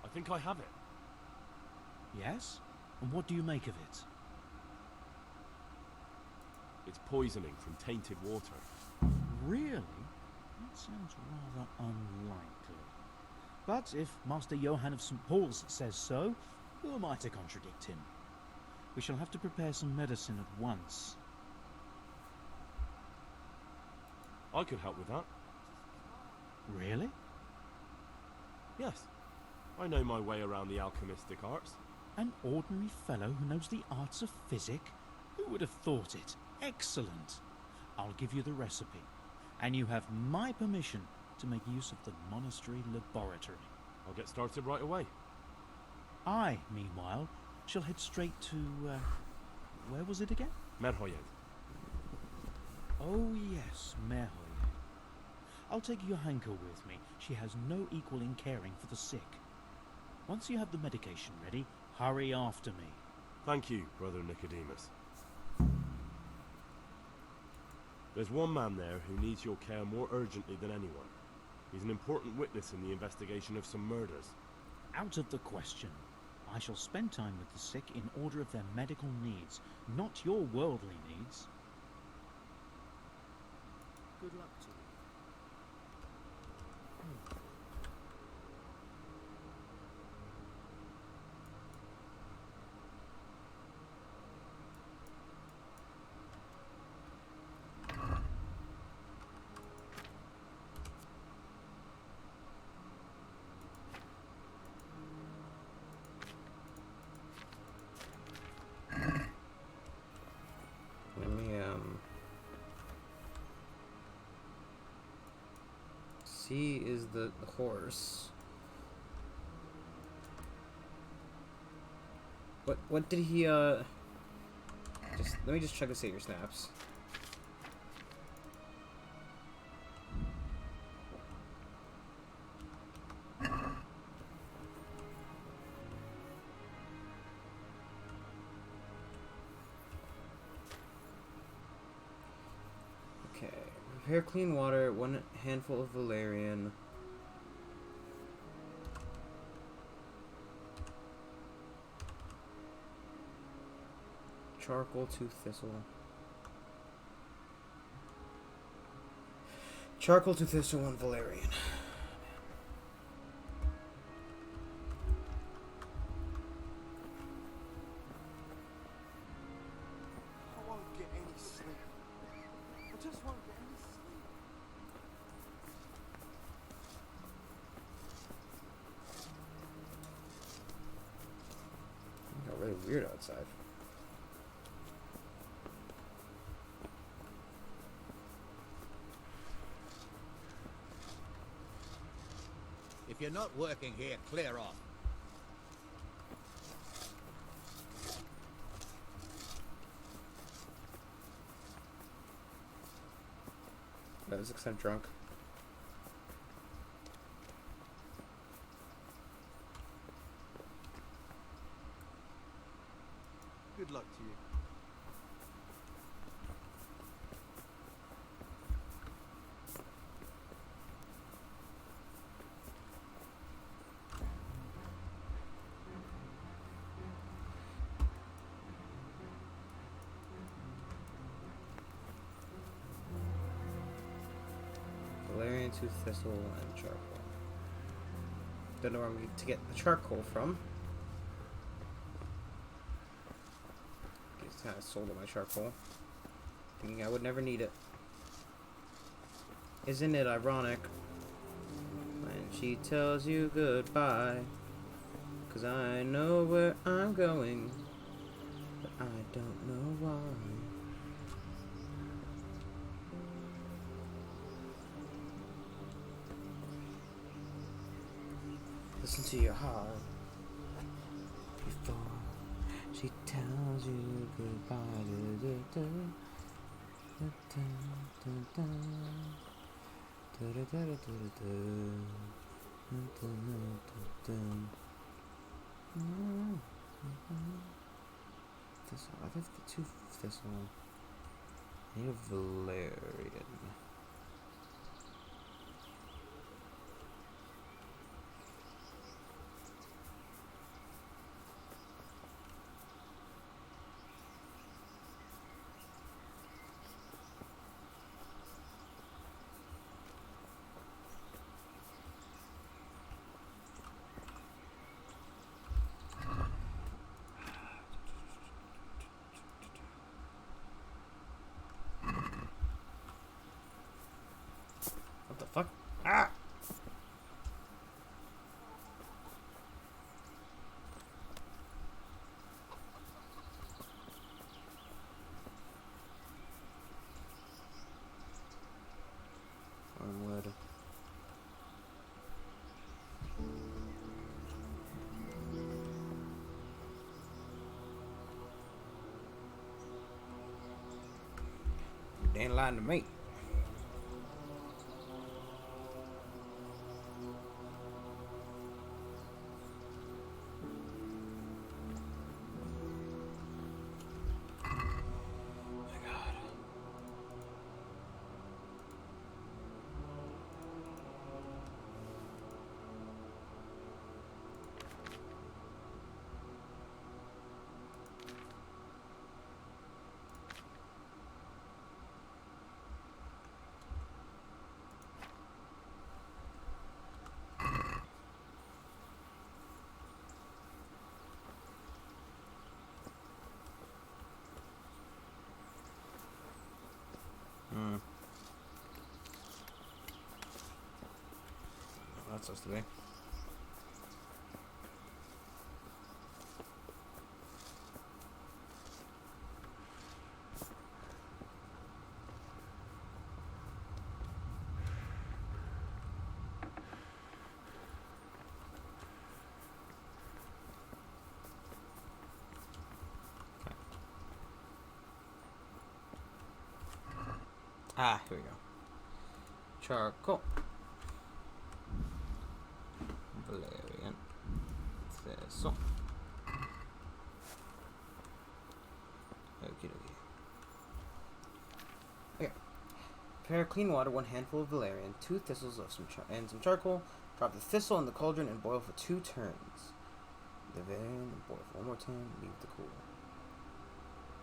[SPEAKER 7] I think I have it.
[SPEAKER 17] Yes? And what do you make of it?
[SPEAKER 7] It's poisoning from tainted water.
[SPEAKER 17] Really? That sounds rather unlikely. But if Master Johann of St. Paul's says so, who am I to contradict him? We shall have to prepare some medicine at once.
[SPEAKER 7] I could help with that.
[SPEAKER 17] Really?
[SPEAKER 7] Yes. I know my way around the alchemistic arts.
[SPEAKER 17] An ordinary fellow who knows the arts of physic? Who would have thought it? Excellent. I'll give you the recipe, and you have my permission to make use of the monastery laboratory.
[SPEAKER 7] I'll get started right away.
[SPEAKER 17] I, meanwhile, shall head straight to, where was it again?
[SPEAKER 7] Merhoyed.
[SPEAKER 17] Oh yes, Merhoyed. I'll take Johanka with me. She has no equal in caring for the sick. Once you have the medication ready, hurry after me.
[SPEAKER 7] Thank you, Brother Nicodemus. There's one man there who needs your care more urgently than anyone. He's an important witness in the investigation of some murders.
[SPEAKER 17] Out of the question. I shall spend time with the sick in order of their medical needs, not your worldly needs. Good luck to you.
[SPEAKER 1] Let me C is the horse. What did he just let me just check the savior snaps. Okay. Prepare clean water, 1 handful of valerian. Charcoal, 2 thistle. Charcoal, 2 thistle, 1 valerian.
[SPEAKER 3] I won't get any sleep. I just won't get any sleep.
[SPEAKER 1] It got really weird outside.
[SPEAKER 13] If you're not working here, clear off.
[SPEAKER 1] That was because I'm drunk.
[SPEAKER 3] Good luck to you.
[SPEAKER 1] Valerian, 2 thistle, and charcoal. Don't know where I'm going to get the charcoal from. Just kind of sold all my charcoal, thinking I would never need it. Isn't it ironic when she tells you goodbye? 'Cause I know where I'm going, but I don't know why. Listen to your heart before she tells you goodbye. Thistle. I think the 2 thistle. I need a valerian. What the fuck? Ah! Wood. They ain't lying to me. That's supposed to be. Ah, here we go. Charcoal. Valerian. Thistle. Okie dokie. Okay. Prepare clean water, 1 handful of valerian, 2 thistles of and some charcoal. Drop the thistle in the cauldron and boil for 2 turns. The valerian and boil for 1 more time. Leave to cool.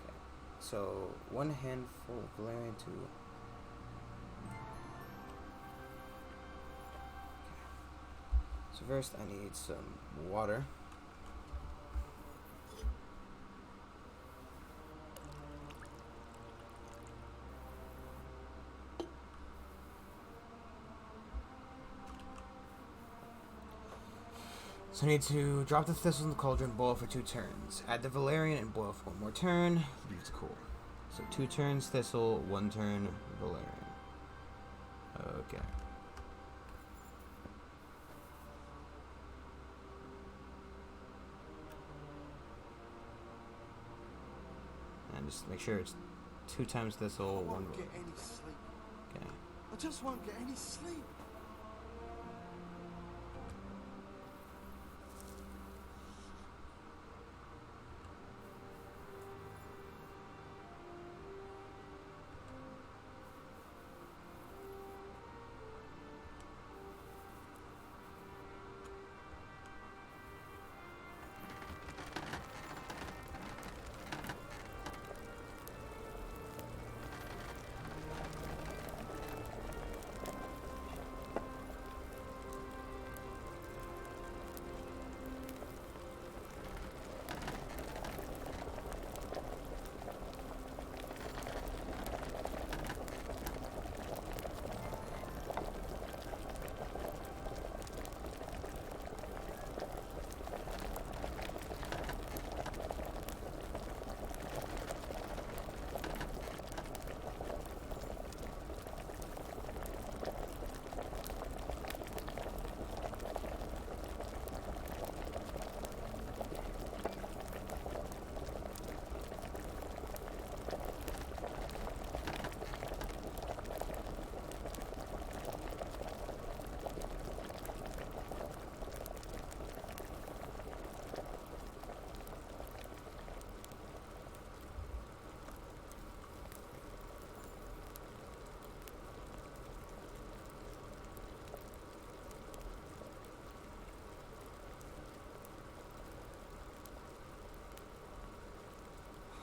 [SPEAKER 1] Okay. So 1 handful of valerian, 2. So first I need some water. So I need to drop the thistle in the cauldron, boil for 2 turns. Add the valerian and boil for 1 more turn. It's cool. So 2 turns thistle, 1 turn valerian. Okay. And just make sure it's 2 times thistle, 1
[SPEAKER 3] won't
[SPEAKER 1] valerian.
[SPEAKER 3] get any sleep.
[SPEAKER 1] Okay.
[SPEAKER 3] I just won't get any sleep.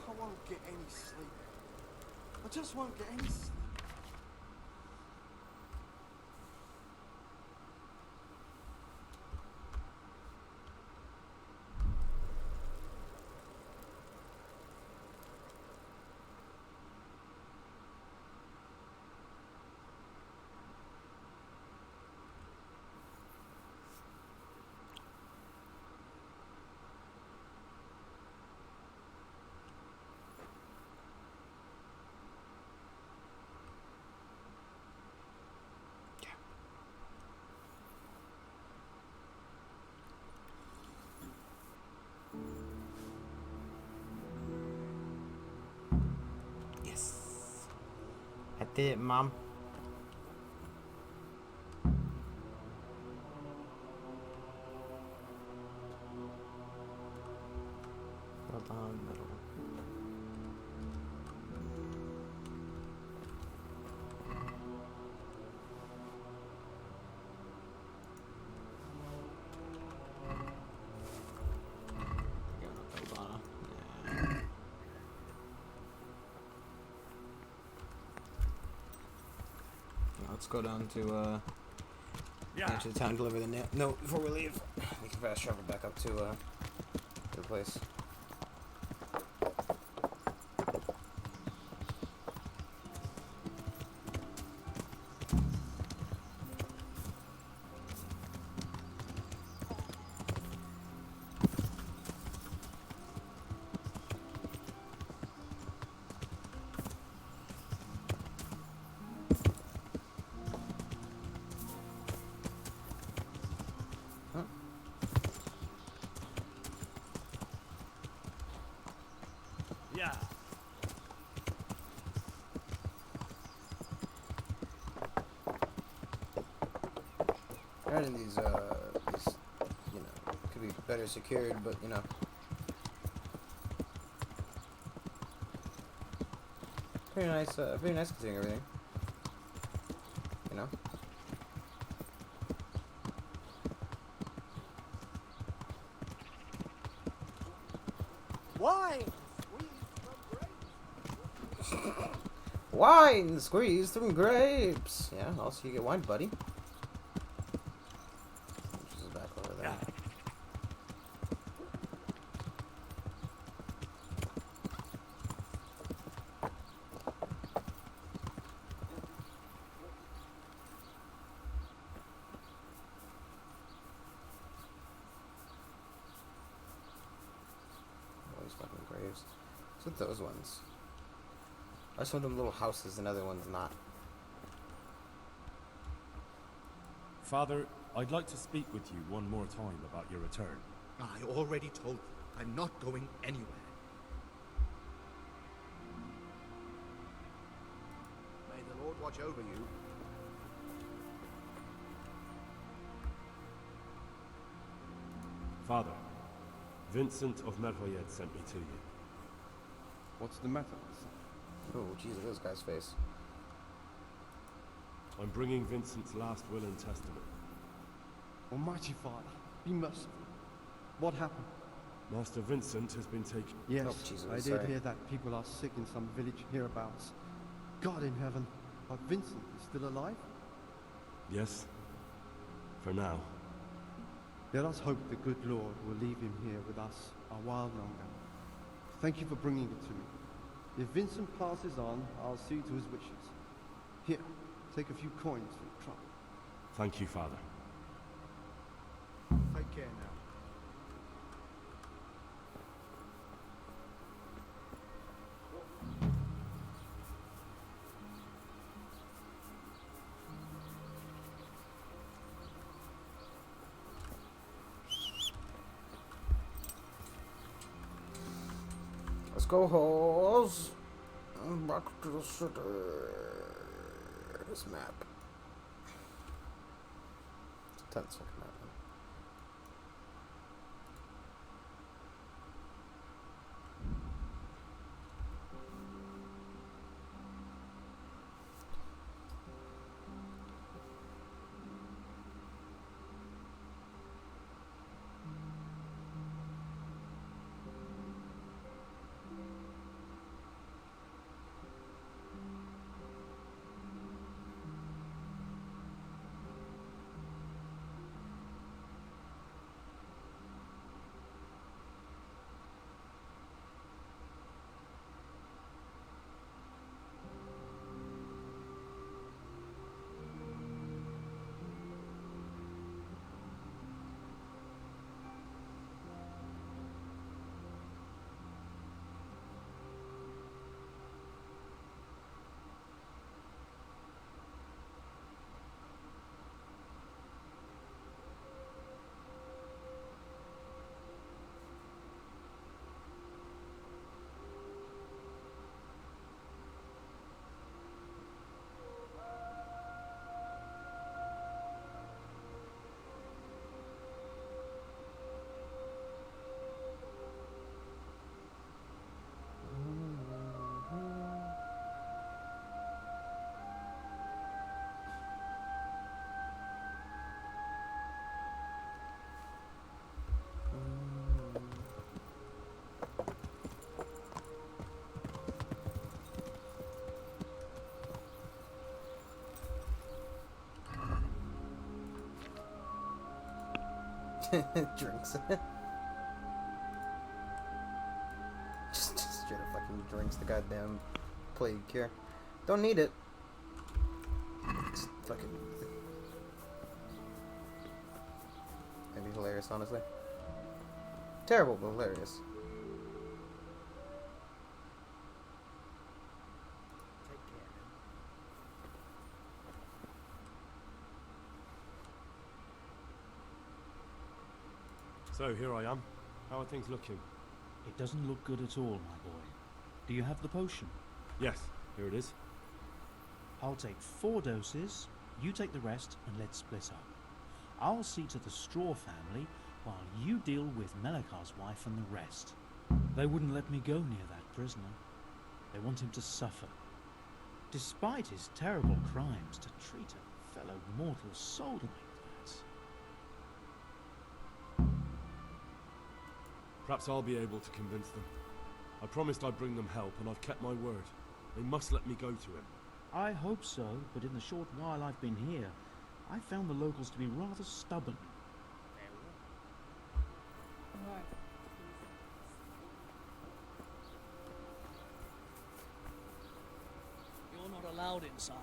[SPEAKER 3] I won't get any sleep. I just won't get any sleep.
[SPEAKER 1] Yes. I did it, Mom. Well done, middle. Let's go down to to the town, deliver the note before we leave. We can fast travel back up to the place.
[SPEAKER 9] Yeah.
[SPEAKER 1] Imagine these, you know, could be better secured, but you know, pretty nice considering everything. You know.
[SPEAKER 3] Why?
[SPEAKER 1] Wine squeezed from grapes. Yeah, also you get wine, buddy. Which is bad. graves. What's with those ones? Why some of them little houses and other ones not?
[SPEAKER 7] Father, I'd like to speak with you one more time about your return.
[SPEAKER 13] I already told you, I'm not going anywhere. May the Lord watch over you.
[SPEAKER 7] Father, Vincent of Merhoyed sent me to you.
[SPEAKER 16] What's the matter?
[SPEAKER 1] Oh, Jesus, this guy's face.
[SPEAKER 7] I'm bringing Vincent's last will and testament.
[SPEAKER 16] Almighty Father, be merciful. What happened?
[SPEAKER 7] Master Vincent has been taken...
[SPEAKER 16] Yes,
[SPEAKER 1] Oh, Jesus,
[SPEAKER 16] I did
[SPEAKER 1] sorry.
[SPEAKER 16] hear that people are sick in some village hereabouts. God in heaven, but Vincent is still alive?
[SPEAKER 7] Yes, for now.
[SPEAKER 16] Let us hope the good Lord will leave him here with us a while longer. Thank you for bringing it to me. If Vincent passes on, I'll see to his wishes. Here, take a few coins for the trouble.
[SPEAKER 7] Thank you, Father.
[SPEAKER 16] Take care now.
[SPEAKER 1] Let's go, hoes. I'm back to the city. This map. It's a 10-second map. Drinks. just straight up fucking drinks the goddamn plague cure. Don't need it. Just fucking. That'd be hilarious, honestly. Terrible, but hilarious.
[SPEAKER 7] So, here I am. How are things looking?
[SPEAKER 17] It doesn't look good at all, my boy. Do you have the potion?
[SPEAKER 7] Yes, here it is.
[SPEAKER 17] I'll take 4 doses, you take the rest, and let's split up. I'll see to the Straw family, while you deal with Melikar's wife and the rest. They wouldn't let me go near that prisoner. They want him to suffer. Despite his terrible crimes, to treat a fellow mortal soul like that.
[SPEAKER 7] Perhaps I'll be able to convince them. I promised I'd bring them help, and I've kept my word. They must let me go to him.
[SPEAKER 17] I hope so, but in the short while I've been here, I've found the locals to be rather stubborn.
[SPEAKER 18] You're not allowed inside.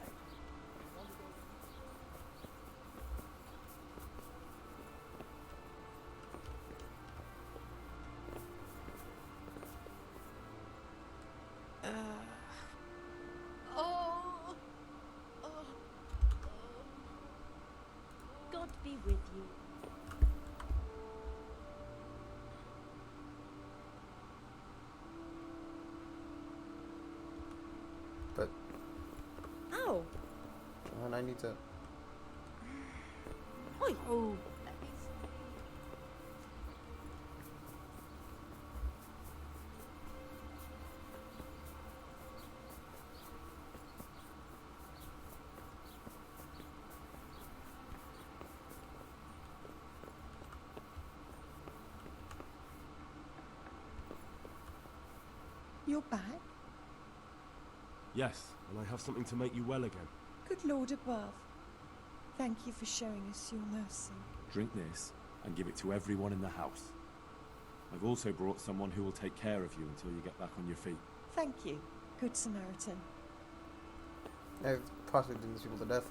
[SPEAKER 1] I need to...
[SPEAKER 12] Oh.
[SPEAKER 8] You're back?
[SPEAKER 7] Yes, and I have something to make you well again.
[SPEAKER 8] Good Lord above. Thank you for showing us your mercy.
[SPEAKER 7] Drink this and give it to everyone in the house. I've also brought someone who will take care of you until you get back on your feet.
[SPEAKER 8] Thank you, Good Samaritan.
[SPEAKER 1] I've possibly done these people to death.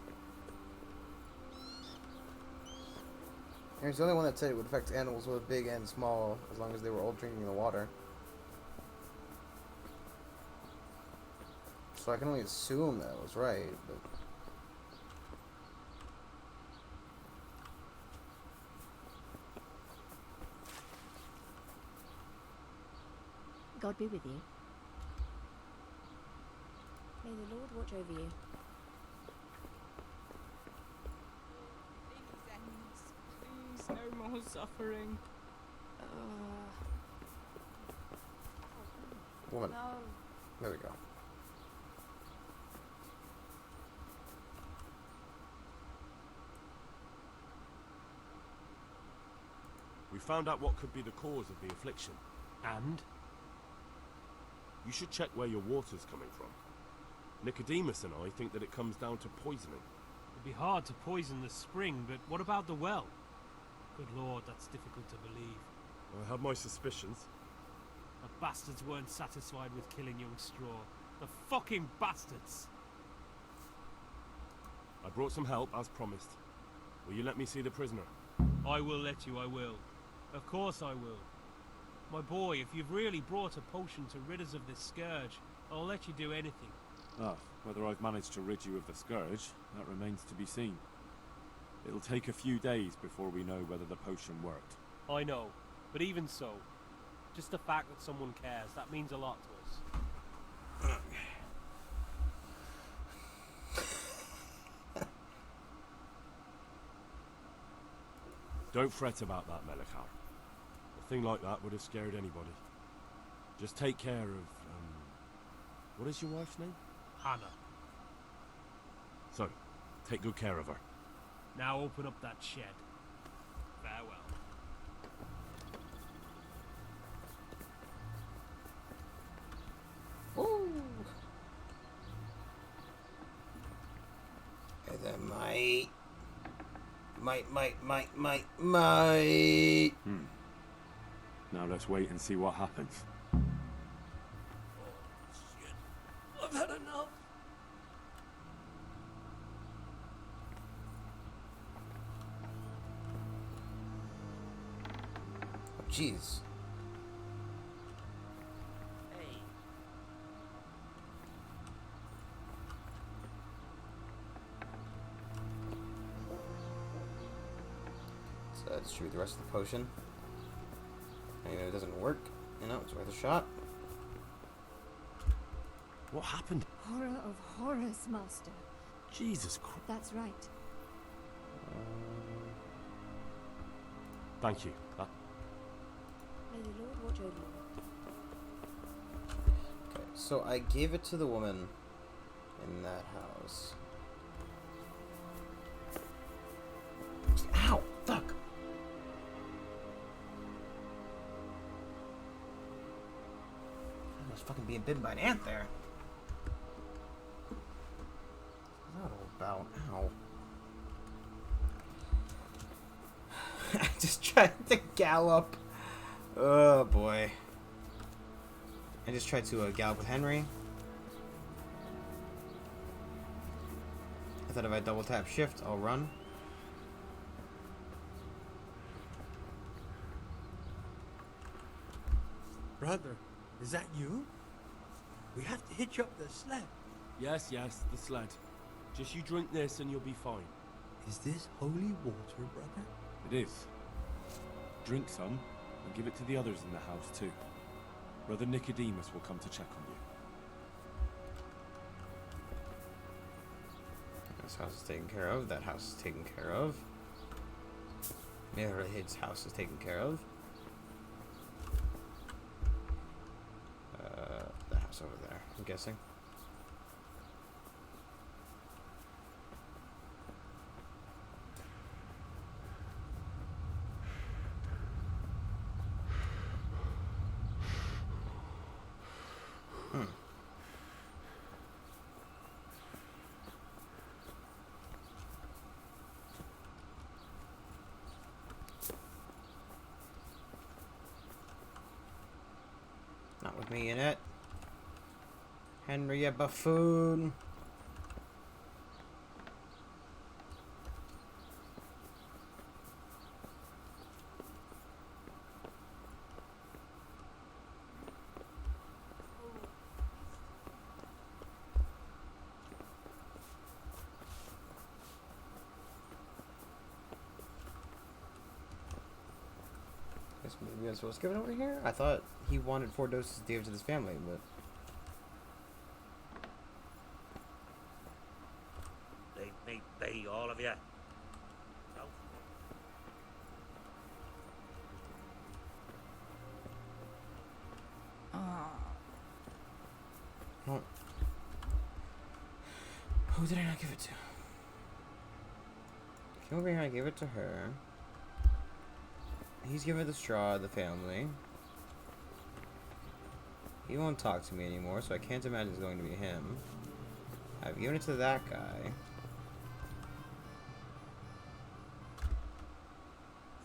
[SPEAKER 1] He's the only one that said it would affect animals both big and small, as long as they were all drinking the water. So I can only assume that was right, but...
[SPEAKER 12] God be with you. May the Lord watch over you.
[SPEAKER 20] Please, no more suffering.
[SPEAKER 1] Woman.
[SPEAKER 12] No.
[SPEAKER 1] There we go.
[SPEAKER 7] We found out what could be the cause of the affliction.
[SPEAKER 14] And?
[SPEAKER 7] You should check where your water's coming from. Nicodemus and I think that it comes down to poisoning.
[SPEAKER 5] It'd be hard to poison the spring, but what about the well? Good Lord, that's difficult to believe.
[SPEAKER 7] I have my suspicions.
[SPEAKER 5] The bastards weren't satisfied with killing young Straw. The fucking bastards!
[SPEAKER 7] I brought some help, as promised. Will you let me see the prisoner?
[SPEAKER 5] I will let you, I will. Of course I will. My boy, if you've really brought a potion to rid us of this scourge, I'll let you do anything.
[SPEAKER 2] Ah, whether I've managed to rid you of the scourge, that remains to be seen. It'll take a few days before we know whether the potion worked.
[SPEAKER 5] I know, but even so, just the fact that someone cares, that means a lot to us.
[SPEAKER 7] Don't fret about that, Melechar. A thing like that would have scared anybody. Just take care of, what is your wife's name?
[SPEAKER 5] Hannah.
[SPEAKER 7] So, take good care of her.
[SPEAKER 5] Now open up that shed. Farewell.
[SPEAKER 1] Ooh. And then might.
[SPEAKER 2] Now let's wait and see what happens.
[SPEAKER 18] I've had enough.
[SPEAKER 1] Oh, jeez.
[SPEAKER 18] Hey.
[SPEAKER 1] So distribute the rest of the potion. And if it doesn't work, you know, it's worth a shot.
[SPEAKER 7] What happened?
[SPEAKER 12] Horror of horrors, Master.
[SPEAKER 7] Jesus Christ.
[SPEAKER 12] That's right.
[SPEAKER 7] Thank you.
[SPEAKER 12] May the Lord watch over you.
[SPEAKER 1] Okay, so I gave it to the woman in that house. Ow! Fuck! I was fucking being bitten by an ant there. What's that all about? Ow. I just tried to gallop. Oh boy. I just tried to gallop with Henry. I thought if I double tap shift, I'll run.
[SPEAKER 18] Brother, is that you? We have to hitch up the sled.
[SPEAKER 7] Yes, the sled. Just you drink this and you'll be fine.
[SPEAKER 18] Is this holy water, brother?
[SPEAKER 2] It is. Drink some, and give it to the others in the house too. Brother Nicodemus will come to check on
[SPEAKER 1] This house is taken care of. That house is taken care of. His house is taken care of. The house over there, I'm guessing. Not with me in it. Henry, you buffoon. Guess maybe I'm supposed to give it over here? I thought he wanted 4 doses to give to his family, but...
[SPEAKER 18] Leave me be, all of you.
[SPEAKER 1] Oh. Who did I not give it to? Came over here, I gave it to her. He's giving the straw to the family. He won't talk to me anymore, so I can't imagine it's going to be him. I've given it to that guy.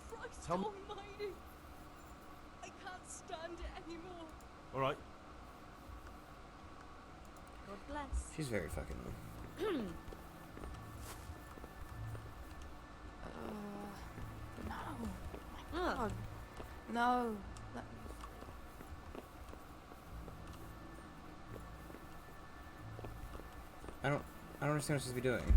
[SPEAKER 20] Christ almighty! I can't stand it anymore.
[SPEAKER 7] Alright.
[SPEAKER 12] God bless.
[SPEAKER 1] She's very fucking...
[SPEAKER 20] No. My God. No. That...
[SPEAKER 1] I don't understand what she's be doing.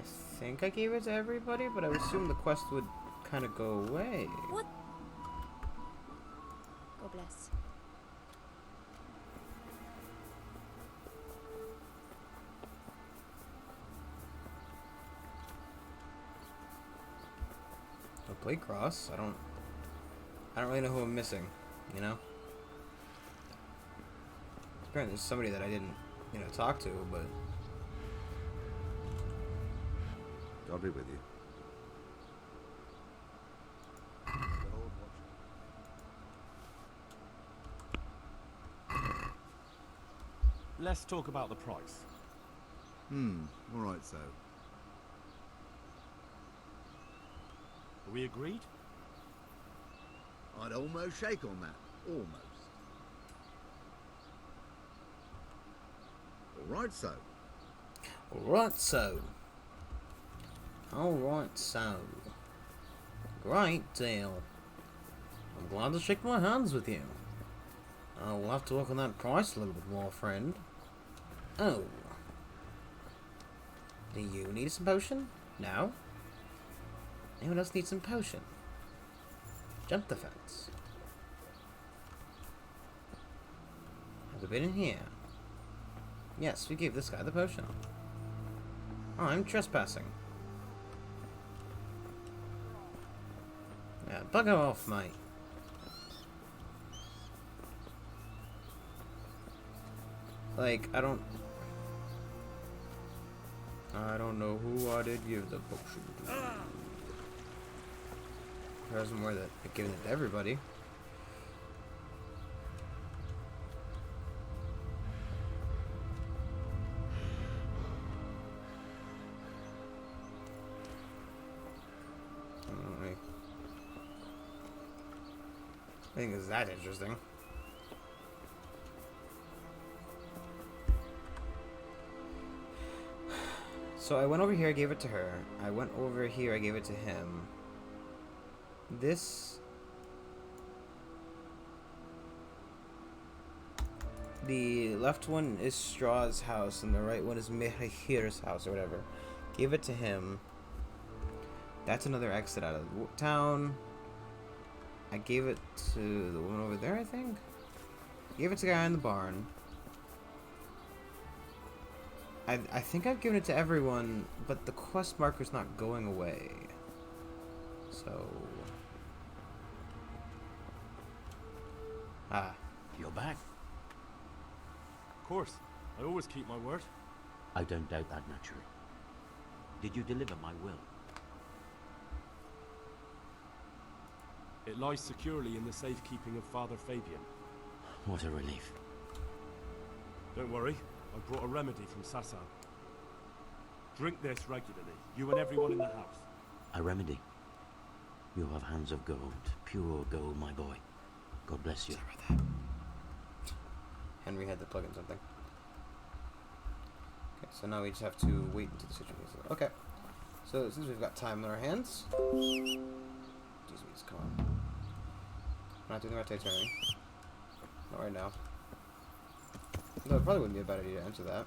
[SPEAKER 1] I think I gave it to everybody, but I would assume the quest would kind of go away.
[SPEAKER 12] What? God bless.
[SPEAKER 1] A plate cross? I don't really know who I'm missing, you know? Apparently there's somebody that I didn't, talk to, but...
[SPEAKER 19] God be with you.
[SPEAKER 7] Let's talk about the price.
[SPEAKER 19] All right, so.
[SPEAKER 7] Are we agreed?
[SPEAKER 19] I'd almost shake on that. Almost. All right, so.
[SPEAKER 1] Alright, so. Alright, so. Great deal. I'm glad to shake my hands with you. I'll have to work on that price a little bit more, friend. Oh. Do you need some potion? No? Anyone else need some potion? Jump the fence. Have we been in here? Yes, we gave this guy the potion. I'm trespassing. Yeah, bugger off, mate. Like, I don't know who I did give the potion to. There's more that I've given it to everybody. I think it's that interesting. So I went over here, I gave it to her. I went over here, I gave it to him. This... The left one is Straw's house, and the right one is Mihir's house, or whatever. Gave it to him. That's another exit out of the town. I gave it to the woman over there, I think? I gave it to the guy in the barn. I think I've given it to everyone, but the quest marker's not going away. So... Ah.
[SPEAKER 13] You're back.
[SPEAKER 7] Of course. I always keep my word.
[SPEAKER 6] I don't doubt that, naturally. Did you deliver my will?
[SPEAKER 7] It lies securely in the safekeeping of Father Fabian.
[SPEAKER 6] What a relief.
[SPEAKER 7] Don't worry. I brought a remedy from Sassan. Drink this regularly, you and everyone in the house.
[SPEAKER 6] A remedy? You have hands of gold, pure gold, my boy. God bless you.
[SPEAKER 1] Sorry about that. Henry had to plug in something. Okay, so now we just have to wait until the situation is... Okay. So, since we've got time on our hands... Jeez, come on. We're not doing the rotate, not right now. No, it probably wouldn't be a bad idea to enter that.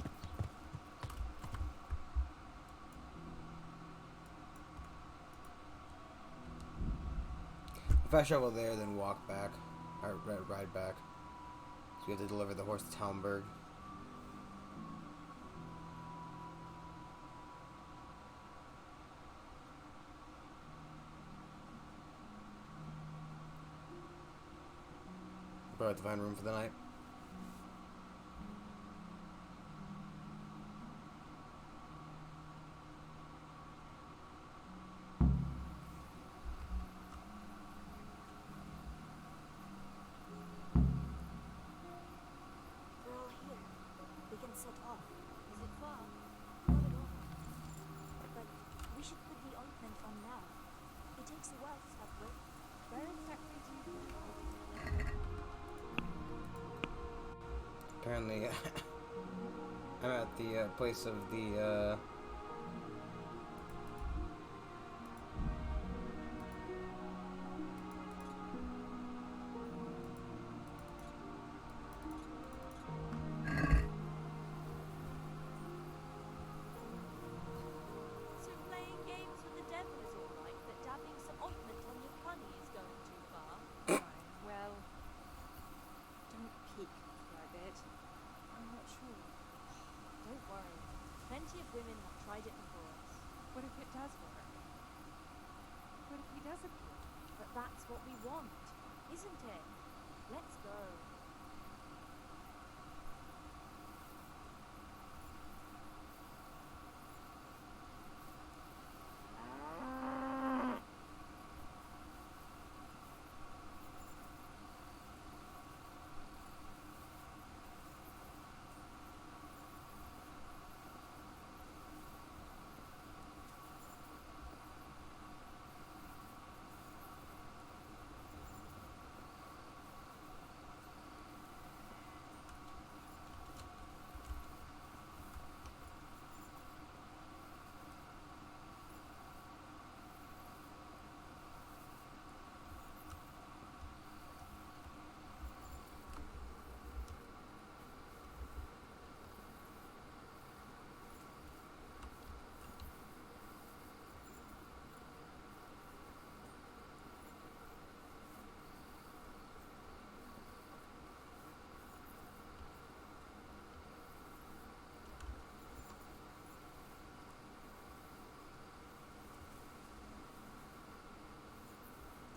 [SPEAKER 1] If I shovel there, then walk back, or ride back. So we have to deliver the horse to Talmberg. Probably have to find room for the night. Apparently, I'm at the place of the,
[SPEAKER 12] So playing games with the devil is alright, but dabbing some ointment on your punny is going too far?
[SPEAKER 20] Well, don't peek for a bit. I'm not sure.
[SPEAKER 12] Don't worry. Plenty of women have tried it before us.
[SPEAKER 20] What if it does work? What if he does appear?
[SPEAKER 12] But that's what we want, isn't it? Let's go.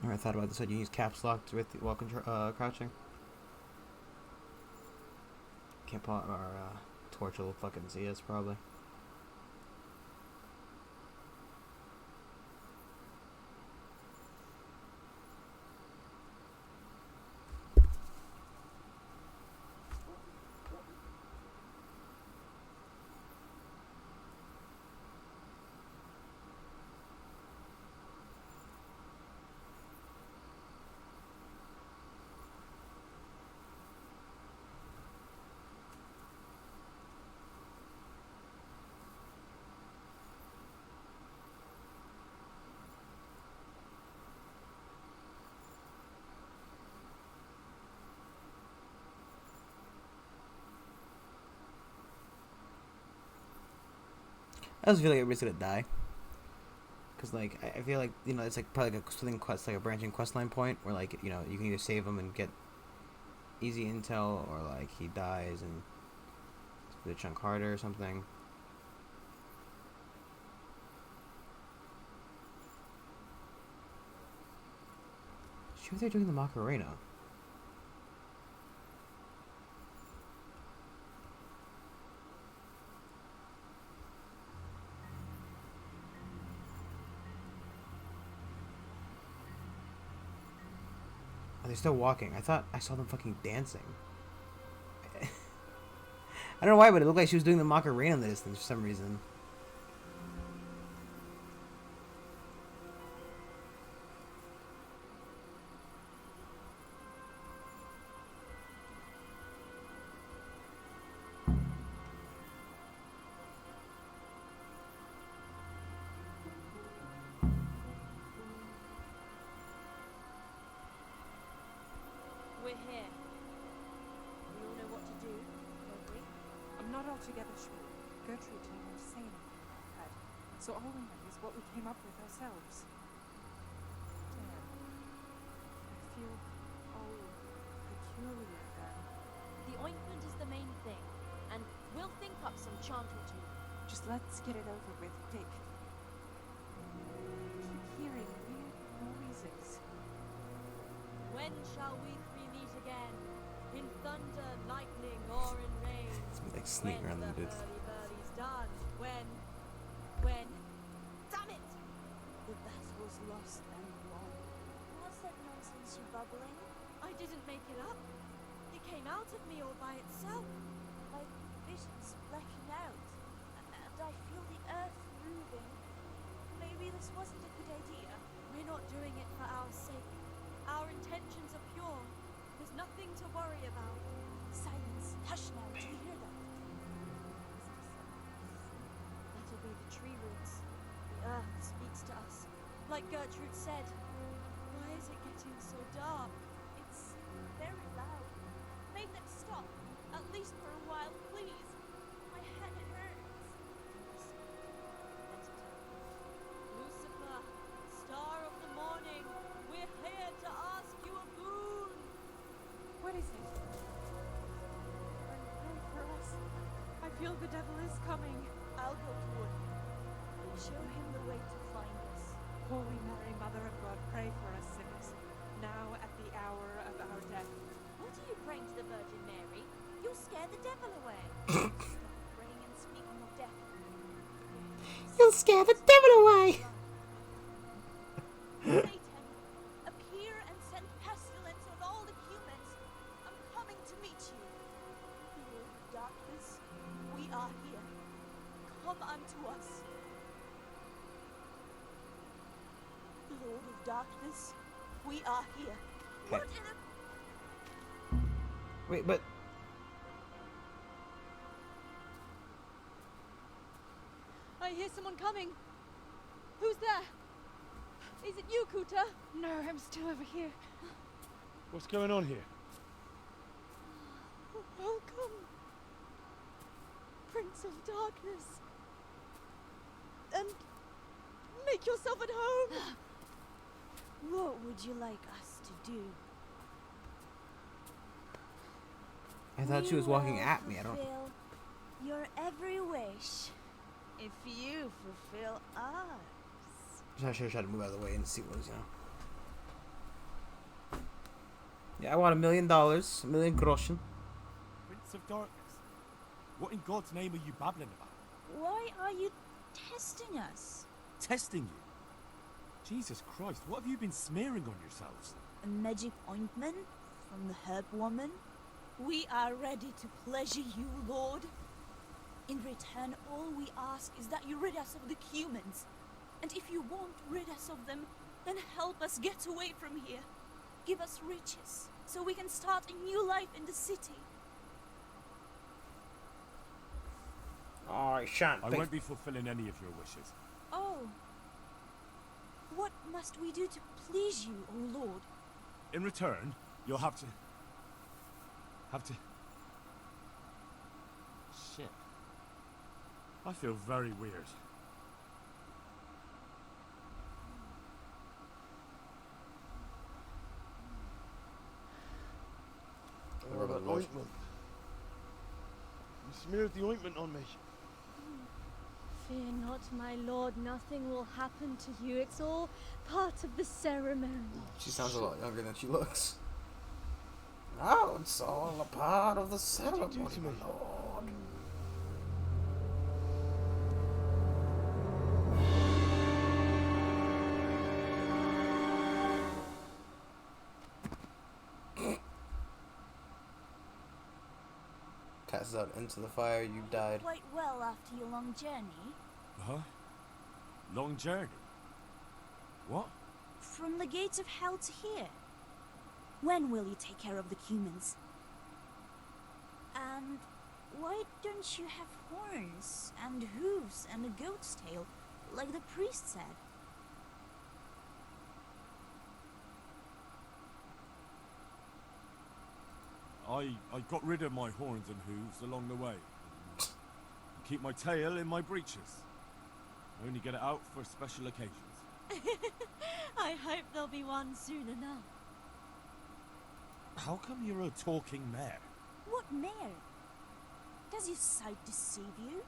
[SPEAKER 1] I thought about this. I'd use caps locked with while crouching. Can't pull out our torch will fucking see us probably. I also feel like everybody's gonna die. Cause like I feel like it's like probably like a something quest, like a branching questline point where like you can either save him and get easy intel, or like he dies and it's a chunk harder or something. Sure, they're doing the Macarena. Oh, they're still walking. I thought I saw them fucking dancing. I don't know why, but it looked like she was doing the Macarena in the distance for some reason.
[SPEAKER 20] We're here. We all know what to do, don't we?
[SPEAKER 21] I'm not altogether sure. Gertrude didn't want to say anything about that, so all we know is what we came up with ourselves. Damn. I feel all peculiar then.
[SPEAKER 12] The ointment is the main thing, and we'll think up some chant or two.
[SPEAKER 21] Just let's get it over with, quick. I keep hearing weird noises.
[SPEAKER 12] When shall we three meet again? In thunder, lightning, or in rain?
[SPEAKER 1] It's like sneaking around the dudes.
[SPEAKER 12] Hurly-burly's done. When? Damn it!
[SPEAKER 20] The battle's lost and won. What's that nonsense you're bubbling?
[SPEAKER 12] I didn't make it up. It came out of me all by itself.
[SPEAKER 20] My vision's blacking out, and I feel the earth moving. Maybe this wasn't a good idea.
[SPEAKER 12] We're not doing it for our sake. Our intentions are pure. There's nothing to worry about.
[SPEAKER 20] Silence. Hush now. Do you hear that?
[SPEAKER 12] That'll be the tree roots. The earth speaks to us. Like Gertrude said. Why is it getting so dark?
[SPEAKER 20] It's very loud. Make them stop. At least for a while, please. My head hurts.
[SPEAKER 12] Lucifer, star of the morning, we're here to ask you a boon.
[SPEAKER 21] What is it? Pray for us. I feel the devil is coming.
[SPEAKER 20] I'll go toward him. Show him the way to find us.
[SPEAKER 21] Holy Mary, Mother of God, pray for us sinners, now at the hour of our death.
[SPEAKER 12] What are you praying to the Virgin Mary? You'll scare the devil away.
[SPEAKER 20] Praying and speaking of death.
[SPEAKER 1] You'll scare the devil away!
[SPEAKER 20] Satan, appear and send pestilence on all the humans. I'm coming to meet you. Lord of darkness, we are here. Come unto us. Lord of darkness, we are here. What in a...
[SPEAKER 1] Wait, but...
[SPEAKER 12] I hear someone coming. Who's there? Is it you, Kuta?
[SPEAKER 21] No, I'm still over here.
[SPEAKER 14] What's going on here?
[SPEAKER 12] Welcome, Prince of Darkness. And make yourself at home.
[SPEAKER 20] What would you like us to do?
[SPEAKER 1] I thought she was walking at me. I don't...
[SPEAKER 20] fulfill your every wish if you fulfill ours.
[SPEAKER 1] I should try to move out of the way and see what was, Yeah, I want $1 million. $1 million groschen.
[SPEAKER 14] Prince of Darkness. What in God's name are you babbling about?
[SPEAKER 20] Why are you testing us?
[SPEAKER 14] Testing you? Jesus Christ, what have you been smearing on yourselves?
[SPEAKER 20] A magic ointment from the herb woman? We are ready to pleasure you, Lord. In return, all we ask is that you rid us of the humans. And if you won't rid us of them, then help us get away from here. Give us riches, so we can start a new life in the city.
[SPEAKER 1] Oh, I shan't.
[SPEAKER 14] I won't be fulfilling any of your wishes.
[SPEAKER 20] Oh. What must we do to please you, O Lord?
[SPEAKER 14] In return, you'll have to... Shit. I feel very weird.
[SPEAKER 1] The
[SPEAKER 14] Oh,
[SPEAKER 1] rub of
[SPEAKER 14] that
[SPEAKER 1] the Lord.
[SPEAKER 14] ointment. You smeared the ointment on me.
[SPEAKER 10] Fear not, my lord. Nothing will happen to you. It's all part of the ceremony.
[SPEAKER 1] She sounds a lot younger than she looks. Oh, it's all a part of the ceremony, my lord. Passes out into the fire. You died.
[SPEAKER 20] Quite well after your long journey.
[SPEAKER 2] Huh? Long journey? What?
[SPEAKER 20] From the gates of hell to here. When will you take care of the humans? And why don't you have horns and hooves and a goat's tail, like the priest said?
[SPEAKER 2] I got rid of my horns and hooves along the way. Keep my tail in my breeches. I only get it out for special occasions.
[SPEAKER 10] I hope there'll be one soon enough.
[SPEAKER 2] How come you're a talking mare?
[SPEAKER 20] What mare? Does your sight deceive you?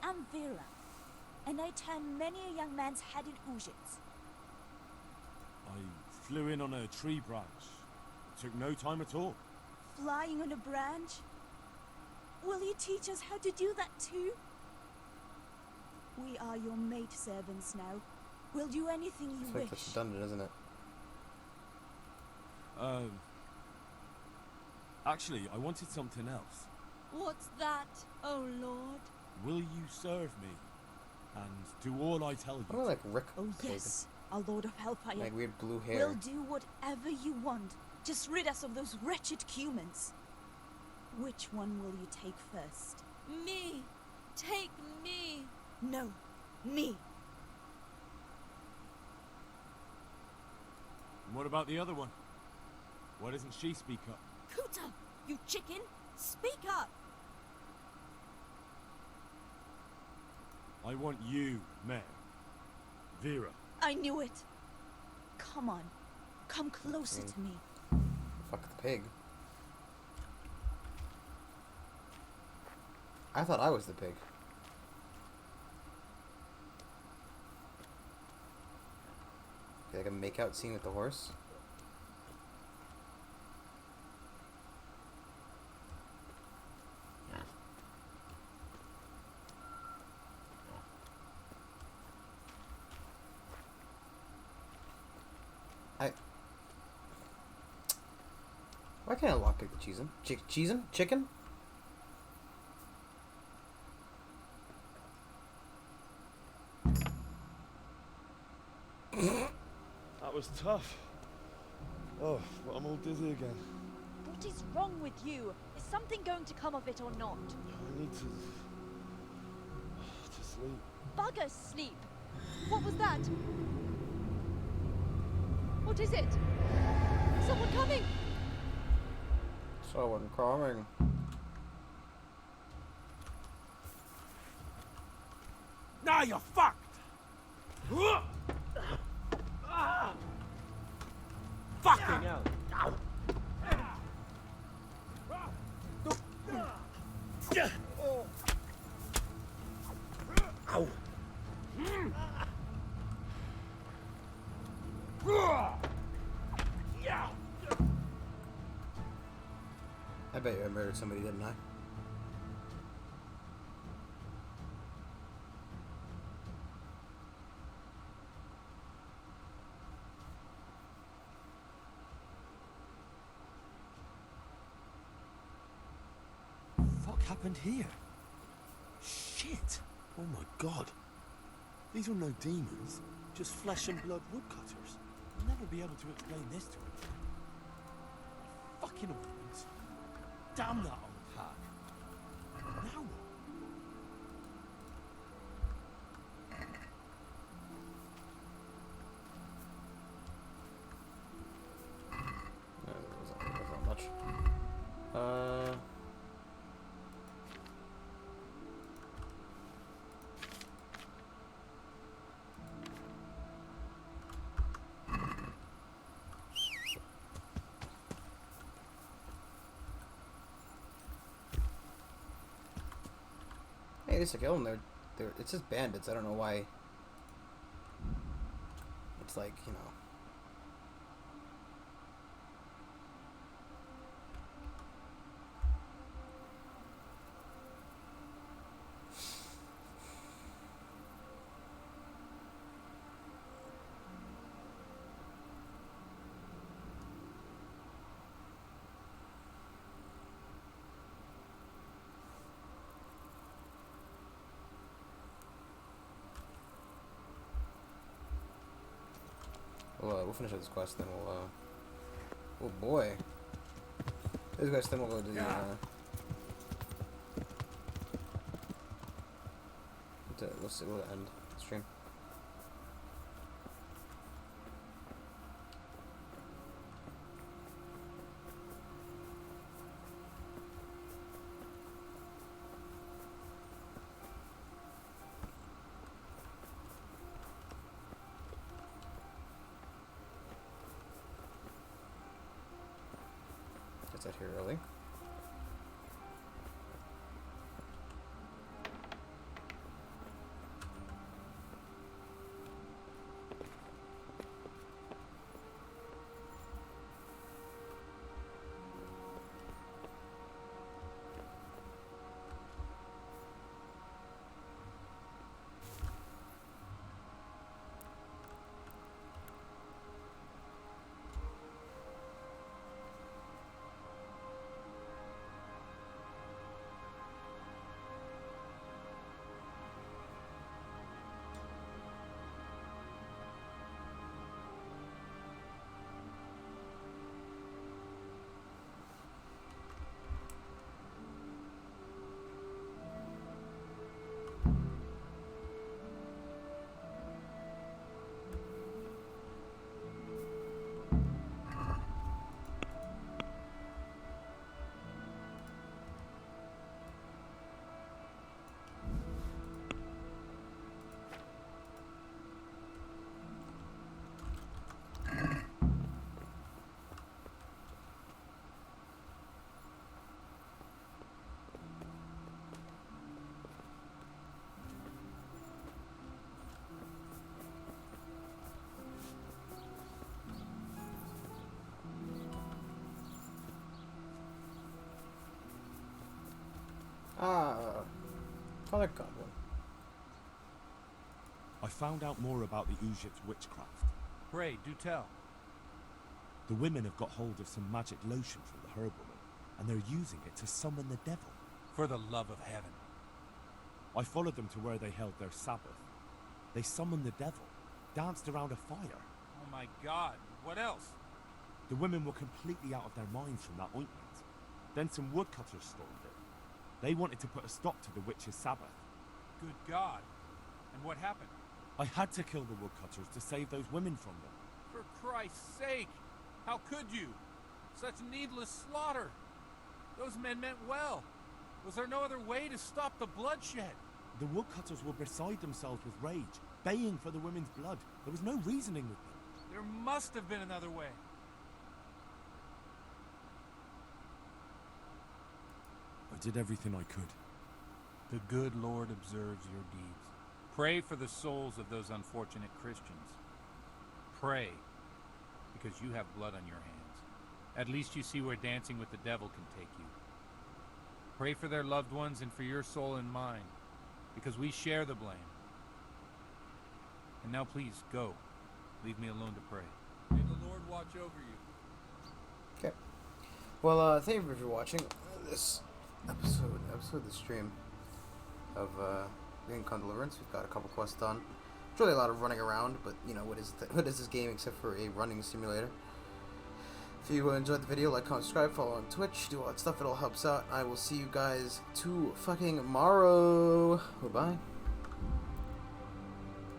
[SPEAKER 20] I'm Vera, and I turn many a young man's head in oozes.
[SPEAKER 2] I flew in on a tree branch. It took no time at all.
[SPEAKER 20] Flying on a branch? Will you teach us how to do that too? We are your maid servants now. We'll do anything you
[SPEAKER 1] It's
[SPEAKER 20] wish.
[SPEAKER 1] like that's redundant, isn't it?
[SPEAKER 2] Actually, I wanted something else.
[SPEAKER 10] What's that, oh lord?
[SPEAKER 2] Will you serve me and do all I tell you?
[SPEAKER 1] I like Rick.
[SPEAKER 20] Oh yes, our Lord of Hellfire.
[SPEAKER 1] Like weird blue hair.
[SPEAKER 20] We'll do whatever you want. Just rid us of those wretched humans. Which one will you take first?
[SPEAKER 10] Me! Take me!
[SPEAKER 20] No, me.
[SPEAKER 2] And what about the other one? Why doesn't she speak up?
[SPEAKER 20] Kuta, you chicken! Speak up!
[SPEAKER 2] I want you, Mare. Vera.
[SPEAKER 20] I knew it. Come on. Come closer to me.
[SPEAKER 1] Fuck the pig. I thought I was the pig. Like a make-out scene with the horse. Why can't I lockpick the cheesin'? Cheesin'? Chicken?
[SPEAKER 14] That was tough. Oh, but I'm all dizzy again.
[SPEAKER 10] What is wrong with you? Is something going to come of it or not?
[SPEAKER 14] I need to sleep.
[SPEAKER 10] Bugger sleep! What was that? What is it? Someone coming!
[SPEAKER 1] Someone coming.
[SPEAKER 9] Now you're fucked!
[SPEAKER 15] Fucking hell.
[SPEAKER 9] Ow.
[SPEAKER 1] I bet you I murdered somebody, didn't I?
[SPEAKER 7] Fuck happened here? Shit! Oh my god. These are no demons, just flesh and blood woodcutters. I'll never be able to explain this to him. Fucking orphans. Damn that old hag. Now what?
[SPEAKER 1] No, there wasn't much. gets to kill them. It's just bandits. I don't know why. It's like, you know. We'll finish up this quest, then we'll, oh boy. This quest, then we'll go to the, we'll see, we'll end the stream. Gets out here early. Father Goblin.
[SPEAKER 14] I found out more about the Egypt's witchcraft.
[SPEAKER 9] Pray, do tell.
[SPEAKER 14] The women have got hold of some magic lotion from the herbwoman, and they're using it to summon the devil.
[SPEAKER 9] For the love of heaven.
[SPEAKER 14] I followed them to where they held their Sabbath. They summoned the devil, danced around a fire.
[SPEAKER 9] Oh my God, what else?
[SPEAKER 14] The women were completely out of their minds from that ointment. Then some woodcutters stormed it. They wanted to put a stop to the witch's Sabbath.
[SPEAKER 9] Good God. And what happened?
[SPEAKER 14] I had to kill the woodcutters to save those women from them.
[SPEAKER 9] For Christ's sake! How could you? Such needless slaughter! Those men meant well. Was there no other way to stop the bloodshed?
[SPEAKER 14] The woodcutters were beside themselves with rage, baying for the women's blood. There was no reasoning with them.
[SPEAKER 9] There must have been another way.
[SPEAKER 14] I did everything I could.
[SPEAKER 9] The good Lord observes your deeds. Pray for the souls of those unfortunate Christians. Pray, because you have blood on your hands. At least you see where dancing with the devil can take you. Pray for their loved ones and for your soul and mine, because we share the blame. And now please, go. Leave me alone to pray. May the Lord watch over you.
[SPEAKER 1] Okay. Well, thank you for watching this episode of the stream of Deliverance. We've got a couple quests done. It's really a lot of running around, but you know, what is this game except for a running simulator? If you enjoyed the video, like, comment, subscribe, follow on Twitch, do all that stuff. It all helps out. I will see you guys tomorrow. Goodbye.